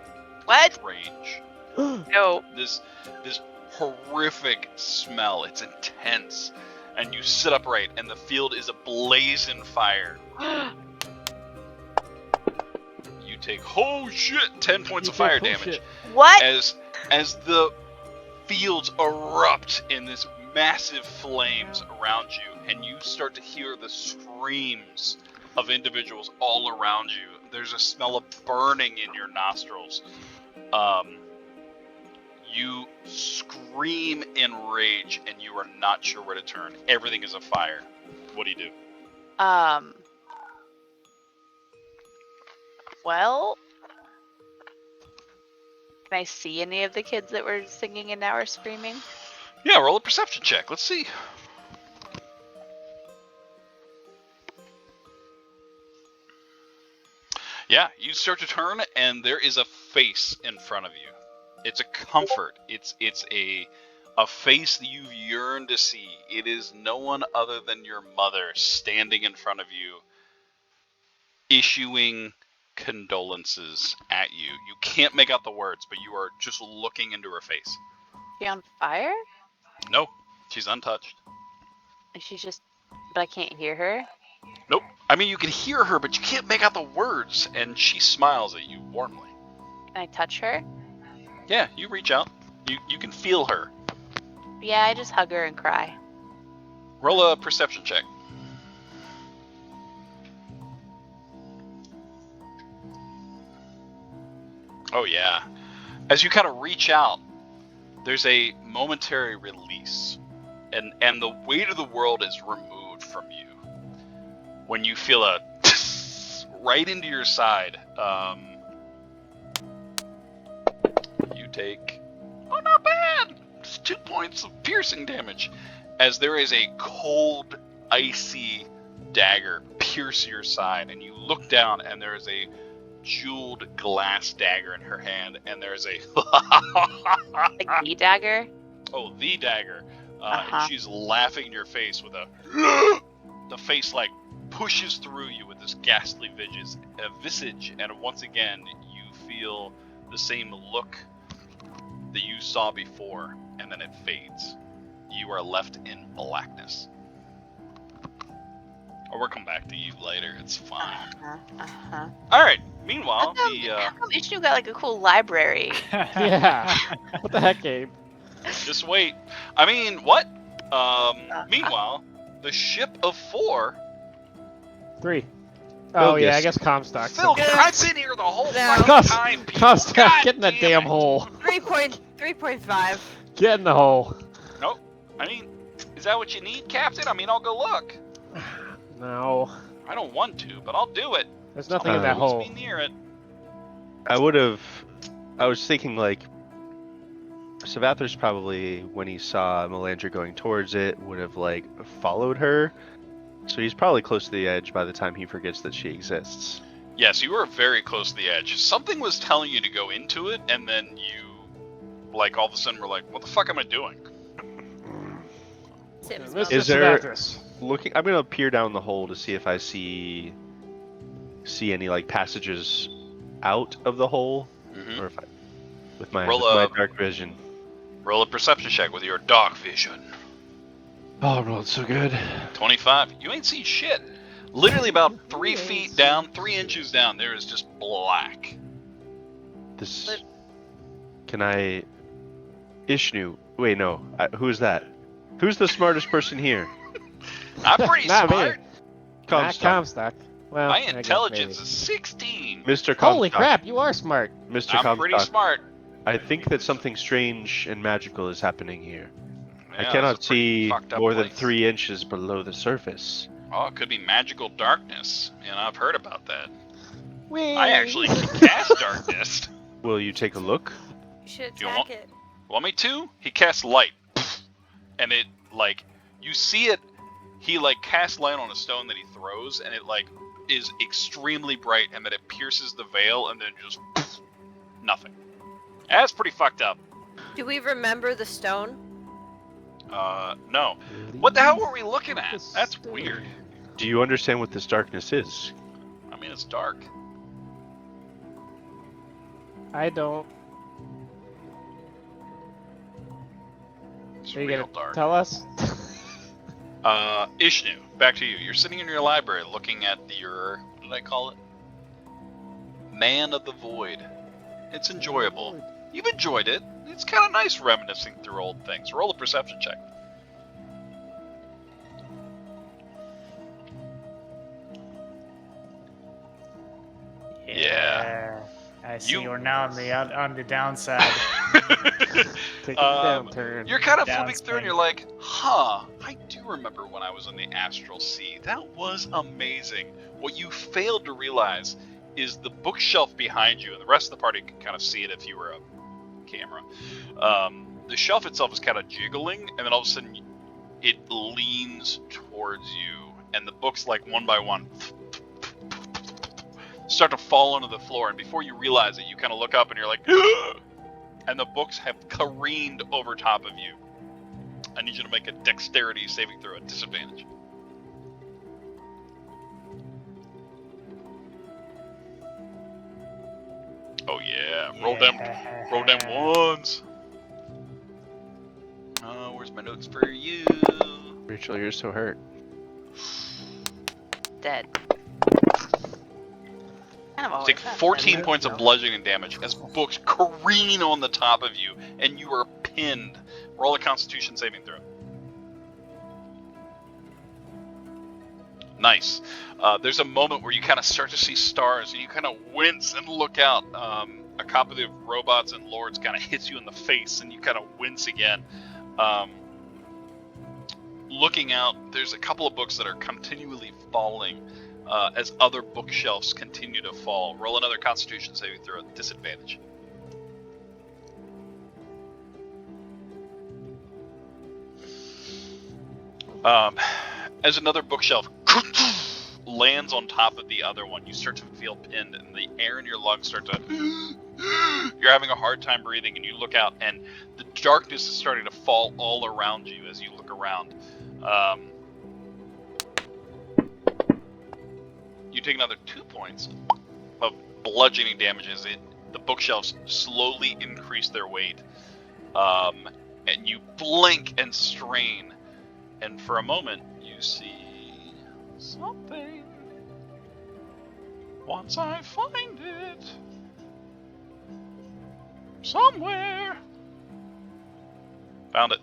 What? strange. No. This horrific smell. It's intense, and you sit upright, and the field is ablaze in fire. You take 10 points of fire damage What? as the fields erupt in this massive flames around you, and you start to hear the screams of individuals all around you. There's a smell of burning in your nostrils. You scream in rage, and you are not sure where to turn. Everything is afire. What do you do? Well, can I see any of the kids that were singing and now are screaming? Yeah, roll a perception check. Let's see. Yeah, you start to turn, and there is a face in front of you. It's a comfort. It's a face that you've yearned to see. It is no one other than your mother standing in front of you, issuing condolences at you. You can't make out the words, but you are just looking into her face. She on fire? No, she's untouched. And she's just, but I can't hear her. Nope. I mean, you can hear her, but you can't make out the words, and she smiles at you warmly. Can I touch her? Yeah, you reach out. You can feel her. Yeah, I just hug her and cry. Roll a perception check. Oh yeah. As you kind of reach out, there's a momentary release, and the weight of the world is removed from you. when you feel a right into your side. You take, not bad, just 2 points of piercing damage, as there is a cold, icy dagger pierce your side, and you look down, and there is a jeweled glass dagger in her hand, and there's a Like the dagger. oh, the dagger, Uh-huh. and she's laughing in your face with a the face like pushes through you with this ghastly visage, and once again you feel the same look that you saw before, and then it fades. You are left in blackness. Or we'll come back to you later. It's fine. All right. Meanwhile, How come Ishnu got like a cool library? Yeah. What the heck, Gabe? just wait. I mean, what? Meanwhile, the ship of 4. 3. Oh, yeah, I Bogus. guess Comstock. Phil, Good. I've been here the whole No. fucking time. People. Comstock, God get in that damn it. hole. 3.5. Get in the hole. Nope. I mean, is that what you need, Captain? I mean, I'll go look. No. I don't want to, but I'll do it. There's nothing in that Always hole. be near it. I was thinking like Savathor's probably, when he saw Melandra going towards it, would have like followed her. So he's probably close to the edge by the time he forgets that she exists. Yes, you were very close to the edge. Something was telling you to go into it, and then you, like, all of a sudden were like, what the fuck am I doing? Tim's Mr. Is there- Savathris. Looking, I'm gonna peer down the hole to see if I see any like passages out of the hole, or if I, with my dark vision. Roll a perception check with your dark vision. Oh, I rolled so good. 25. You ain't seen shit. Literally about 3 feet down, 3 inches down, there is just black. This. Can I? Ishnu. Wait, no. Who is that? Who's the smartest person here? I'm pretty Not me. smart. Not Comstock. Comstock. Well, My I guess intelligence maybe. is 16. Mr. Comstock. Holy crap, you are smart. Mr. I'm Comstock. pretty smart. I think that something strange and magical is happening here. I Yeah, cannot it's a pretty see fucked up more than place. 3 inches below the surface. Oh, it could be magical darkness. And I've heard about that. Whee! I actually can cast darkness. Will you take a look? You should You attack want- it. Want me to? He casts light. And it, like, you see it, he, like, casts light on a stone that he throws, and it, like, is extremely bright, and then it pierces the veil, and then just nothing. That's pretty fucked up. Do we remember the stone? No. What the hell were we looking at? That's weird. Do you understand what this darkness is? I mean, it's dark. I don't. It's Are you real gonna dark. tell us? Ishnu, back to you. You're sitting in your library looking at your, what did I call it? Man of the Void. It's enjoyable. You've enjoyed it. It's kind of nice reminiscing through old things. Roll a perception check. Yeah. I see You- you're now on the downside. Take a downturn. You're kind of flipping through and Downswing. you're like, huh, I do remember when I was in the Astral Sea. That was amazing. What you failed to realize is the bookshelf behind you, and the rest of the party can kind of see it if you were a camera. The shelf itself is kind of jiggling, and then all of a sudden it leans towards you, and the books, like, one by one, start to fall onto the floor, and before you realize it, you kind of look up and you're like, and the books have careened over top of you. I need you to make a dexterity saving throw at disadvantage. Oh yeah, roll them ones. Oh, where's my notes for you? Rachel, you're so hurt. Dead. Kind of always Take have 14 been. points of bludgeoning damage as books careen on the top of you, and you are pinned. Roll a Constitution saving throw. Nice. There's a moment where you kind of start to see stars, and you kind of wince and look out. A copy of Robots and Lords kind of hits you in the face, and you kind of wince again. Looking out, there's a couple of books that are continually falling as other bookshelves continue to fall. Roll another Constitution saving throw at disadvantage. As another bookshelf lands on top of the other one, you start to feel pinned, and the air in your lungs start to... You're having a hard time breathing, and you look out, and the darkness is starting to fall all around you as you look around. You take another 2 points of bludgeoning damage as the bookshelves slowly increase their weight. And you blink and strain, and for a moment, you see something. Once I find it somewhere. Found it.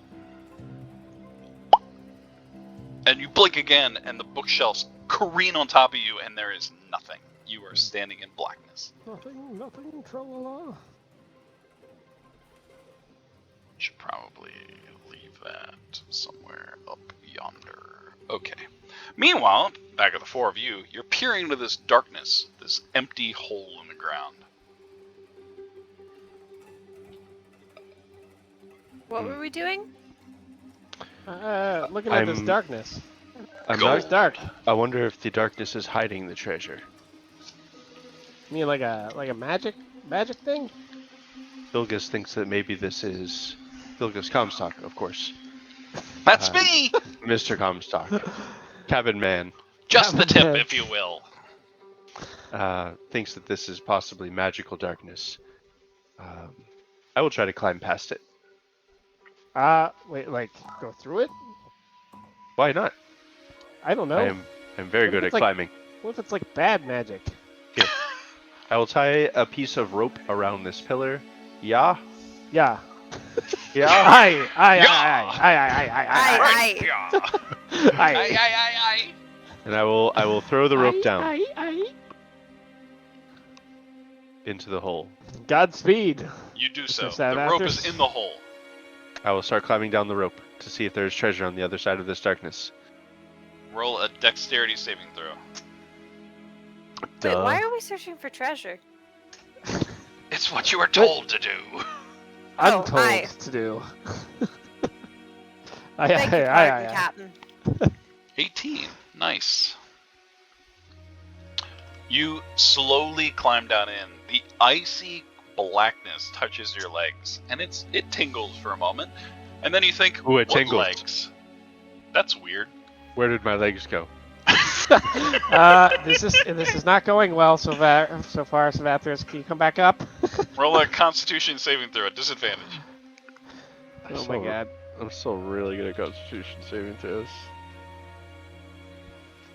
And you blink again, and the bookshelves careen on top of you, and there is nothing. You are standing in blackness. Nothing, tra-la-la. Should probably leave that somewhere up yonder. Okay. Meanwhile, back at the four of you, you're peering into this darkness, this empty hole in the ground. What were we doing? Looking at this darkness. I'm Go. It's dark. I wonder if the darkness is hiding the treasure. You mean like a magic thing? Bilgus thinks that maybe this is Bilgus Comstock, of course. That's me! Mr. Comstock. Cabin man. Just the tip, man. if you will. Thinks that this is possibly magical darkness. I will try to climb past it. Wait, like go through it? Why not? I don't know. I'm very What good if at it's like- climbing. What if it's like bad magic? I will tie a piece of rope around this pillar. Yeah? Yeah. Yeah? Aye. Right, yeah. Aye. And I will throw the rope down Aye. into the hole. Godspeed. You do so. Is that The rope actors? is in the hole. I will start climbing down the rope to see if there's treasure on the other side of this darkness. Roll a dexterity saving throw. Wait, Duh. why are we searching for treasure? It's what you were told to do. I'm Oh, told aye. to do. Thank you, pardon, Captain. 18. Nice. You slowly climb down in. The icy blackness touches your legs, and it tingles for a moment. And then you think, Ooh, it what tingles. legs? That's weird. Where did my legs go? This is not going well so far, Savathris. Can you come back up? Roll a Constitution saving throw at disadvantage. Oh my god. I'm still really good at Constitution saving throws.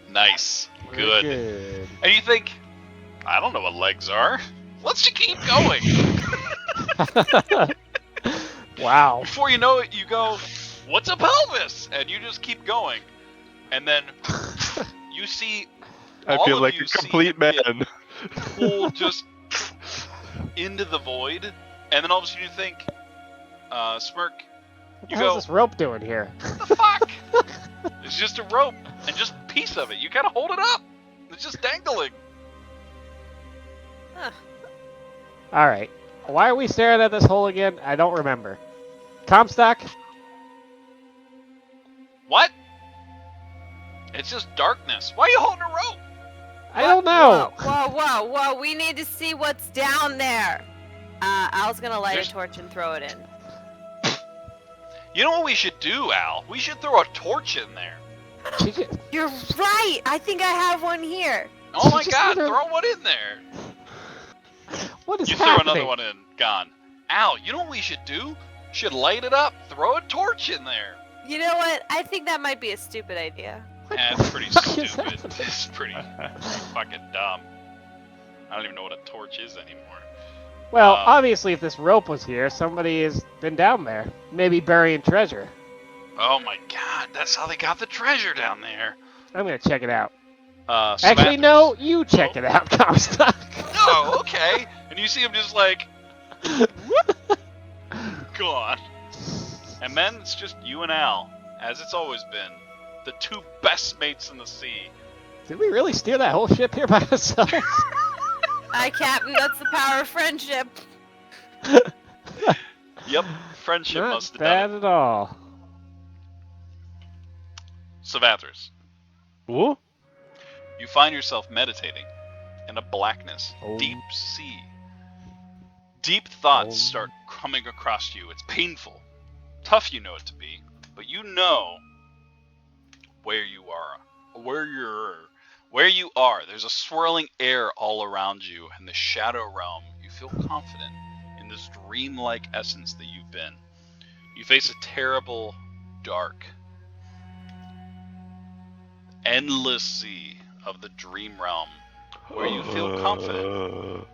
Nice. Very Good. And you think, I don't know what legs are. Let's just keep going. good. Wow. Before you know it, you go, what's a pelvis? And you just keep going. And then you see I all feel of like you a see complete it man. pull just into the void. And then all of a sudden you think, Smirk, What you the hell's go, this rope doing here? what the fuck? It's just a rope and just a piece of it. You gotta hold it up. It's just dangling. Huh. All right. Why are we staring at this hole again? I don't remember. Comstock? What? It's just darkness. Why are you holding a rope? I don't know. Whoa. We need to see what's down there. Al's gonna light There's- a torch and throw it in. You know what we should do, Al? We should throw a torch in there. You're right. I think I have one here. Oh my Just god, throw- throw one in there. What is You throw happening? another one in. Gone. Al, you know what we should do? Should light it up. Throw a torch in there. You know what? I think that might be a stupid idea. That's pretty fuck is stupid. happening? It's pretty fucking dumb. I don't even know what a torch is anymore. Well, obviously, if this rope was here, somebody has been down there. Maybe burying treasure. Oh my god, that's how they got the treasure down there. I'm gonna check it out. Savathris. Actually, no, you check it out, Comstock. No, okay. And you see him just like, gone. And then it's just you and Al, as it's always been, the two best mates in the sea. Did we really steer that whole ship here by ourselves? Aye, Captain, that's the power of friendship. Yep, friendship Not must have bad done at all. it. Savathris, Ooh. you find yourself meditating in a blackness, Oh. deep sea. Deep thoughts Oh. start coming across you. It's painful. Tough you know it to be, but you know where you are. Where you are. There's a swirling air all around you in the shadow realm. You feel confident in this dreamlike essence that you've been. You face a terrible, dark, endless sea of the dream realm where you feel confident.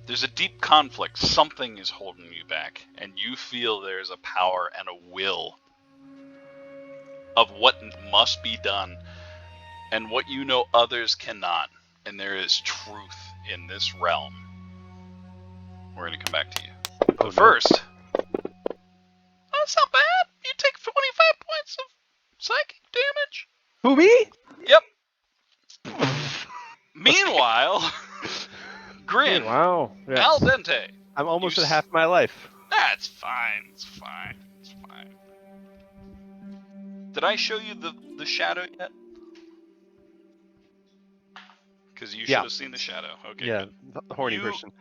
There's a deep conflict. Something is holding you back, and you feel there's a power and a will of what must be done and what you know others cannot. And there is truth in this realm. We're going to come back to you. But first, that's not bad. You take 25 points of psychic damage. Who, me? Yep. Meanwhile, Grin, Wow. Yes. al dente. I'm almost You at half my life. That's fine. It's fine. It's fine. Did I show you the shadow yet? Because you should Yeah. have seen the shadow. Okay. Yeah, Good. the horny You- person.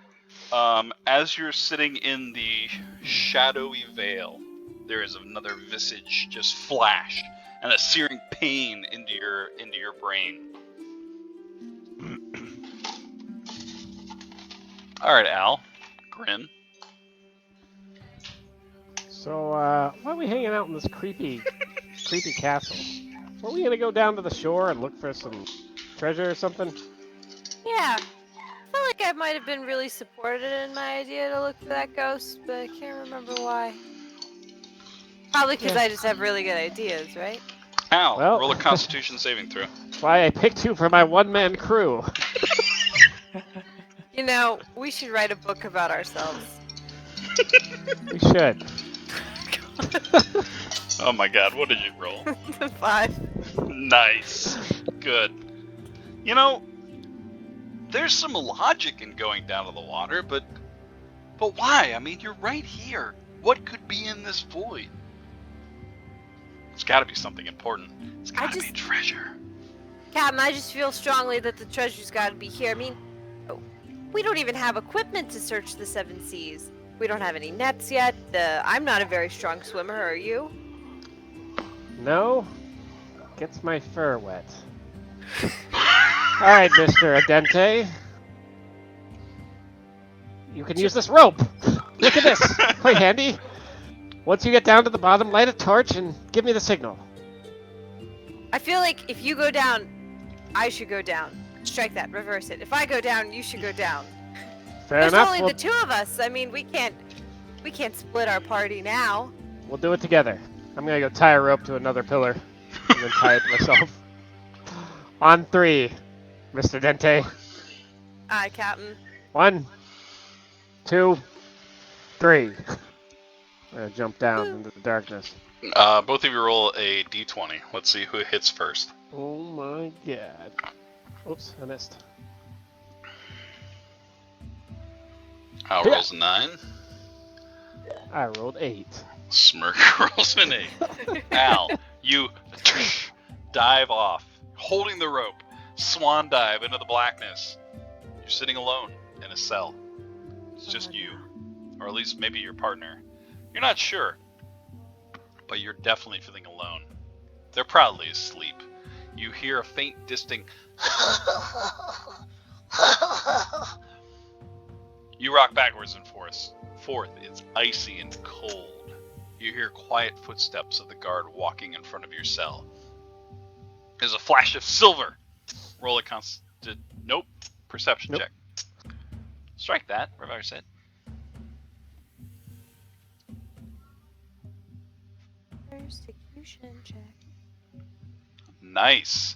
As you're sitting in the shadowy veil, there is another visage just flash and a searing pain into your brain. All right, Al, Grin. So, why are we hanging out in this creepy castle? Were we gonna go down to the shore and look for some treasure or something? Yeah. I feel like I might have been really supported in my idea to look for that ghost, but I can't remember why. Probably because Yeah. I just have really good ideas, right? Al, Well- roll a Constitution saving throw. That's why I picked you for my one-man crew. You know, we should write a book about ourselves. We should. Oh my God, what did you roll? 5. Nice. Good. You know, there's some logic in going down to the water, but why? I mean, you're right here. What could be in this void? It's got to be something important. It's got to be just- treasure. Captain, I just feel strongly that the treasure's got to be here. I mean, we don't even have equipment to search the 7 seas. We don't have any nets yet. I'm not a very strong swimmer, are you? No? Gets my fur wet. Alright, Mr. Adente. You can use this rope! Look at this! Quite handy. Once you get down to the bottom, light a torch and give me the signal. I feel like if you go down, I should go down. Strike that, reverse it. If I go down, you should go down. Fair There's enough. only We'll, the 2 of us. I mean, we can't split our party now. we'll do it together. I'm gonna go tie a rope to another pillar and then tie it to myself. On 3, Mr. Dente. Aye, Captain. 1, 2, 3. I'm gonna jump down into the darkness. Both of you roll a d20. Let's see who hits first. Oh my god. Oops, I missed. Al Yeah. rolls a 9. I rolled 8. Smirk rolls an 8. Al, you dive off, holding the rope, swan dive into the blackness. You're sitting alone in a cell. It's just you, or at least maybe your partner. You're not sure, but you're definitely feeling alone. They're probably asleep. You hear a faint, distinct. You rock backwards and forth. It's icy and cold. You hear quiet footsteps of the guard walking in front of your cell. There's a flash of silver. Roll a nope. Perception Nope. check. Strike that. Reverse it. Persecution check. Nice.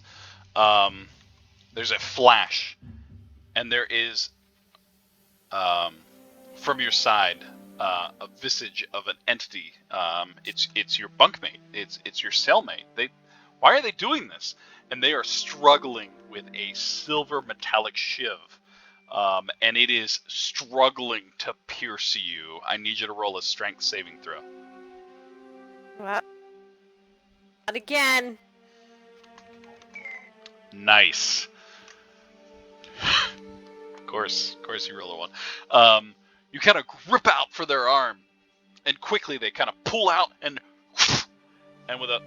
There's a flash, and there is, from your side, a visage of an entity. It's your bunkmate. It's your cellmate. Why are they doing this? And they are struggling with a silver metallic shiv. And it is struggling to pierce you. I need you to roll a strength saving throw. Well, not again. Nice. Of course you roll a 1. You kind of grip out for their arm, and quickly they kind of pull out, and with a,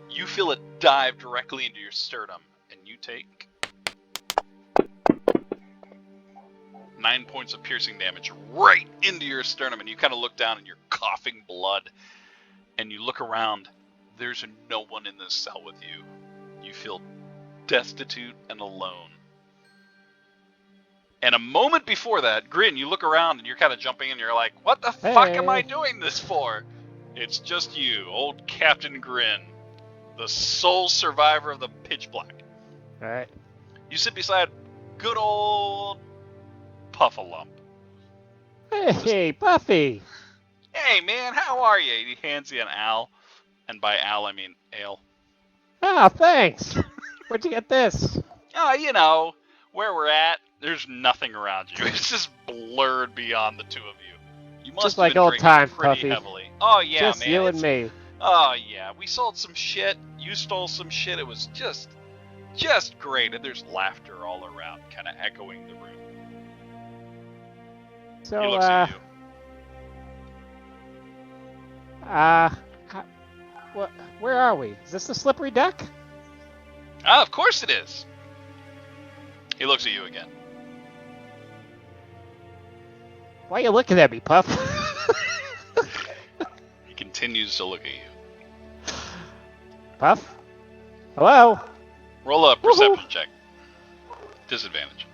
you feel it dive directly into your sternum, and you take 9 points of piercing damage right into your sternum, and you kind of look down and you're coughing blood, and you look around. There's no one in this cell with you. You feel destitute and alone. And a moment before that, Grin, you look around and you're kind of jumping in and you're like, what the fuck am I doing this for? It's just you, old Captain Grin, the sole survivor of the pitch black. Alright. You sit beside good old Puffalump. Hey, Buffy! Hey man, how are you? He hands you an Al. And by Al, I mean ale. Oh, thanks! Where'd you get this? Oh, you know, where we're at, there's nothing around you. It's just blurred beyond the two of you. You must Just have like been old drinking time, pretty Puffy. heavily. Oh yeah, Just man. you and me. Oh yeah, we sold some shit. You stole some shit. It was just great. And there's laughter all around, kind of echoing the room. So, He looks at you. where are we? Is this the slippery deck? Ah, of course it is. He looks at you again. Why are you looking at me, Puff? He continues to look at you. Puff? Hello? Roll a perception check. Disadvantage.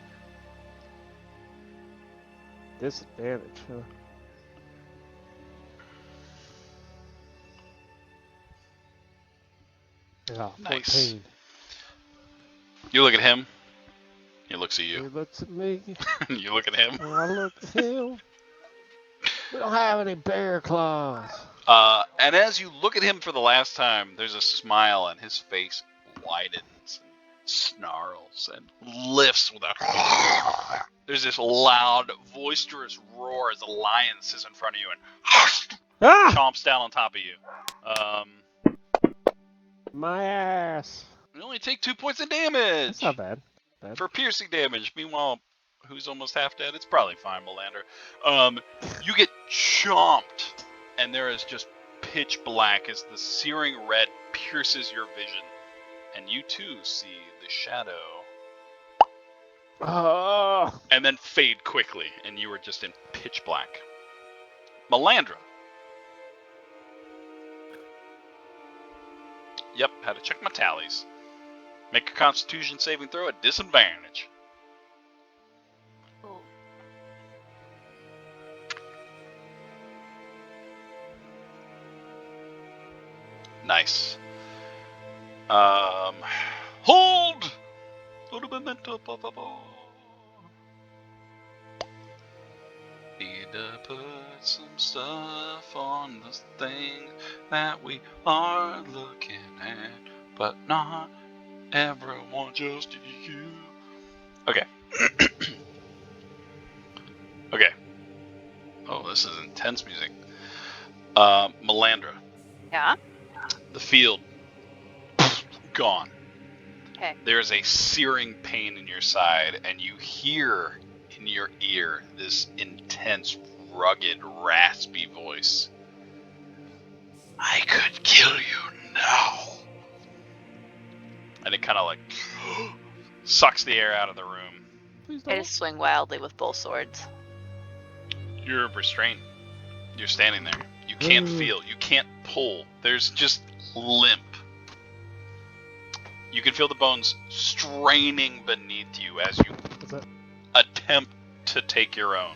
Disadvantage, huh? Oh, Nice. 14. You look at him. He looks at He you. looks at me. You look at him. I look at him. We don't have any bear claws. And as you look at him for the last time, there's a smile and his face widens and snarls and lifts with a... There's this loud, boisterous roar as a lion sits in front of you and Ah! chomps down on top of you. My ass. You only take 2 points of damage. That's not bad. For piercing damage. Meanwhile, who's almost half dead? It's probably fine, Melander. You get chomped, and there is just pitch black as the searing red pierces your vision, and you too see the shadow, Oh. and then fade quickly, and you are just in pitch black. Melandra. Yep, had to check my tallies. Make a Constitution saving throw at disadvantage. Ooh. Nice. Hold! Need to put some stuff on the thing that we are looking at, but not everyone, just you. Okay. Okay. Oh, this is intense music. Melandra. Yeah? The field. Gone. Okay. There's a searing pain in your side, and you hear in your ear this intense, rugged, raspy voice. I could kill you now. And it kind of like sucks the air out of the room. Please I don't. just swing wildly with both swords. You're restrained. You're standing there. You can't feel. You can't pull. There's just limp. You can feel the bones straining beneath you as you What's that? attempt to take your own.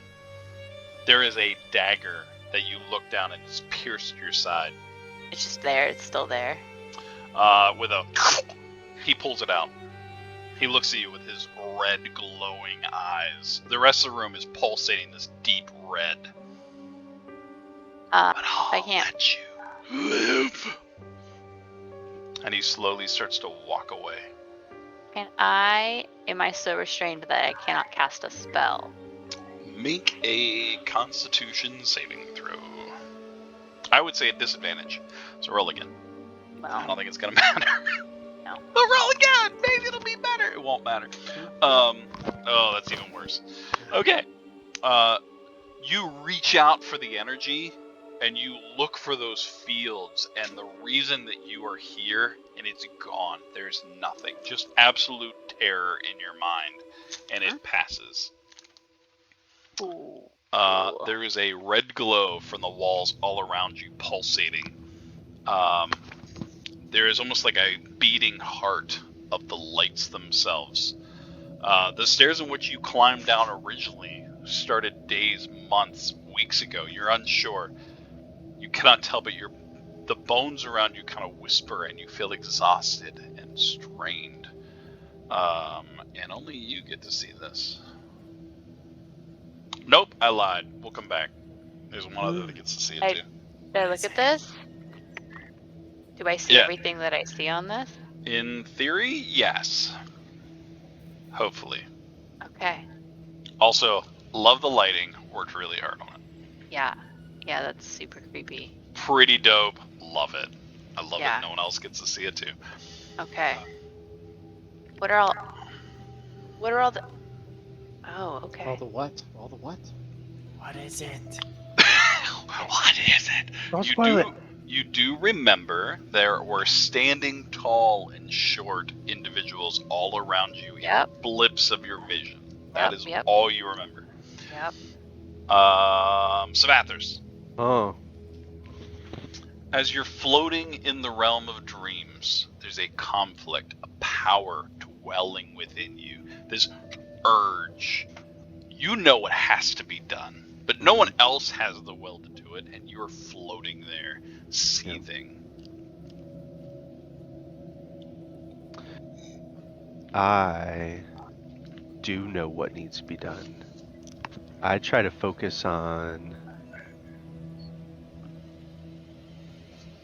There is a dagger that you look down and it's pierced your side. It's just there. It's still there. With a... He pulls it out. He looks at you with his red, glowing eyes. The rest of the room is pulsating this deep red. But I'll I can't. let you live. he slowly starts to walk away. Am I so restrained that I cannot cast a spell? Make a Constitution saving throw. I would say at disadvantage. So roll again. I Well, don't think it's gonna matter. No. But roll again. Maybe it'll be better. It won't matter. Oh, that's even worse. Okay. You reach out for the energy, and you look for those fields, and the reason that you are here, and it's gone. There's nothing. Just absolute terror in your mind, and it passes. Ooh. There is a red glow from the walls all around you, pulsating. There is almost like a beating heart of the lights themselves. The stairs in which you climbed down originally started days, months, weeks ago. You're unsure. You cannot tell, but the bones around you kind of whisper, and you feel exhausted and strained. And only you get to see this. Nope, I lied. We'll come back. There's one other that gets to see it too. Did I look at this? Do I see Yeah. everything that I see on this? In theory, yes. Hopefully. Okay. Also, love the lighting. Worked really hard on it. Yeah. Yeah, that's super creepy. Pretty dope. Love it. I love Yeah. it. No one else gets to see it too. Okay. What are all the... Oh, okay. All the what? All the what? What is it? What is it? Don't spoil it. You do remember there were standing tall and short individuals all around you in Yep. blips of your vision. That is Yep. all you remember. Yep. Savathers. Oh. As you're floating in the realm of dreams, there's a conflict, a power dwelling within you. This urge. You know what has to be done, but no one else has the will to do it, and you're floating there, seething. I do know what needs to be done. I try to focus on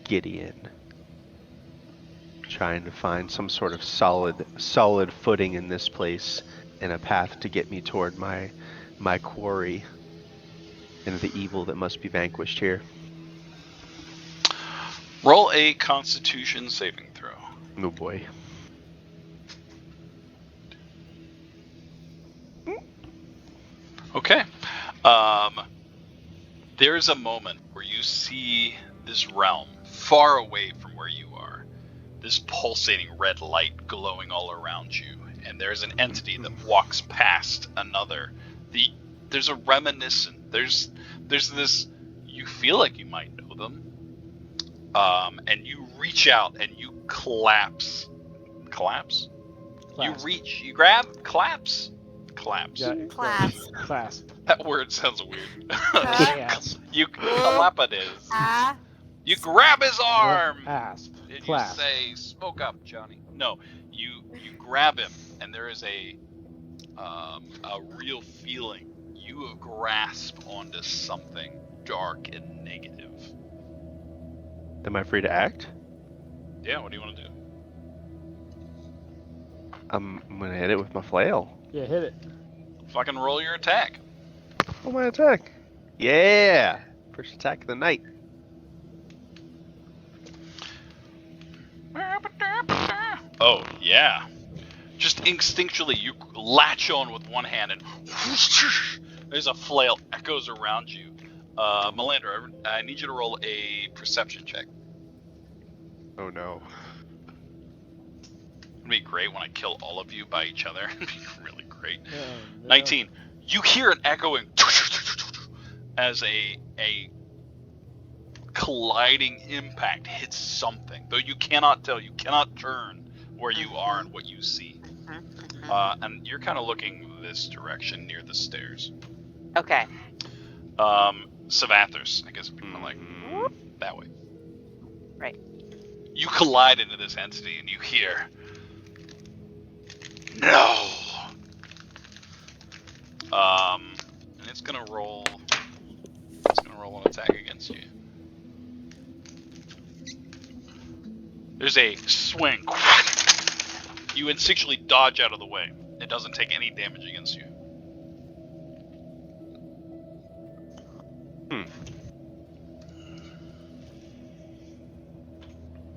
Gideon. Trying to find some sort of solid footing in this place and a path to get me toward my quarry and the evil that must be vanquished here. Roll a Constitution saving throw. Oh boy. Okay. There's a moment where you see this realm far away from where you are. This pulsating red light glowing all around you, and there's an entity that walks past another. There's a reminiscent. There's this. You feel like you might know them, and you reach out and you collapse. Collapse. You reach. You grab. Collapse. Collapse. Yeah, Clasp. Clasp. That word sounds weird. Yes. You collapse. Ah. You grab his arm. Clasp. And Clasp. you say, "Smoke up, Johnny." No, you grab him, and there is a real feeling. You have grasped onto something dark and negative. Am I free to act? Yeah, what do you want to do? I'm gonna hit it with my flail. Yeah, hit it. Fucking roll your attack. Oh, my attack. Yeah! First attack of the night. Oh yeah. Just instinctually, you latch on with one hand, and there's a flail echoes around you. Melandra, I need you to roll a perception check. Oh no. It'd be great when I kill all of you by each other. It'd be really great. Oh, no. 19. You hear an echoing as a colliding impact hits something, though you cannot tell. You cannot turn where you are and what you see. And you're kind of looking this direction near the stairs. Okay. Savathers, I guess, kind of like that way. Right. You collide into this entity, and you hear, "No." And it's gonna roll. It's gonna roll an attack against you. There's a swing. You instinctually dodge out of the way. It doesn't take any damage against you.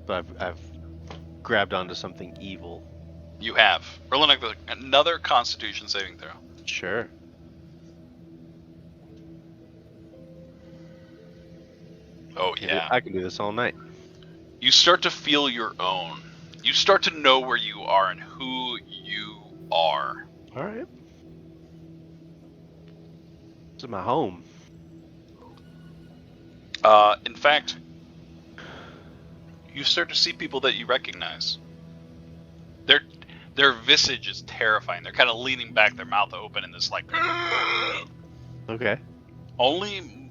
But I've grabbed onto something evil. You have. Roll another Constitution saving throw. Sure. Oh yeah. I can do this all night. You start to feel your own. You start to know where you are and who you are. All right. This is my home. In fact, you start to see people that you recognize. Their visage is terrifying. They're kind of leaning back, their mouth open in this like. Okay. Only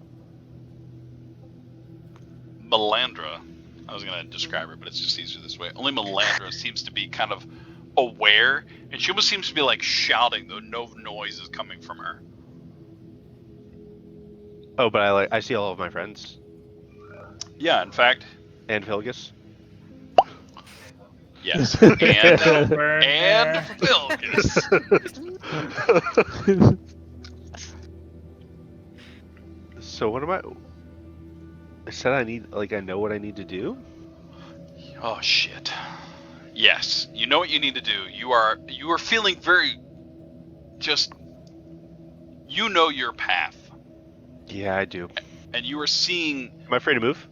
Melandra, I was going to describe her, but it's just easier this way. Only Melandra seems to be kind of aware, and she almost seems to be like shouting, though no noise is coming from her. Oh, but I see all of my friends. Yeah, in fact, And Filgus. yes. Burn And there. Vilgus. So what am I said I need, like, I know what I need to do? Oh shit. Yes, you know what you need to do. You are feeling very just you know your path. Yeah, I do. And you are seeing Am I free to move?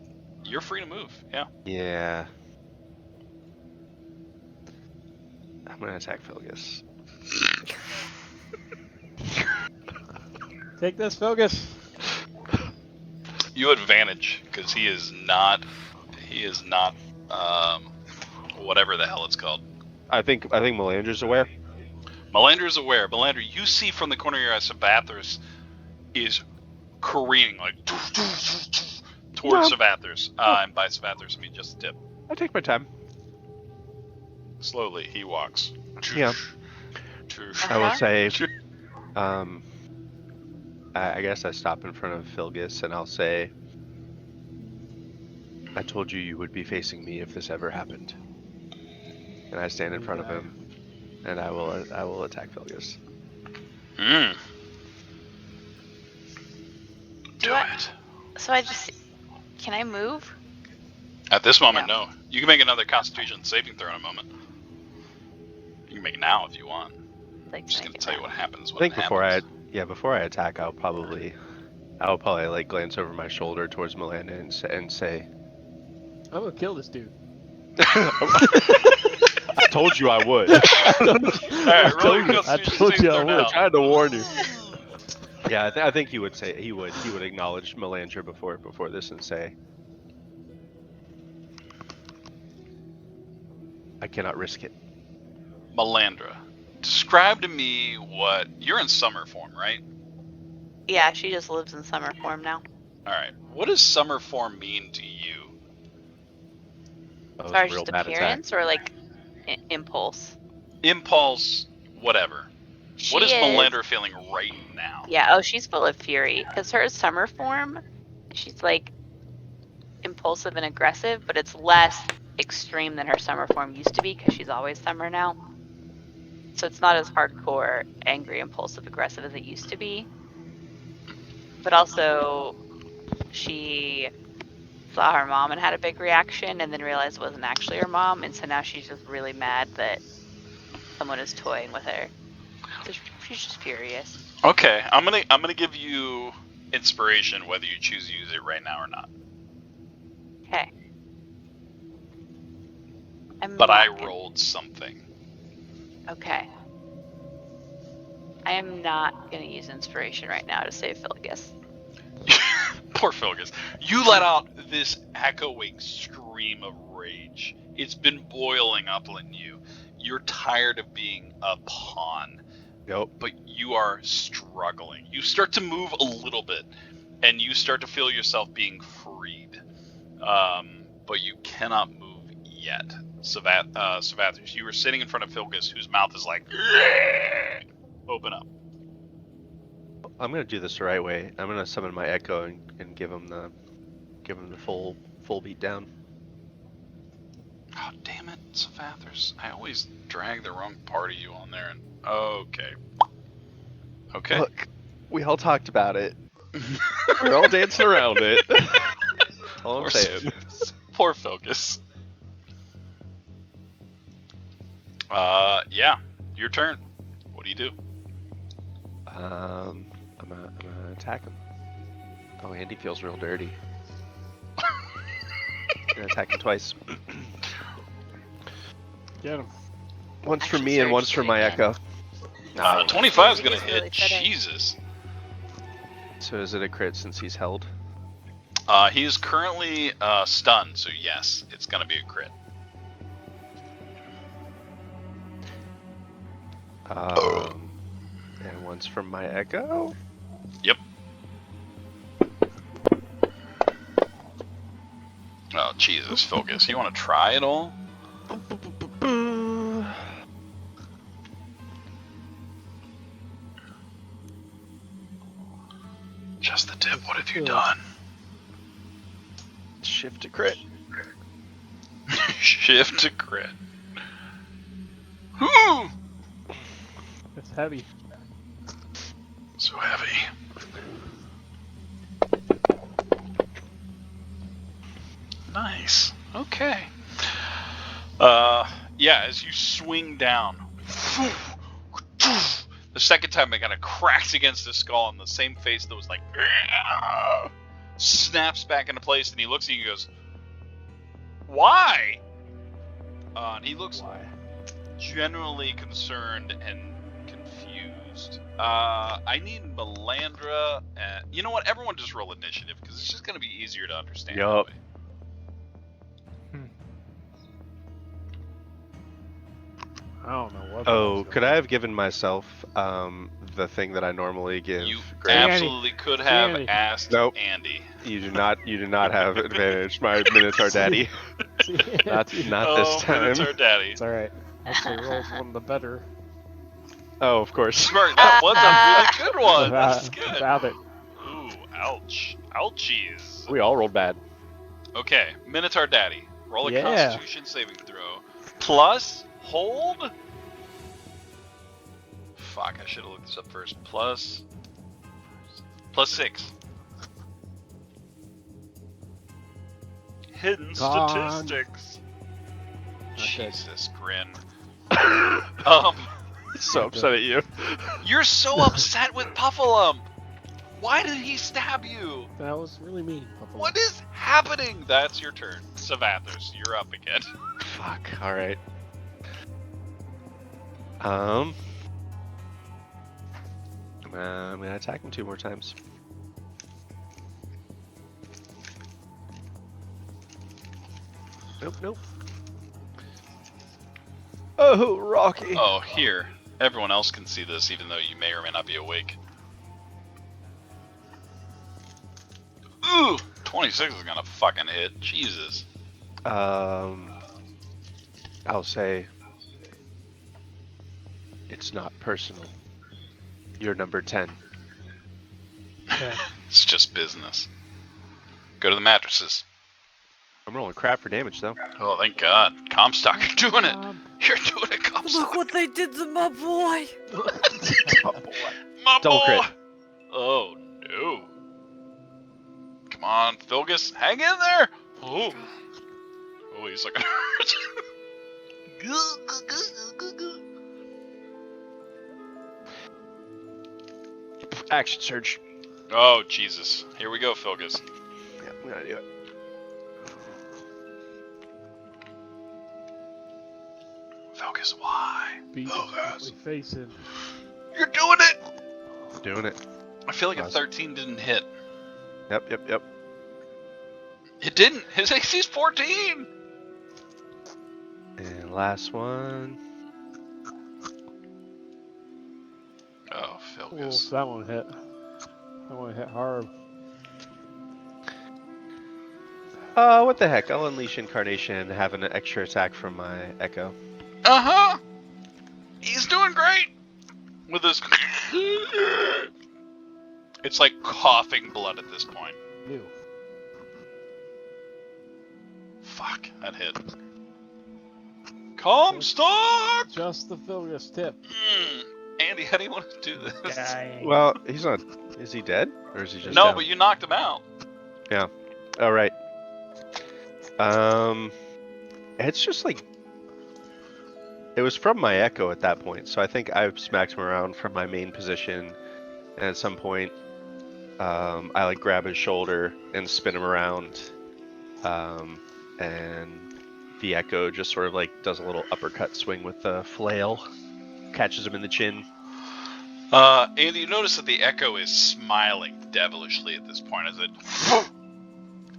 you're free to move. Yeah. Yeah. I'm gonna attack Filgus. Take this, Filgus. You advantage because he is not whatever the hell it's called. I think Melandra's aware. Melandra's aware. Melandra, you see from the corner of your eye, Savathris is careening like towards No. Savathris. And by Savathris, I mean just a tip. I take my time. Slowly, he walks. Yeah. I will Uh-huh. say, I guess I stop in front of Filgus and I'll say, I told you would be facing me if this ever happened. And I stand in front of him, and I will attack Filgus. Do Do I- it. So can I move? At this moment, no. You can make another Constitution saving throw in a moment. You can make it now if you want. Like, I'm just gonna tell you what happens. I think before I attack, I'll probably like glance over my shoulder towards Melinda and say, I'm gonna kill this dude. I told you I would. Alright, roll your I Constitution told saving you I throw would. now. I tried to warn you. Yeah, I think he would say he would acknowledge Melandra before this and say, I cannot risk it. Melandra, describe to me what you're in summer form, right? Yeah, she just lives in summer form now. Alright. What does summer form mean to you? That was As far a as real just bad attack. appearance or like impulse. Impulse, whatever. What is She Melandra feeling right now? Yeah, oh, she's full of fury. Because her summer form, she's like impulsive and aggressive, but it's less extreme than her summer form used to be because she's always summer now. So it's not as hardcore, angry, impulsive, aggressive as it used to be. But also, she saw her mom and had a big reaction and then realized it wasn't actually her mom. And so now she's just really mad that someone is toying with her. So she's just furious. Okay, I'm gonna give you inspiration whether you choose to use it right now or not. Okay. But I rolled something. Okay. I am not going to use inspiration right now to save Filgus. Poor Filgus. You let out this echoing scream of rage. It's been boiling up in you. You're tired of being a pawn. Yep. But you are struggling. You start to move a little bit, and you start to feel yourself being freed. But you cannot move yet. Savathris, you were sitting in front of Filgus, whose mouth is like, open up. I'm gonna do this the right way. I'm gonna summon my echo and give him the full beat down. God damn it, Savathris. I always drag the wrong part of you on there. And okay. Okay. Look, we all talked about it. We're all dancing around it. All I'm Poor saying. Poor Focus. Yeah, your turn. What do you do? I'm gonna attack him. Oh, Andy feels real dirty. Gonna attack him twice. Get him. Once for Actually, me and Surge once for did my again. echo. 25 is He gonna is hit. really fitting. Jesus. So is it a crit since he's held? He is currently stunned, so yes, it's gonna be a crit. And once from my echo. Yep. Oh Jesus, Focus. You want to try it all? Just the tip. What have you done? Shift to crit. Shift to crit. Whew! It's heavy. So heavy. Nice. Okay. Yeah, as you swing down, the second time it kind of cracks against his skull, and the same face that was like snaps back into place, and he looks at you and goes, "Why?" And he looks generally concerned and confused. I need Melandra. You know what? Everyone just roll initiative because it's just going to be easier to understand. Yup. That way. I don't know what. Oh, could I have given myself the thing that I normally give? You Grant? absolutely could have Andy. asked Nope. Andy. You do not have advantage, my Minotaur Daddy. Not this time. Minotaur Daddy. It's all right. Actually, rolled one of the better. Oh, of course. Smart. That was a really good one. That's good. Without it. Ooh, ouch. Ouchies. We all rolled bad. Okay, Minotaur Daddy. Roll a Yeah. Constitution saving throw. Plus, hold. Fuck, I should have looked this up first. Plus 6. Hidden Gone. statistics. Okay. Jesus, Grin. So upset at you. You're so upset with Puffalump. Why did he stab you? That was really mean. Buffalo. What is happening? That's your turn. Savathris, you're up again. Fuck. All right. I'm gonna attack him 2 more times. Nope. Oh, Rocky. Oh, here. Everyone else can see this, even though you may or may not be awake. Ooh! 26 is gonna fucking hit. Jesus. I'll say it's not personal. You're number 10. It's just business. Go to the mattresses. I'm rolling crap for damage though. Oh, thank God. Comstock, you're doing it. You're doing it, Comstock. Look what they did to my boy! My Double boy. crit. Oh, no. Come on, Filgus, hang in there. Oh, he's looking hurt. Action surge. Oh, Jesus. Here we go, Filgus. Yeah, I'm gonna do it. Filgus, why? Beat Focus. facing. You're doing it. Doing it. I feel like a Awesome. 13 didn't hit. Yep. It didn't. His AC's 14. And last one. Oh, Oh, Filgus. that one hit. That one hit hard. What the heck? I'll unleash Incarnation and have an extra attack from my Echo. Uh-huh. He's doing great. With his... It's like coughing blood at this point. New. Fuck, that hit. Comstock! Just the Philgus tip. Andy, how do you want to do this? Dying. Well, he's not. Is he dead, or is he just No, down? but you knocked him out. Yeah. All right. It's just like it was from my echo at that point, so I think I smacked him around from my main position, and at some point, I like grab his shoulder and spin him around, and the echo just sort of like does a little uppercut swing with the flail, catches him in the chin. Andy, you notice that the echo is smiling devilishly at this point as it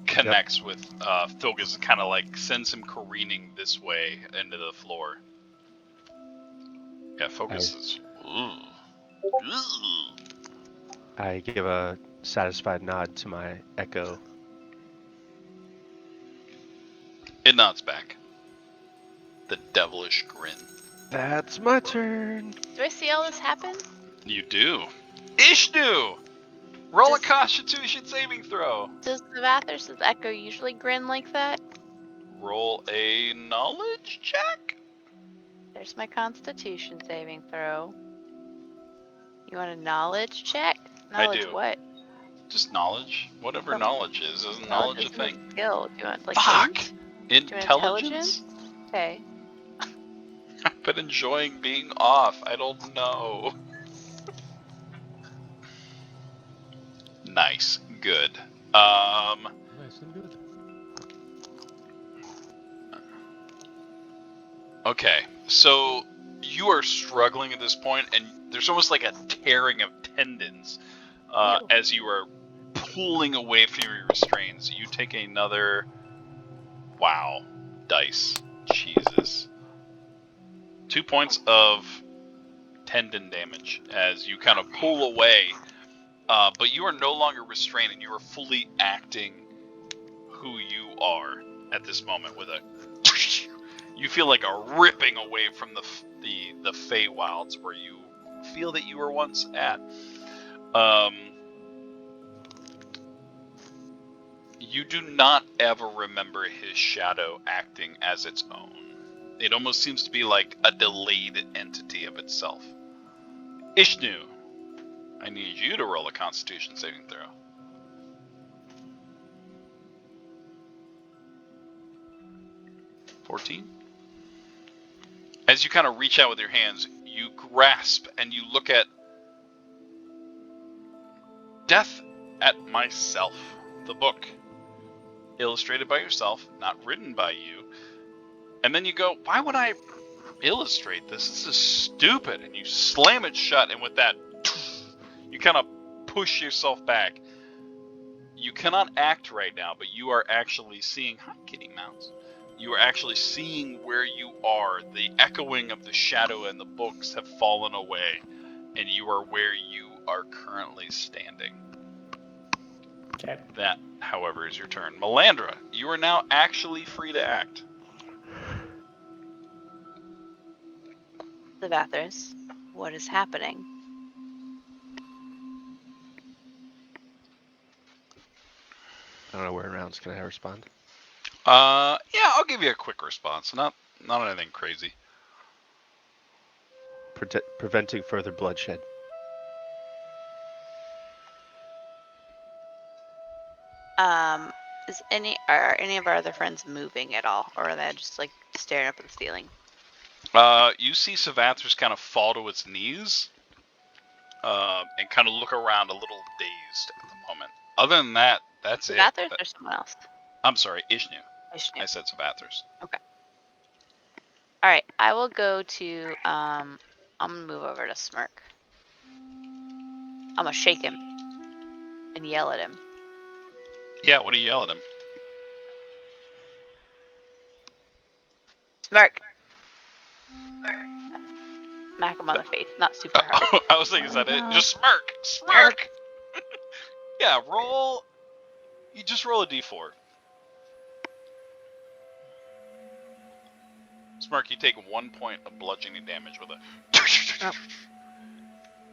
connects with Philgus and kind of like sends him careening this way into the floor. Yeah, Philgus is. Ooh. I give a satisfied nod to my echo. It nods back. The devilish grin. That's my turn. Do I see all this happen? You do. Ishnu! Roll a Does- Constitution saving throw. Does Savathris' echo usually grin like that? Roll a knowledge check. There's my Constitution saving throw. You want a knowledge check? I Knowledge do. what? Just knowledge. Whatever knowledge is. Isn't knowledge a isn't thing? Skill. Do you want like Fuck! int? Intelligence? Okay. I've been enjoying being off. I don't know. Nice. Good. Nice and good. Okay. So you are struggling at this point, and there's almost like a tearing of tendons as you are pulling away from your restraints. You take another. Wow. Dice. Jesus. 2 points of tendon damage as you kind of pull away. But you are no longer restrained, and you are fully acting who you are at this moment. With a, you feel like a ripping away from the Feywilds where you feel that you were once at. You do not ever remember his shadow acting as its own. It almost seems to be like a delayed entity of itself. Ishnu, I need you to roll a Constitution saving throw. $14. As you kind of reach out with your hands, you grasp and you look at Death at Myself, the book. Illustrated by yourself, not written by you. And then you go, why would I illustrate this? This is stupid. And you slam it shut, and with that, you kind of push yourself back. You cannot act right now, but you are actually seeing... Hi, Kitty Mouse. You are actually seeing where you are. The echoing of the shadow and the books have fallen away, and you are where you are currently standing. Okay. That, however, is your turn. Melandra, you are now actually free to act. Savathris, what is happening? I don't know where in rounds can I respond. Yeah, I'll give you a quick response. Not anything crazy. Preventing further bloodshed. Are any of our other friends moving at all, or are they just like staring up at the ceiling? You see Savathris kind of fall to its knees, and kind of look around a little dazed at the moment. Other than that, that's Savathris it. or someone else? I'm sorry, Ishnu. Ishnu. I said Savathris. All right, I will go to. I'm gonna move over to Smirk. I'm gonna shake him and yell at him. Yeah, what do you yell at him? Smirk. Smack him on the face, not super hard. I was thinking, is that it? Just smirk! Smirk! Yeah, roll... You just roll a d4. Smirk, you take 1 point of bludgeoning damage with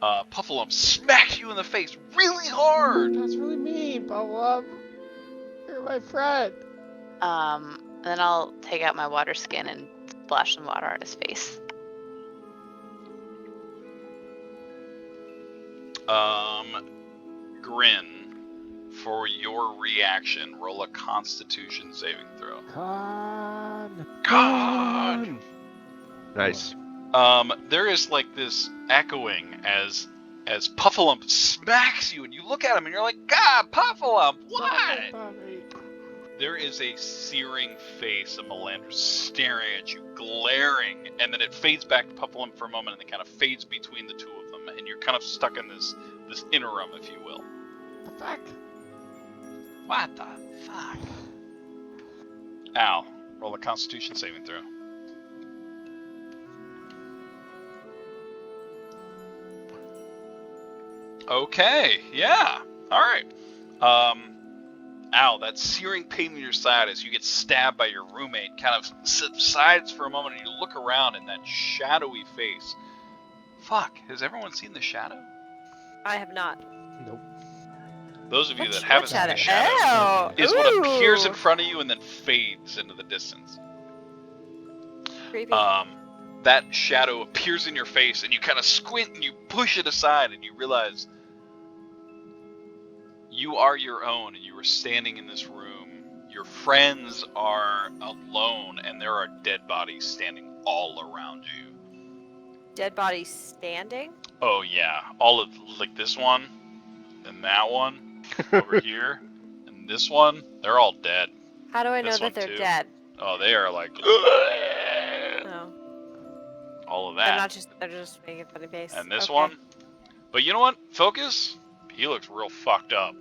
a... Puffalum smacks you in the face really hard! That's really mean, Bob. You're my friend. Then I'll take out my water skin and splash some water on his face. Grin, for your reaction, roll a Constitution saving throw. Con. Nice. There is like this echoing as Puffalump smacks you, and you look at him, and you're like, God, Puffalump, what? There is a searing face of Melandra staring at you, glaring, and then it fades back to Puffalump for a moment, and it kind of fades between the two of them, and you're kind of stuck in this interim, if you will. The fuck? What the fuck? Al, roll a Constitution saving throw. Okay, yeah, all right. Al, that searing pain in your side as you get stabbed by your roommate kind of subsides for a moment, and you look around, and that shadowy face. Fuck, has everyone seen The Shadow? I have not. Nope. Those of you What that haven't seen The Shadow Oh, is what appears ooh. in front of you and then fades into the distance. Creepy. That shadow appears in your face, and you kind of squint and you push it aside, and you realize you are your own, and you are standing in this room. Your friends are alone, and there are dead bodies standing all around you. Dead body standing? Oh yeah, all of like this one, and that one over here, and this one. They're all dead. How do I know This that one, they're too. dead? Oh, they are like Oh. all of They're that. not just, they're just making a funny face. And this Okay. one. But you know what? Focus. He looks real fucked up.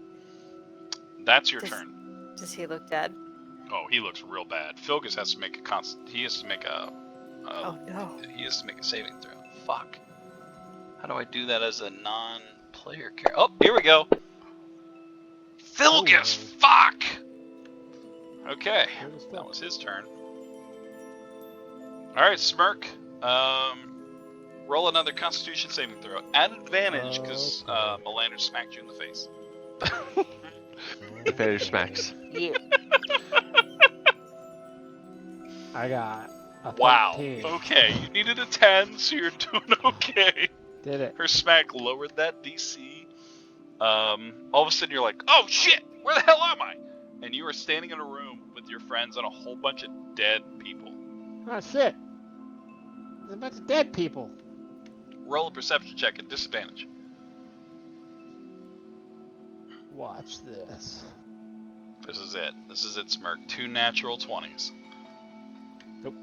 That's your turn. Does he look dead? Oh, he looks real bad. Focus has to make a He has to make a. Oh no. He has to make a saving throw. Fuck. How do I do that as a non-player character? Oh, here we go. Filgus, fuck! Okay, that was his turn. Alright, Smirk. Roll another Constitution saving throw. At advantage, because Melandra smacked you in the face. Advantage smacks. Yeah. I got a Wow. 13. Okay, you needed a 10, so you're doing okay. Did it. Her smack lowered that DC. All of a sudden you're like, oh shit, where the hell am I? And you are standing in a room with your friends and a whole bunch of dead people. Oh shit. There's a bunch of dead people. Roll a perception check at disadvantage. Watch this. This is it. This is it, Smirk. 2 natural 20s. Nope.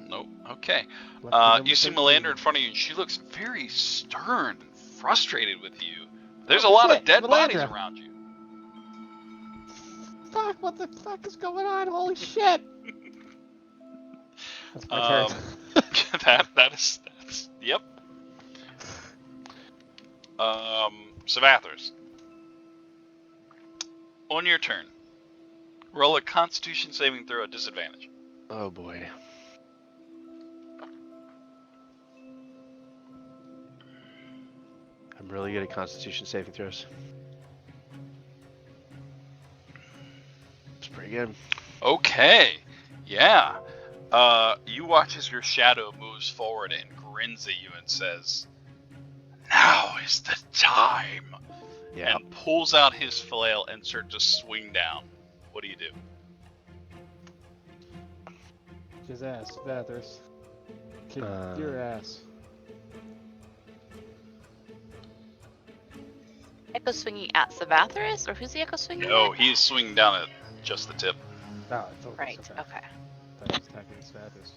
Nope. Okay. Lucky You see number Melandra 13. in front of you, and she looks very stern and frustrated with you. There's a lot of dead bodies Melandra. around you. Fuck, what the fuck is going on? Holy shit. That's my turn. That's yep. Savathers. On your turn, roll a Constitution saving throw at disadvantage. Oh boy. I'm really good at Constitution saving throws. It's pretty good. Okay, yeah. You watch as your shadow moves forward and grins at you and says, "Now is the time." Yeah. And pulls out his flail and starts to swing down. What do you do? His ass, Bathurst. Kick your ass. Echo swinging at Savathris, or who's the echo swinging No, at? he's swinging down at just the tip. Oh, I thought Right, okay. okay. I thought he was attacking his Bathurst.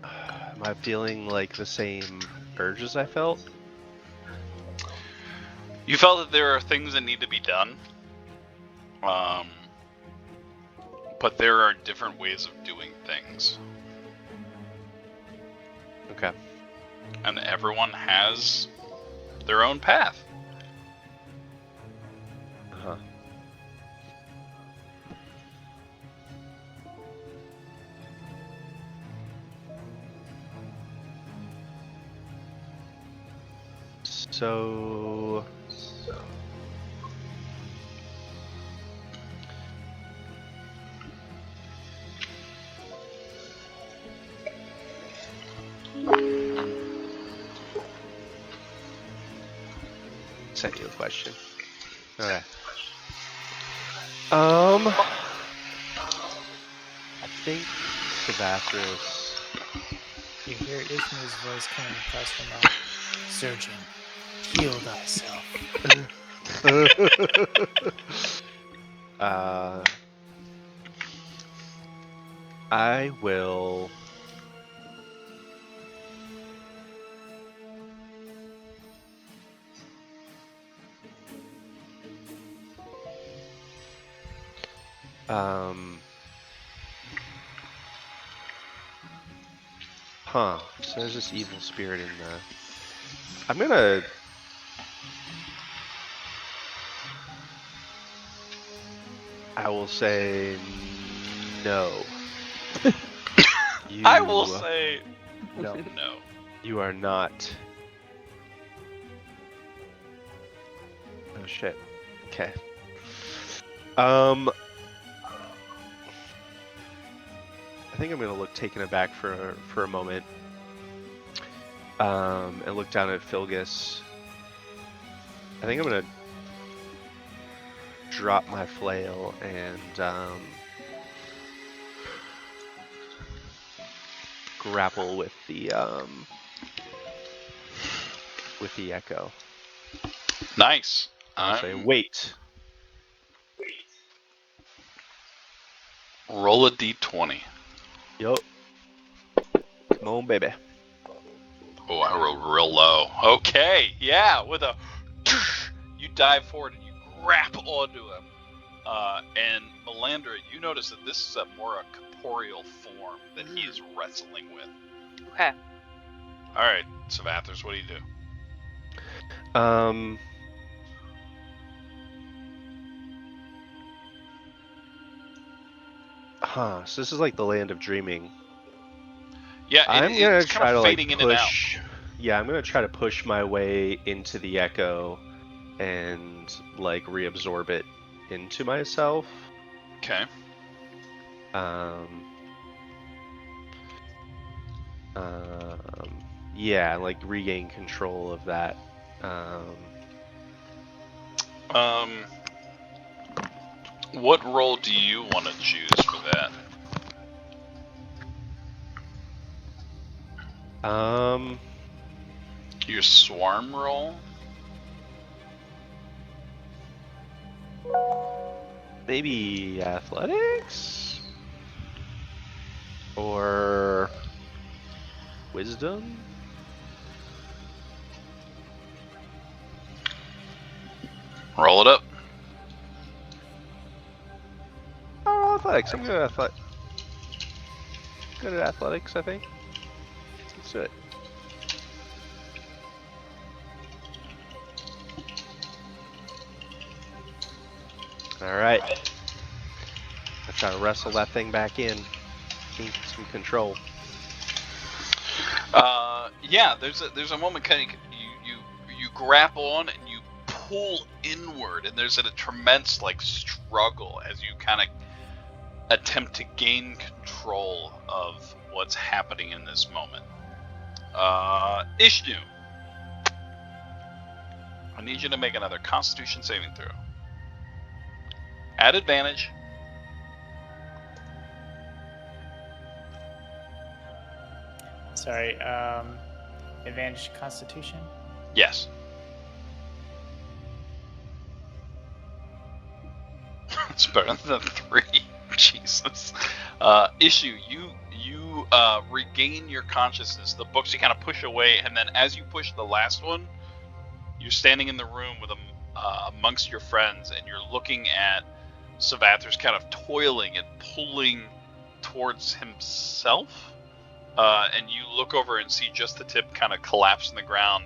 Am I feeling like the same urges I felt? You felt that there are things that need to be done, but there are different ways of doing things, Okay. and everyone has their own path. Uh-huh. So sent you a question. Okay. I think Savathris. You hear Ishnu's voice coming across the map. Surgeon, heal thyself. I will. So there's this evil spirit in the. I'm gonna. I will say no. I will say No. no. You are not. Oh shit. Okay. I think I'm gonna look taken aback for a moment. And look down at Filgus. I think I'm gonna drop my flail and grapple with the echo. Nice. I'll say wait. Roll a d20. Yup. Come on, baby. Oh, I rolled real low. Okay, yeah, with a you dive forward and you grab onto him. And Melandra, you notice that this is a more corporeal form that he is wrestling with. Okay. All right, Savathris, what do you do? So this is like the land of dreaming. Yeah, I'm gonna it's try kind to of like fading in and out. push. Yeah, I'm gonna try to push my way into the echo and like reabsorb it into myself. Okay. Yeah, like regain control of that. What role do you want to choose for that? Your swarm roll? Maybe athletics or wisdom. Roll it up. Oh, athletics. I'm good at athletics. Good at athletics, I think. Let's do it. All right. Let's try to wrestle that thing back in. Gain some control. Yeah, there's a moment kind of you grapple on and you pull inward, and there's a tremendous like struggle as you kind of attempt to gain control of what's happening in this moment. Ishnu, I need you to make another Constitution saving throw. At advantage. Sorry, advantage Constitution? Yes. It's better than 3. Jesus. Issue, you regain your consciousness. The books you kind of push away, and then as you push the last one, you're standing in the room with amongst your friends, and you're looking at Savathris kind of toiling and pulling towards himself. And you look over and see just the tip kind of collapse in the ground.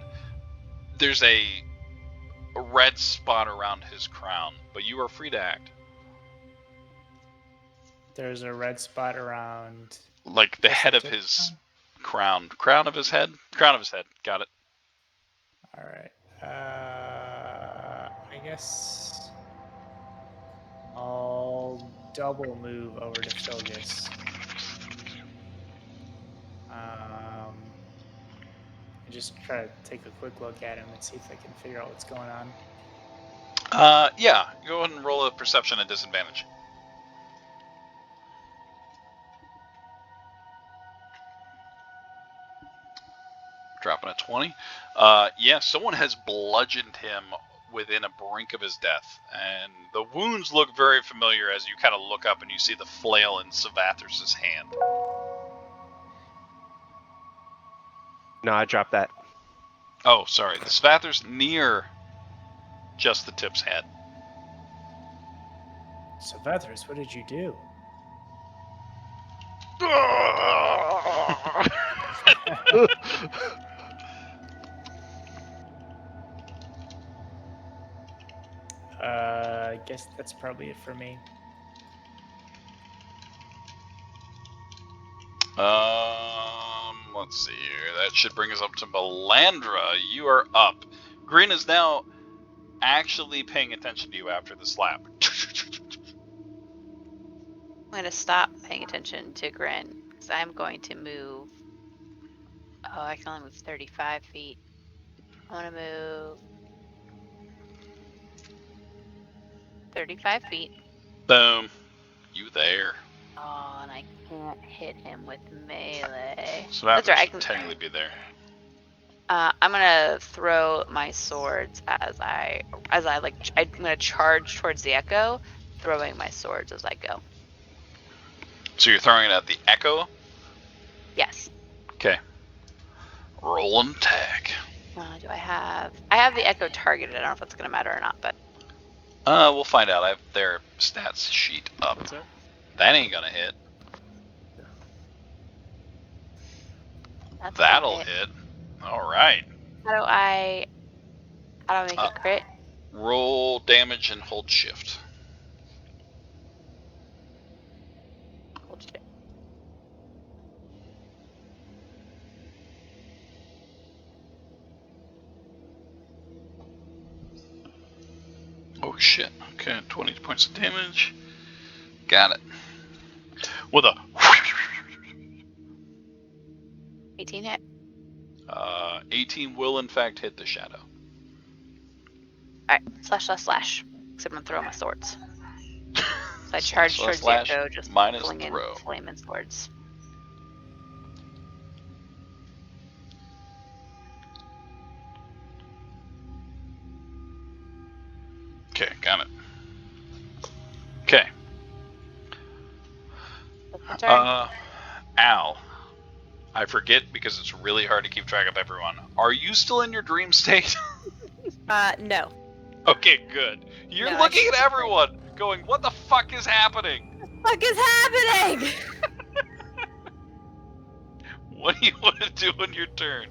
There's a red spot around his crown, but you are free to act. There's a red spot around. Like the Just head the of tip? his crown. Crown of his head? Crown of his head. Got it. All right. I guess I'll double move over to Filgus. And just try to take a quick look at him and see if I can figure out what's going on. Yeah. Go ahead and roll a perception at disadvantage. Dropping a 20. Yeah, someone has bludgeoned him within a brink of his death, and the wounds look very familiar as you kind of look up and you see the flail in Savathris's hand. No, I dropped that. Oh, sorry. The Savathris near just the tip's head. So, Vethris, what did you do? I guess that's probably it for me. Let's see here. That should bring us up to Melandra. You are up. Green is now actually paying attention to you after the slap. I'm going to stop paying attention to Grin because I'm going to move. Oh, I can only move 35 feet. I want to move 35 feet. Boom. You there. Oh, and I can't hit him with melee. So That's right. I should can. technically be there. I'm gonna throw my swords as I like. I'm gonna charge towards the echo, throwing my swords as I go. So you're throwing it at the echo? Yes. Okay. Roll and tag. Do I have? I have the echo targeted. I don't know if that's gonna matter or not, but We'll find out. I have their stats sheet up. What's that? That ain't gonna hit. that's That'll gonna hit. All right. How do I make a crit? Roll damage and hold shift. Hold shit. Oh shit. Okay, 20 points of damage. Got it. With a 18 hit. 18 will in fact hit the shadow. All right, slash. Except I'm gonna throw my swords. So I charge towards the Slash echo, just minus flinging throw. flaming swords. Okay, got it. Okay. That's my turn. Al. I forget because it's really hard to keep track of everyone. Are you still in your dream state? No. Okay, good. You're No, looking at everyone, going, "What the fuck is happening? What is happening? What do you want to do on your turn?"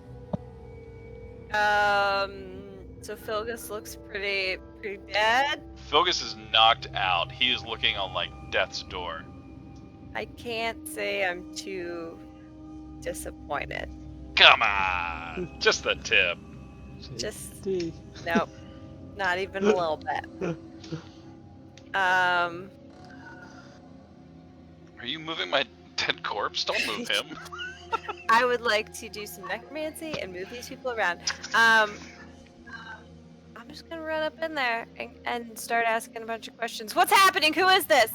So Philgus looks pretty dead. Philgus is knocked out. He is looking on like death's door. I can't say I'm too disappointed. Come on, just the tip. Just nope, not even a little bit. Are you moving my dead corpse? Don't move him. I would like to do some necromancy and move these people around. I'm just gonna run up in there and start asking a bunch of questions. What's happening? Who is this?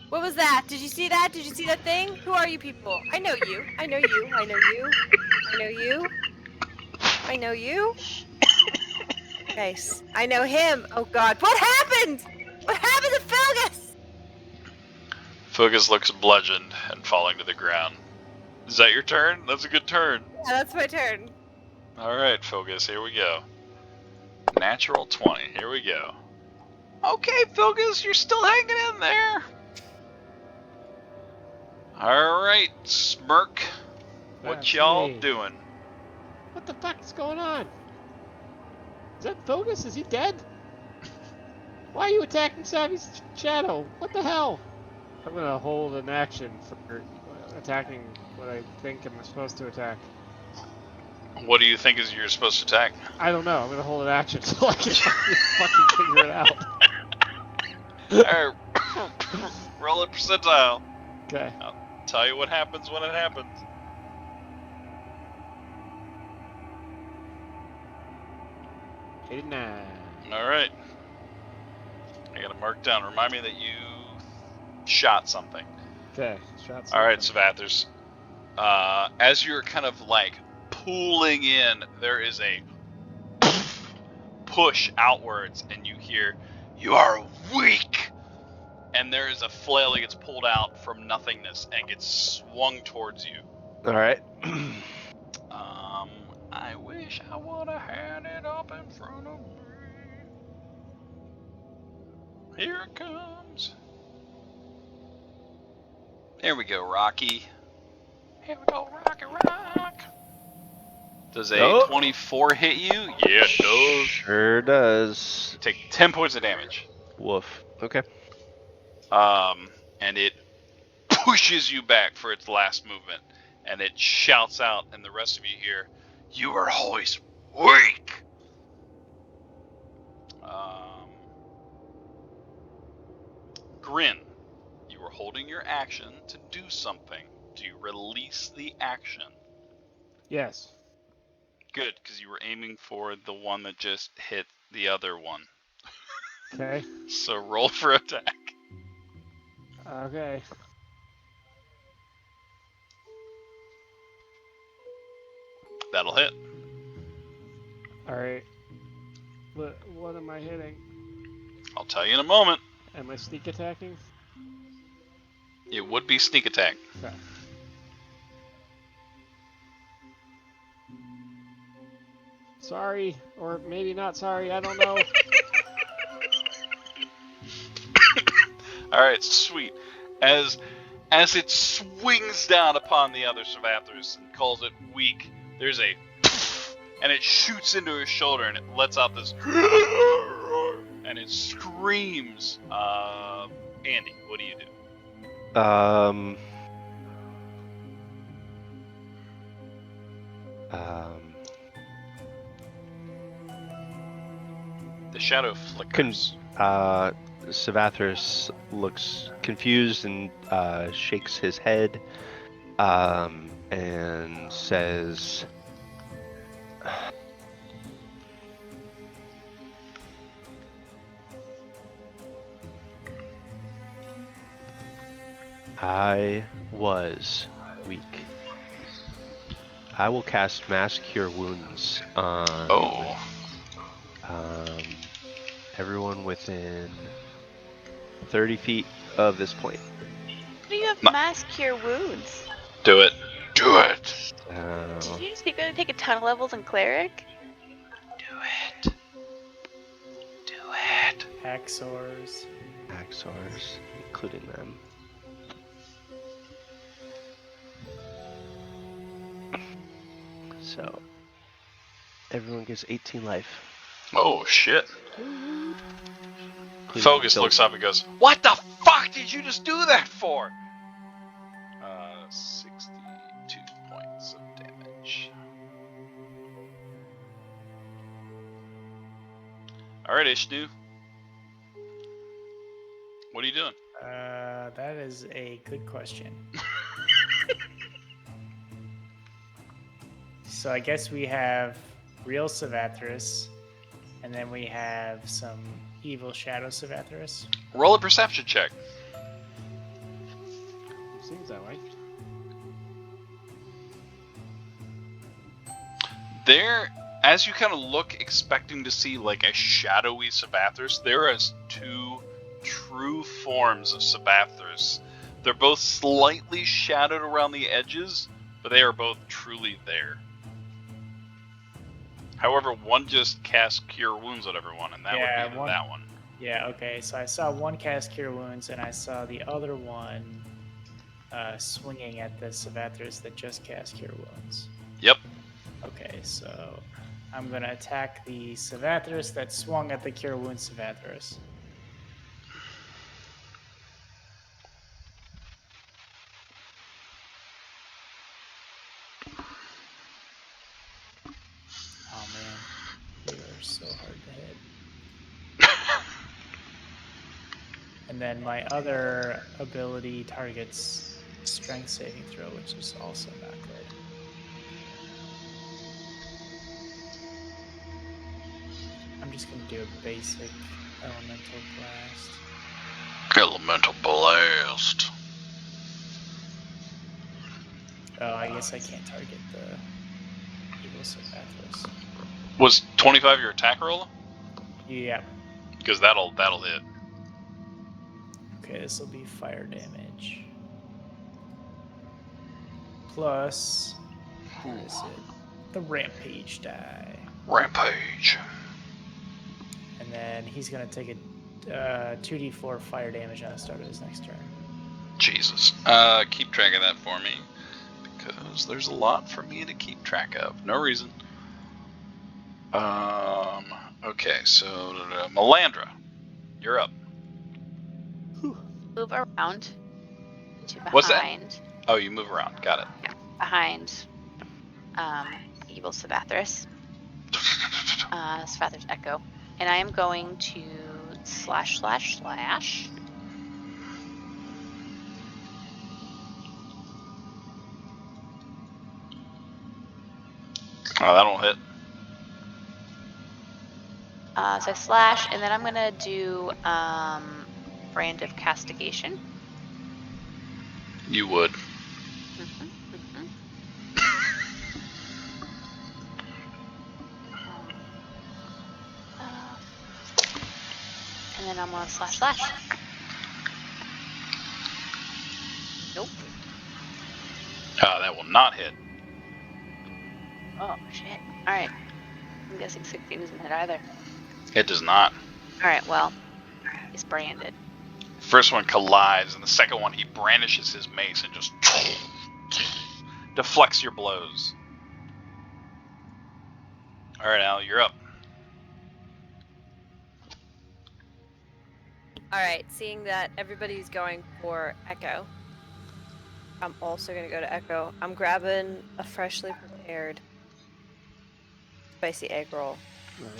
What was that? Did you see that? Did you see that thing? Who are you people? I know you. I know you. I know you. I know you. I know you. Nice. I know him. Oh God. What happened? What happened to Philgus? Philgus looks bludgeoned and falling to the ground. Is that your turn? That's a good turn. Yeah, that's my turn. Alright, Philgus, here we go. Natural 20, here we go. Okay, Philgus, you're still hanging in there. Alright, Smirk. What That's y'all me. doing? What the fuck is going on? Is that Philgus? Is he dead? Why are you attacking Savvy's shadow? What the hell? I'm gonna hold an action for attacking what I think I'm supposed to attack. What do you think is you're supposed to attack? I don't know. I'm gonna hold an action so I can fucking figure it out. Alright, roll a percentile. Okay. Tell you what happens when it happens. 89. All right. I gotta mark down. Remind me that you shot something. Okay, shot All right, something. Savathers. As you're kind of like pulling in, there is a push outwards, and you hear, "You are weak!" And there is a flail that gets pulled out from nothingness and gets swung towards you. All right. I wish I would have had it up in front of me. Here it comes. There we go, Rocky. Here we go, Rocky Rock. Does a Oh. 24 hit you? Yeah, it does. Sure does. Take 10 points of damage. Woof. Okay. And it pushes you back for its last movement, and it shouts out, and the rest of you hear, "You are always weak." Grin, you were holding your action to do something. Do you release the action? Yes. Good, because you were aiming for the one that just hit the other one. Okay. So roll for attack. Okay. That'll hit. All right. What am I hitting? I'll tell you in a moment. Am I sneak attacking? It would be sneak attack. Okay. Sorry, or maybe not sorry. I don't know. All right, sweet. As it swings down upon the other Savathers and calls it weak, there's a and it shoots into his shoulder and it lets out this and it screams. Andy, what do you do? The shadow flickers. Savathris looks confused and shakes his head and says, I was weak. I will cast Mass Cure Wounds on everyone within 30 feet of this point. How do you have mass cure wounds? Do it. Do it. Did you just gonna take a ton of levels in cleric? Do it. Do it. Hacksaws. Hacksaws, including them. So, everyone gets 18 life. Oh shit. including Fogus Bill. looks up and goes, "What the fuck did you just do that for?" 62 points of damage. Alright, Ishnu. What are you doing? That is a good question. So I guess we have real Savathris, and then we have some evil shadow Savathris. Roll a perception check. Seems that way. There, as you kind of look, expecting to see like a shadowy Savathris, there is two true forms of Savathris. They're both slightly shadowed around the edges, but they are both truly there. However, one just casts Cure Wounds on everyone, and that would be that one. Yeah, okay. So I saw one cast Cure Wounds, and I saw the other one swinging at the Savathris that just cast Cure Wounds. Yep. Okay, so I'm going to attack the Savathris that swung at the Cure Wounds Savathris. Oh man, they are so hard to hit. And then my other ability targets strength saving throw, which is also not good. I'm just gonna do a basic elemental blast. Elemental blast. Oh, I guess I can't target the evil Sabathras. Was 25 your attack roll? Yep. Because that'll hit. Okay, this will be fire damage. Plus, what is it? The rampage die. Rampage. And then he's gonna take a 2d4 fire damage on the start of his next turn. Jesus. Keep track of that for me. Because there's a lot for me to keep track of. No reason. Okay, so Melandra, you're up. Move around to What's that? behind. Oh, you move around. Got it. Yeah, behind evil Sabathras. Sabathras Echo. And I am going to slash. Oh, that'll hit. So I slash, and then I'm gonna do brand of castigation. You would. And then I'm gonna slash. Nope. That will not hit. Oh shit. All right. I'm guessing 16 isn't hit either. It does not. All right. Well, he's branded. First one collides, and the second one he brandishes his mace and just deflects your blows. All right, Al, you're up. All right, seeing that everybody's going for Echo, I'm also going to go to Echo. I'm grabbing a freshly prepared spicy egg roll.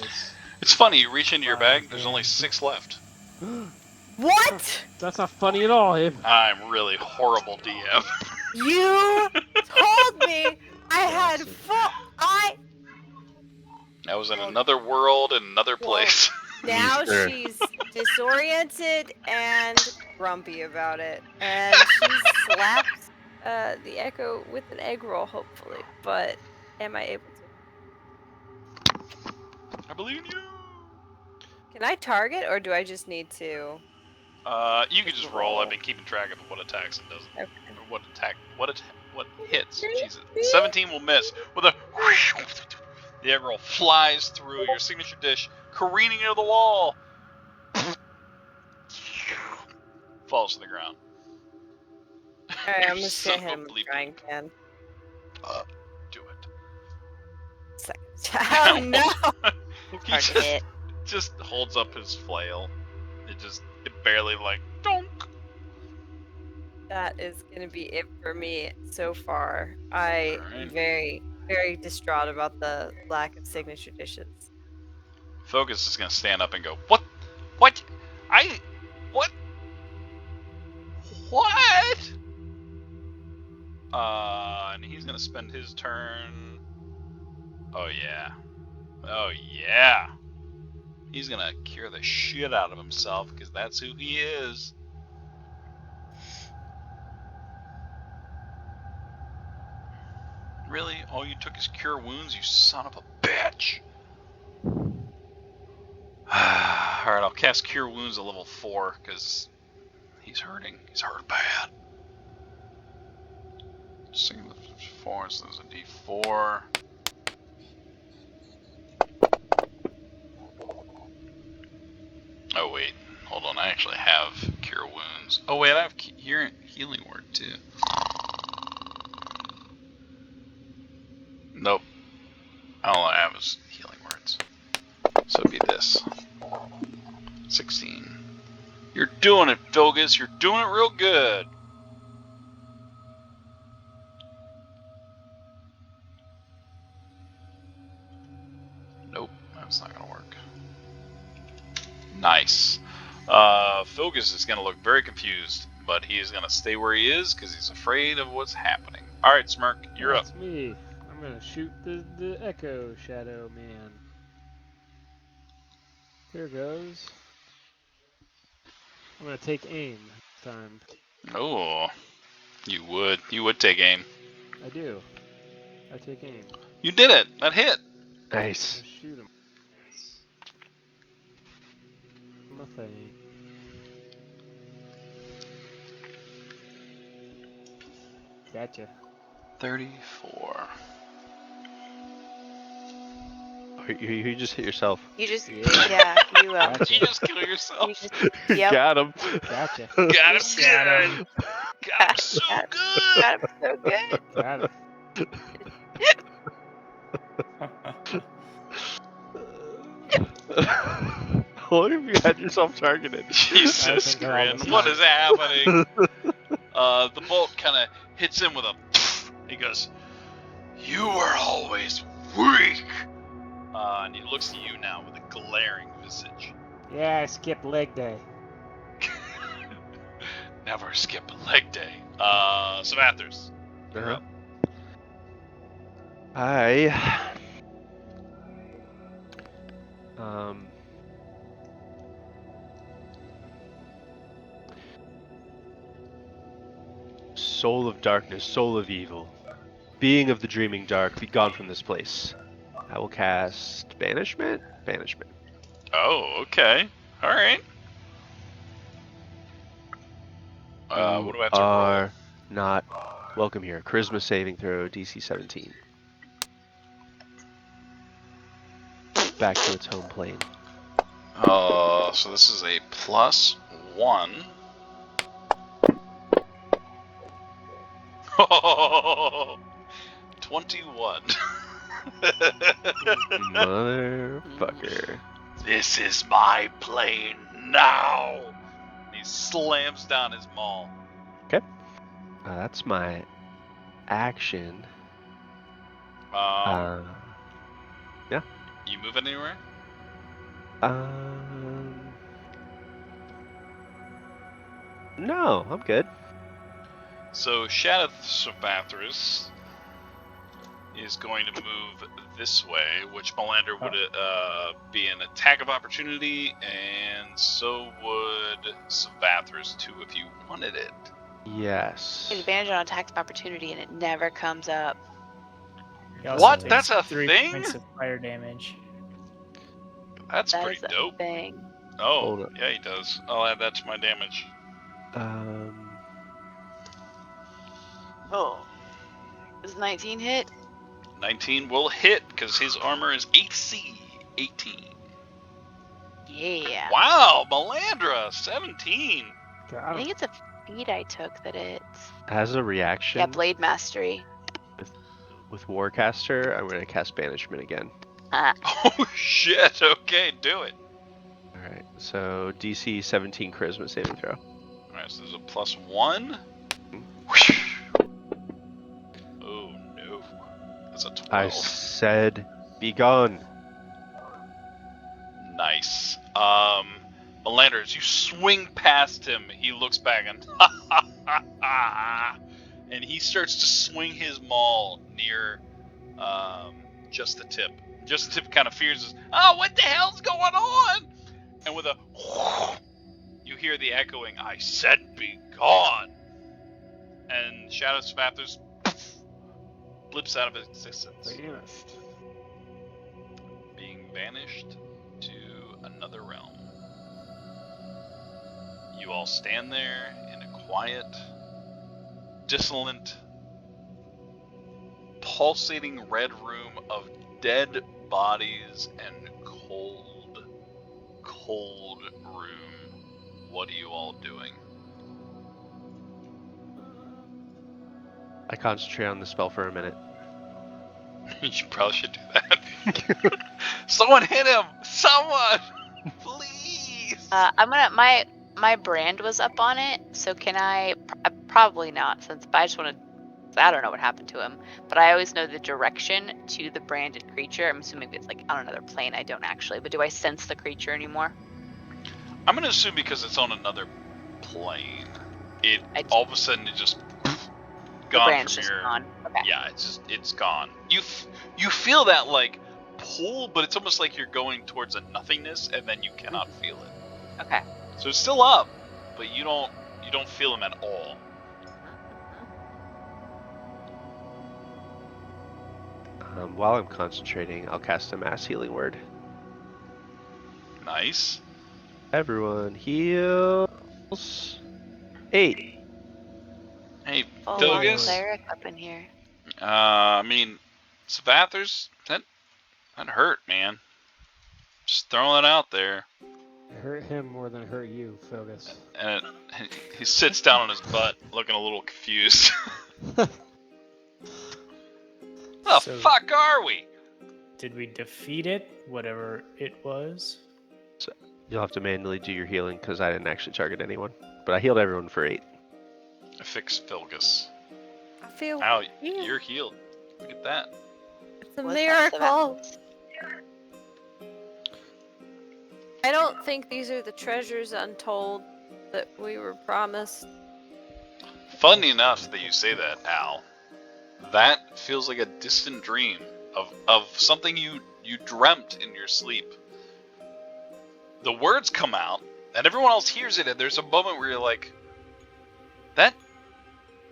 Nice. It's funny, you reach into your bag, there's only 6 left. What? That's not funny at all, Abe. I'm really horrible DM. You told me I had full. That was in another world, in another place. Now Sure. she's disoriented and grumpy about it, and she slaps the Echo with an egg roll, hopefully. But am I able to? I believe in you. Can I target, or do I just need to? You can just roll. I've been keeping track of what attacks it doesn't. Okay. Or what hits. Jesus. 17 will miss. With a the egg roll flies through your signature dish, careening into the wall. Falls to the ground. All right, I'm just gonna Son hit of him a with frying pan. Do it. Second. Oh no! He Hard to hit. just holds up his flail. It barely like donk. That is gonna be it for me so far. I am Alright. very, very distraught about the lack of signature dishes. Focus is gonna stand up and go, What? What? What? What? And he's gonna spend his turn. Oh yeah. Oh yeah. He's gonna cure the shit out of himself because that's who he is. Really? All you took is cure wounds, you son of a bitch. Alright, I'll cast Cure Wounds at level 4 because he's hurting. He's hurt bad. Single 4, so there's a d4. Oh wait, hold on. I actually have Cure Wounds. Oh wait, I have Healing Word too. Nope. All I have is Healing Words. So it'd be this. 16. You're doing it, Vilgus. You're doing it real good. Nope, that's not gonna work. Nice. Vilgus is gonna look very confused, but he is gonna stay where he is because he's afraid of what's happening. All right, Smirk, you're up. That's me. I'm gonna shoot the Echo Shadow Man. Here goes. I'm gonna take aim this time. Oh, you would take aim. I do. I take aim. You did it. That hit. Nice. Just shoot him. Nothing. Gotcha. 34. Oh, you just hit yourself. You just, Yeah. you Gotcha. You just kill yourself. you just, yep. Got him. Gotcha. Got him Got good. him. Got him so Got good. Got him so good. Got it. What if you had yourself targeted? Jesus, think they're all Grin. the What same. is happening? The bolt kind of hits him with a. He goes, "You were always weak." And he looks at you now with a glaring visage. Yeah, I skipped leg day. Never skip a leg day. Savathers. You're up. I soul of darkness, soul of evil, being of the dreaming dark, be gone from this place. I will cast banishment. Banishment. Oh, okay. All right. What do I have to roll? Are not welcome here. Charisma saving throw, DC 17. Back to its home plane. So this is a +1. 21. Motherfucker. This is my plane now. And he slams down his maul. That's my action. You move anywhere? No, I'm good. So Shadith Savathris is going to move this way, which Melander would be an attack of opportunity, and so would Savathris too if you wanted it. Yes. Advantage on attacks of opportunity, and it never comes up. He also What? takes That's a 3 thing? points of fire damage. That's That pretty is a dope. thing. Oh, Hold up. yeah, he does. I'll add that to my damage. Oh. Does 19 hit? 19 will hit because his armor is AC 18. Yeah. Wow, Melandra 17. I Got think him. it's a feat I took that it's. As a reaction, Yeah, Blade Mastery. with Warcaster, I'm going to cast Banishment again. Oh shit! Okay, do it. Alright, so DC 17 Charisma saving throw. All right, so there's a +1. Oh no, that's a 12. I said, be gone. Nice. Melander, as you swing past him, he looks back and and he starts to swing his maul near just the tip. Just the tip kind of fears, oh, what the hell's going on? And with a you hear the echoing, I said be gone. And Shadow Savathers blips out of existence, Vanished. being banished to another realm. You all stand there in a quiet, dissolent, pulsating red room of dead bodies and cold, cold room. What are you all doing? I concentrate on the spell for a minute. You probably should do that. Someone hit him! Someone! Please! I'm gonna. My brand was up on it, so can I? Probably not, since I just want to. I don't know what happened to him, but I always know the direction to the branded creature. I'm assuming it's like on another plane. I don't actually, but do I sense the creature anymore? I'm gonna assume because it's on another plane, all of a sudden it just The gone brand's from just your. gone. Okay. Yeah, it's gone. You feel that like pull, but it's almost like you're going towards a nothingness, and then you cannot feel it. Okay. So it's still up, but you don't feel him at all. While I'm concentrating, I'll cast a mass healing word. Nice. Everyone heals 8. Hey, Full on Togus. cleric up in here. I mean, Savathers, that hurt, man. Just throwing it out there. It hurt him more than it hurt you, Fogus. And he sits down on his butt, looking a little confused. The So- fuck are we? Did we defeat it, whatever it was? You'll have to manually do your healing because I didn't actually target anyone. But I healed everyone for 8. Fix Filgus. I feel Ow, yeah. you're healed. Look at that. it's a Was that miracle. Savathers? I don't think these are the treasures untold that we were promised. Funny enough that you say that, Al. That feels like a distant dream of something you dreamt in your sleep. The words come out, and everyone else hears it, and there's a moment where you're like, that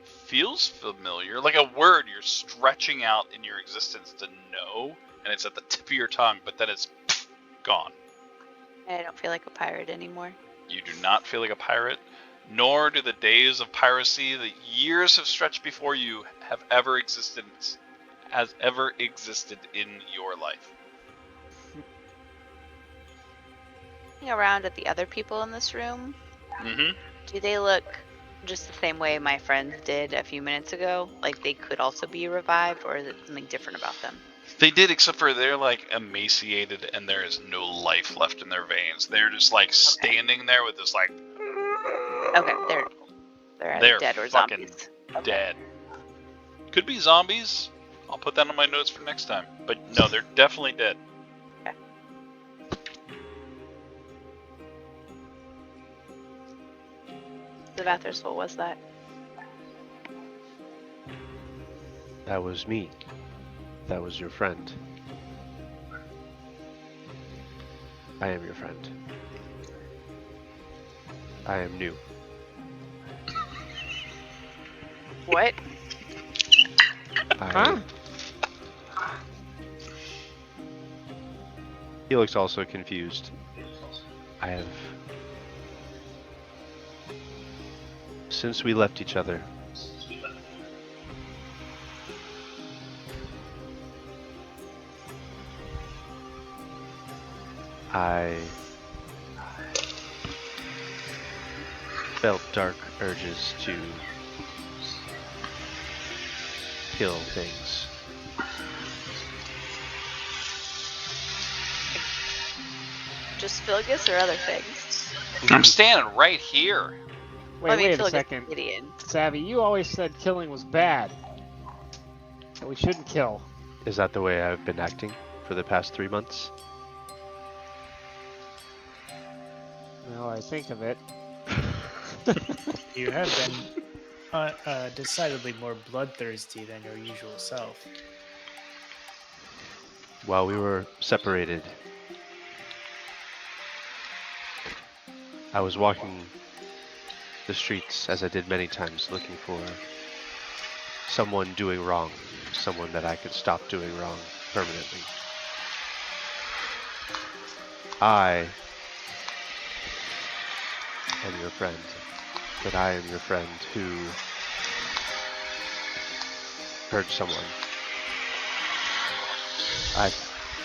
feels familiar. Like a word you're stretching out in your existence to know, and it's at the tip of your tongue, but then it's gone. I don't feel like a pirate anymore. You do not feel like a pirate, nor do the days of piracy that years have stretched before you have ever existed in your life. Looking around at the other people in this room, Mm-hmm. do they look just the same way my friends did a few minutes ago? Like they could also be revived, or is it something different about them? They did, except for they're like emaciated and there is no life left in their veins. They're just like standing there with this like. Okay, they're either They're dead or fucking zombies. dead. Could be zombies. I'll put that on my notes for next time. But no, they're definitely dead. Savathers, what was that? That was me. That was your friend. I am your friend. I am new. What? Huh? He looks also confused. I have... Since we left each other, I felt dark urges to kill things. Just Filgus or other things? I'm standing right here. Wait a Filgus second. Gideon. Savvy, you always said killing was bad. That we shouldn't kill. Is that the way I've been acting for the past 3 months? Now I think of it. You have been decidedly more bloodthirsty than your usual self. While we were separated, I was walking the streets, as I did many times, looking for someone doing wrong, someone that I could stop doing wrong permanently. I am your friend, but I am your friend who hurt someone. I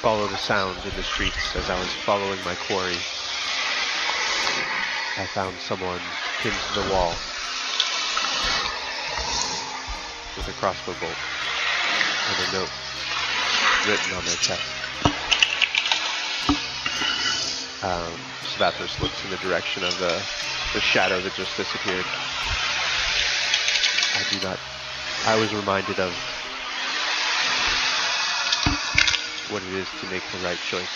followed a sound in the streets as I was following my quarry. I found someone pinned to the wall with a crossbow bolt and a note written on their chest. Savathos looks in the direction of the shadow that just disappeared. I was reminded of what it is to make the right choice.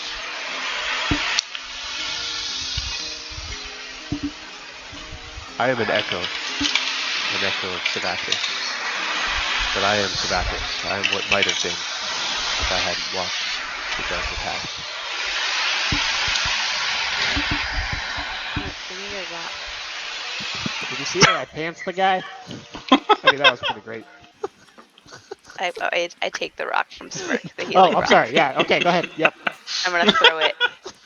I am an echo of Savathos. But I am Savathos. I am what might have been if I hadn't walked the the darker path. Give me your rock. Did you see that I pants the guy? I mean, that was pretty great. I take the rock from Smirk, the Oh, healing I'm rock. sorry. Yeah. Okay. Go ahead. Yep. I'm gonna throw it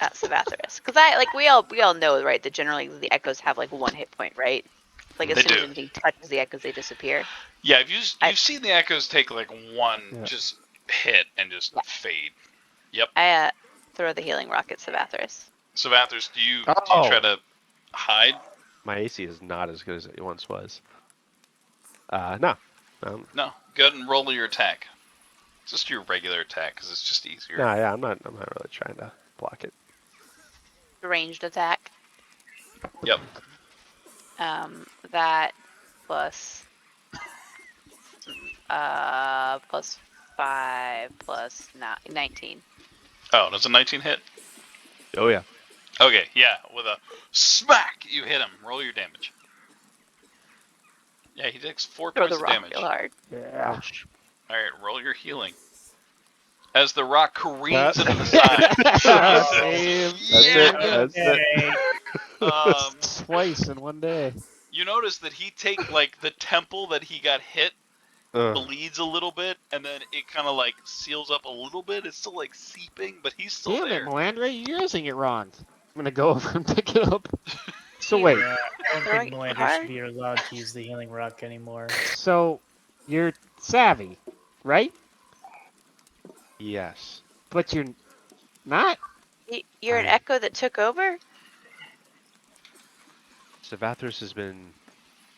at Savathris because we all know, right, that generally the echoes have like 1 hit point, right? Like as They soon as do. anything touches the echoes, they disappear. Yeah, I- you've seen the echoes take like one Yeah. just hit and just Yeah. fade. Yep. I throw the healing rock at Savathris. Savathris, do you Oh. try to hide? My AC is not as good as it once was. No. No. Go ahead and roll your attack. Just your regular attack, because it's just easier. No, yeah, I'm not really trying to block it. Ranged attack. Yep. That plus plus 5 plus 19. Oh, does a 19 hit? Oh yeah. Okay, yeah. With a smack, you hit him. Roll your damage. Yeah, he takes 4 Throw points the of rock damage. real hard. Yeah. Alright, roll your healing. As the rock careens into the side. Same. That's it. Okay. Twice in one day. You notice that he take like the temple that he got hit bleeds a little bit, and then it kind of like seals up a little bit. It's still like seeping, but he's still Damn there. it, Melandra, you're using it wrong. I'm gonna go over and pick it up. So wait, Yeah, I don't Throwing think it Melandra hard? should be allowed to use the healing rock anymore. so you're savvy, right? Yes. But you're not? You're an I- echo that took over? Savathris has been.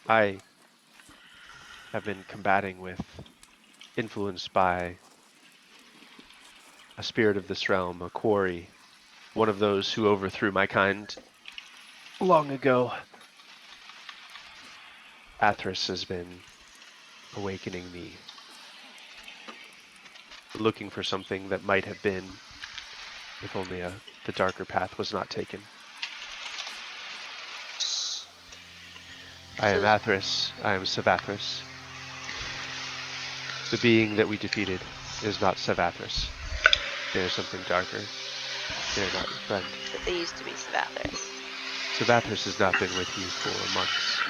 I have been combating with, influenced by a spirit of this realm, a quarry, one of those who overthrew my kind long ago. Athris has been awakening me, looking for something that might have been, if only the darker path was not taken. I am Athris. I am Savathris. The being that we defeated is not Savathris. They are something darker. They are not your friend. But they used to be Savathris. Savathris has not been with you for months.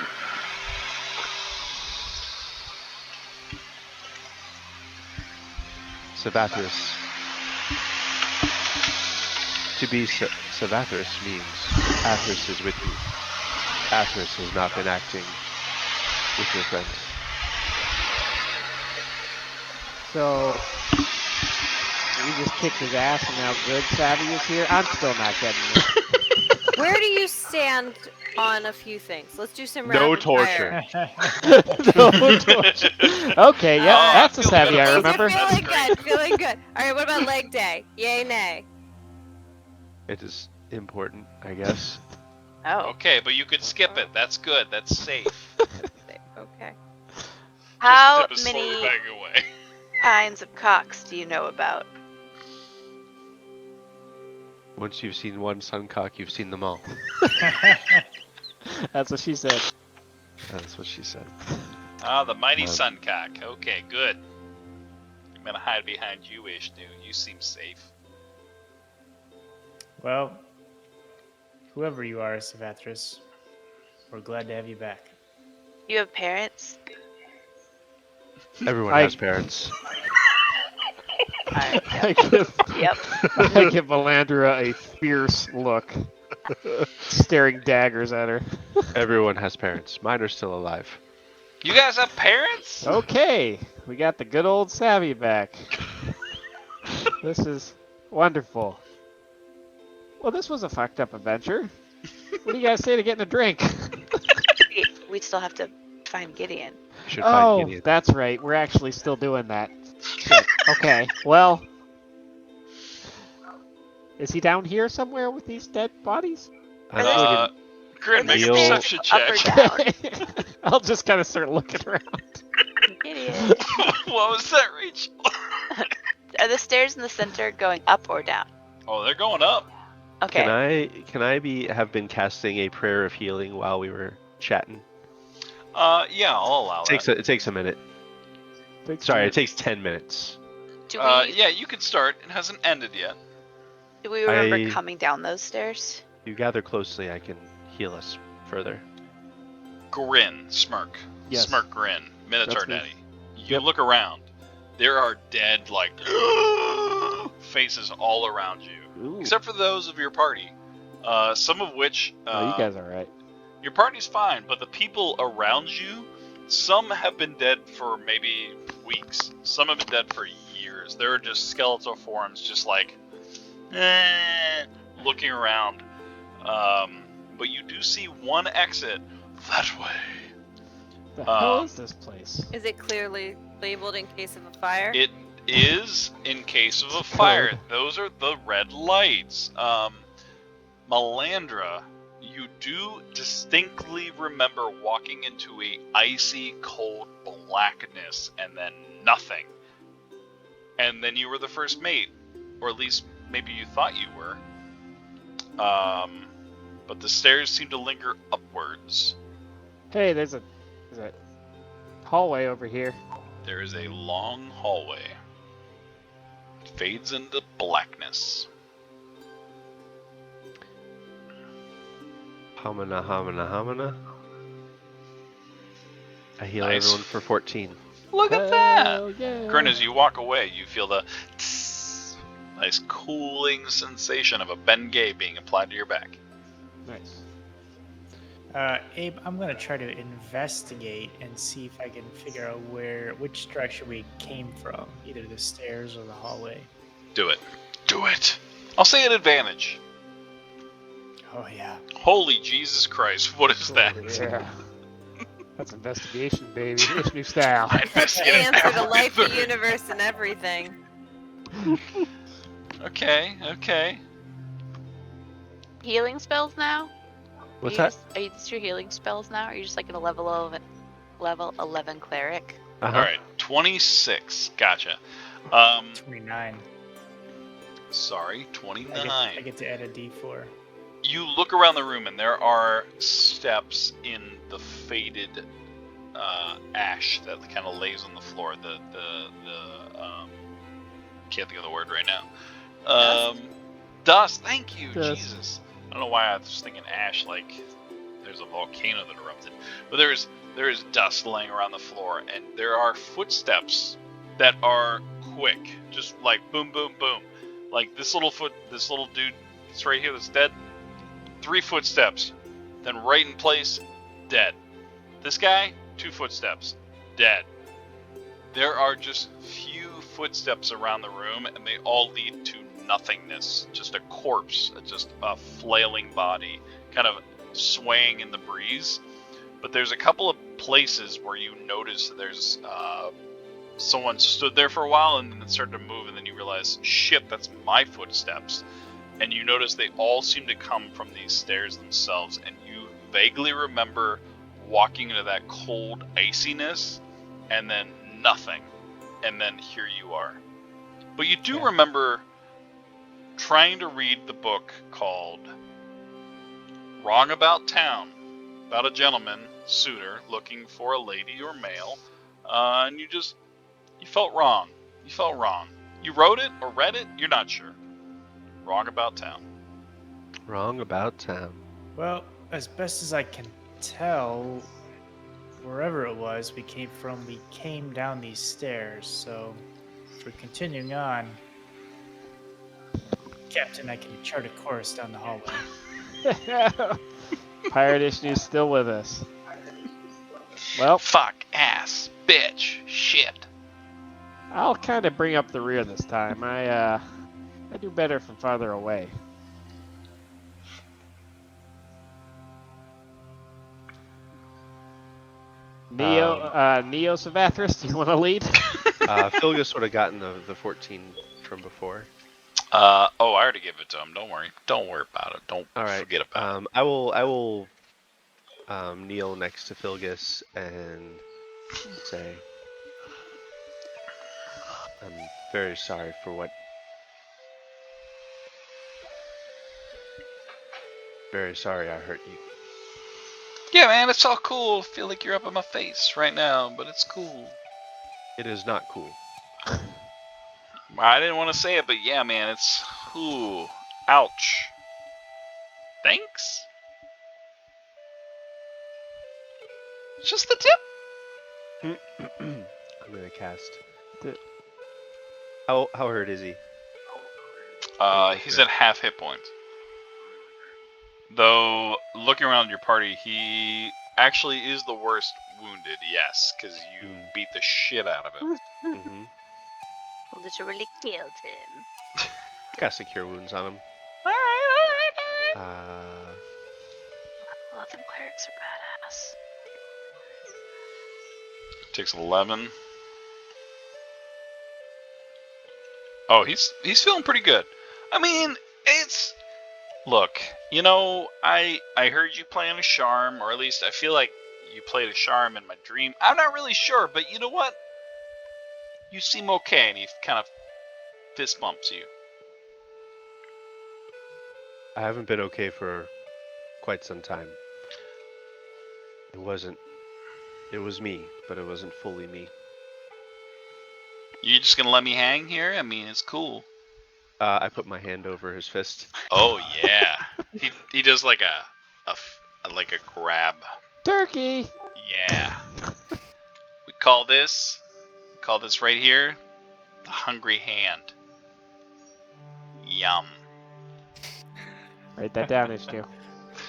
Savathris. To be Savathris means Athris is with you. Athris has not been acting with your friends. So we just kicked his ass and now good Savvy is here? I'm still not getting it. Where do you stand on a few things? Let's do some No rapid torture. fire. No torture. Okay, yeah, Oh, that's a feel Savvy better. I Things are remember. feeling good, feeling good. All right, what about leg day? Yay, nay? It is important, I guess. Oh. Okay, but you could skip it. That's good. That's safe. Okay. How Just the tip is slowly many backing away. kinds of cocks do you know about? Once you've seen one suncock, you've seen them all. That's what she said. That's what she said. Ah, the mighty Um, suncock. Okay, good. I'm gonna hide behind you, Ishnu. You seem safe. Well, whoever you are, Savathris, we're glad to have you back. You have parents? Everyone I- has parents. Alright, I give, yep. I give Melandra a fierce look, staring daggers at her. Everyone has parents. Mine are still alive. You guys have parents? Okay, we got the good old Savvy back. This is wonderful. Well, this was a fucked up adventure. What do you guys say to getting a drink? We still have to find Gideon. You should find Oh, Gideon. that's right. We're actually still doing that. Shit. Okay, well. Is he down here somewhere with these dead bodies? I'm Are still Uh, getting- Grin, make a Neil- perception Up or check. down? I'll just kind of start looking around. Gideon. What was that, Rachel? Are the stairs in the center going up or down? Oh, they're going up. Okay. Can I have been casting a prayer of healing while we were chatting? Yeah, I'll allow that. It takes a minute. Sorry, it takes 10 minutes. Do we Yeah, you could start. It hasn't ended yet. do we remember I- coming down those stairs? You gather closely, I can heal us further. Grin, smirk. Yes. Smirk, grin. Minotaur That's me. Daddy. You Yep. look around. There are dead, like, faces all around you. Ooh. Except for those of your party. Some of which... Oh, you guys are right. Your party's fine, but the people around you, some have been dead for maybe weeks. Some have been dead for years. There are just skeletal forms just like, looking around. But you do see one exit that way. The hell Um, is this place? Is it clearly labeled in case of a fire? It is in case of a fire. Those are the red lights. Melandra, you do distinctly remember walking into a icy cold blackness and then nothing. And then you were the first mate, or at least maybe you thought you were. But the stairs seem to linger upwards. Hey, there's a hallway over here. There is a long hallway. It fades into blackness. Hamana, hamana, hamana. I heal Nice. everyone for 14. Look at that! Hell yeah. Grin, as you walk away, you feel the tss, nice cooling sensation of a Bengay being applied to your back. Nice. Abe, I'm gonna try to investigate and see if I can figure out which direction we came from, either the stairs or the hallway. Do it. Do it! I'll say an advantage. Oh yeah. Holy Jesus Christ, what is that? Yeah. That's investigation, baby. Ishnu style. I The investigated answer to life, the everything. universe, and everything. Okay, okay. Healing spells now? What's are you that? Are you just your healing spells now? Or are you just like a level 11 cleric? Uh-huh. Alright, 26. Gotcha. 29. Sorry, I 29. get to add a D4. You look around the room and there are steps in the faded ash that kind of lays on the floor. The can't think of the word right now. Dust. Thank you, Dust. Jesus. I don't know why I was thinking ash, like there's a volcano that erupted, but there is dust laying around the floor, and there are footsteps that are quick, just like boom, boom, boom. Like this little dude that's right here that's dead. 3 footsteps, then right in place, dead. This guy, 2 footsteps, dead. There are just few footsteps around the room, and they all lead to nothingness. Just a corpse, just a flailing body, kind of swaying in the breeze. But there's a couple of places where you notice there's someone stood there for a while and then started to move, and then you realize, shit, that's my footsteps. And you notice they all seem to come from these stairs themselves, and you vaguely remember walking into that cold iciness, and then nothing, and then here you are. But you do remember trying to read the book called Wrong About Town, about a gentleman, suitor, looking for a lady or male, and you felt wrong. You felt wrong. You wrote it or read it, you're not sure. Wrong About Town. Wrong about town. Well, as best as I can tell, wherever it was we came from, we came down these stairs. So, if we're continuing on, Captain, I can chart a course down the hallway. Pirate Ishnu's still with us. Well, Fuck, ass, bitch, shit. I'll kind of bring up the rear this time. I do better from farther away. Neo Savathris, do you want to lead? Philgus would have gotten the 14 from before. I already gave it to him. Don't worry. Don't worry about it. Don't All right. forget about it. I will kneel next to Philgus and say, I'm very sorry for what. Very sorry I hurt you. Yeah, man, it's all cool. I feel like you're up in my face right now, but it's cool. It is not cool. I didn't want to say it, but yeah, man, it's ooh, ouch. Thanks. Just the tip. I'm gonna cast. Th- How hurt is he? He's at half hit points. Though looking around your party, he actually is the worst wounded. Yes, because you beat the shit out of him. Mm-hmm. Literally killed him. Casting Cure Wounds on him. All right. Uh, Them clerics are badass. Takes 11. Oh, he's feeling pretty good. I mean, it's look, you know, I heard you playing a charm, or at least I feel like you played a charm in my dream. I'm not really sure, but you know what? You seem okay, and he kind of fist bumps you. I haven't been okay for quite some time. It was me, but it wasn't fully me. You just gonna let me hang here? I mean, it's cool. I put my hand over his fist. Oh yeah, he does like a grab. Turkey. Yeah. We call this right here the hungry hand. Yum. Write that down, Ishnu.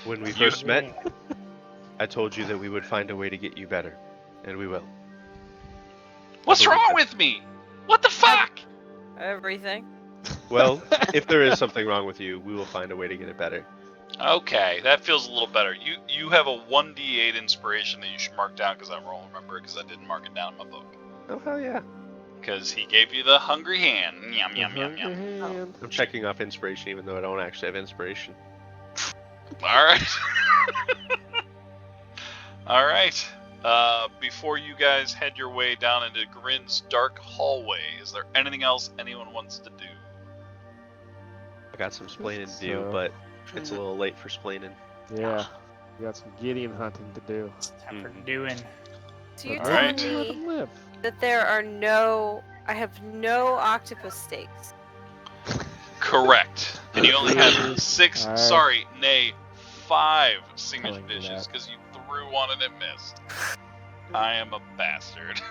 When we You- first met, I told you that we would find a way to get you better, and we will. What's believe wrong it. with me? What the fuck? Everything. Well, if there is something wrong with you, we will find a way to get it better. Okay, that feels a little better. You have a 1d8 inspiration that you should mark down because I won't remember it because I didn't mark it down in my book. Oh, hell yeah. Because he gave you the hungry hand. Yum yum yum yum. Hand. I'm checking off inspiration even though I don't actually have inspiration. All right. All right. Before you guys head your way down into Grin's dark hallway, is there anything else anyone wants to do? I got some splaining to do, So- but it's a little late for splaining. Yeah. We got some Gideon hunting to do. It's time for Mhm. doing. So you're But Alright. telling let me him live. that I have no octopus steaks. Correct. And you only have 6, Alright. sorry, nay, 5 signature Telling me dishes that. because you threw one and it missed. I am a bastard.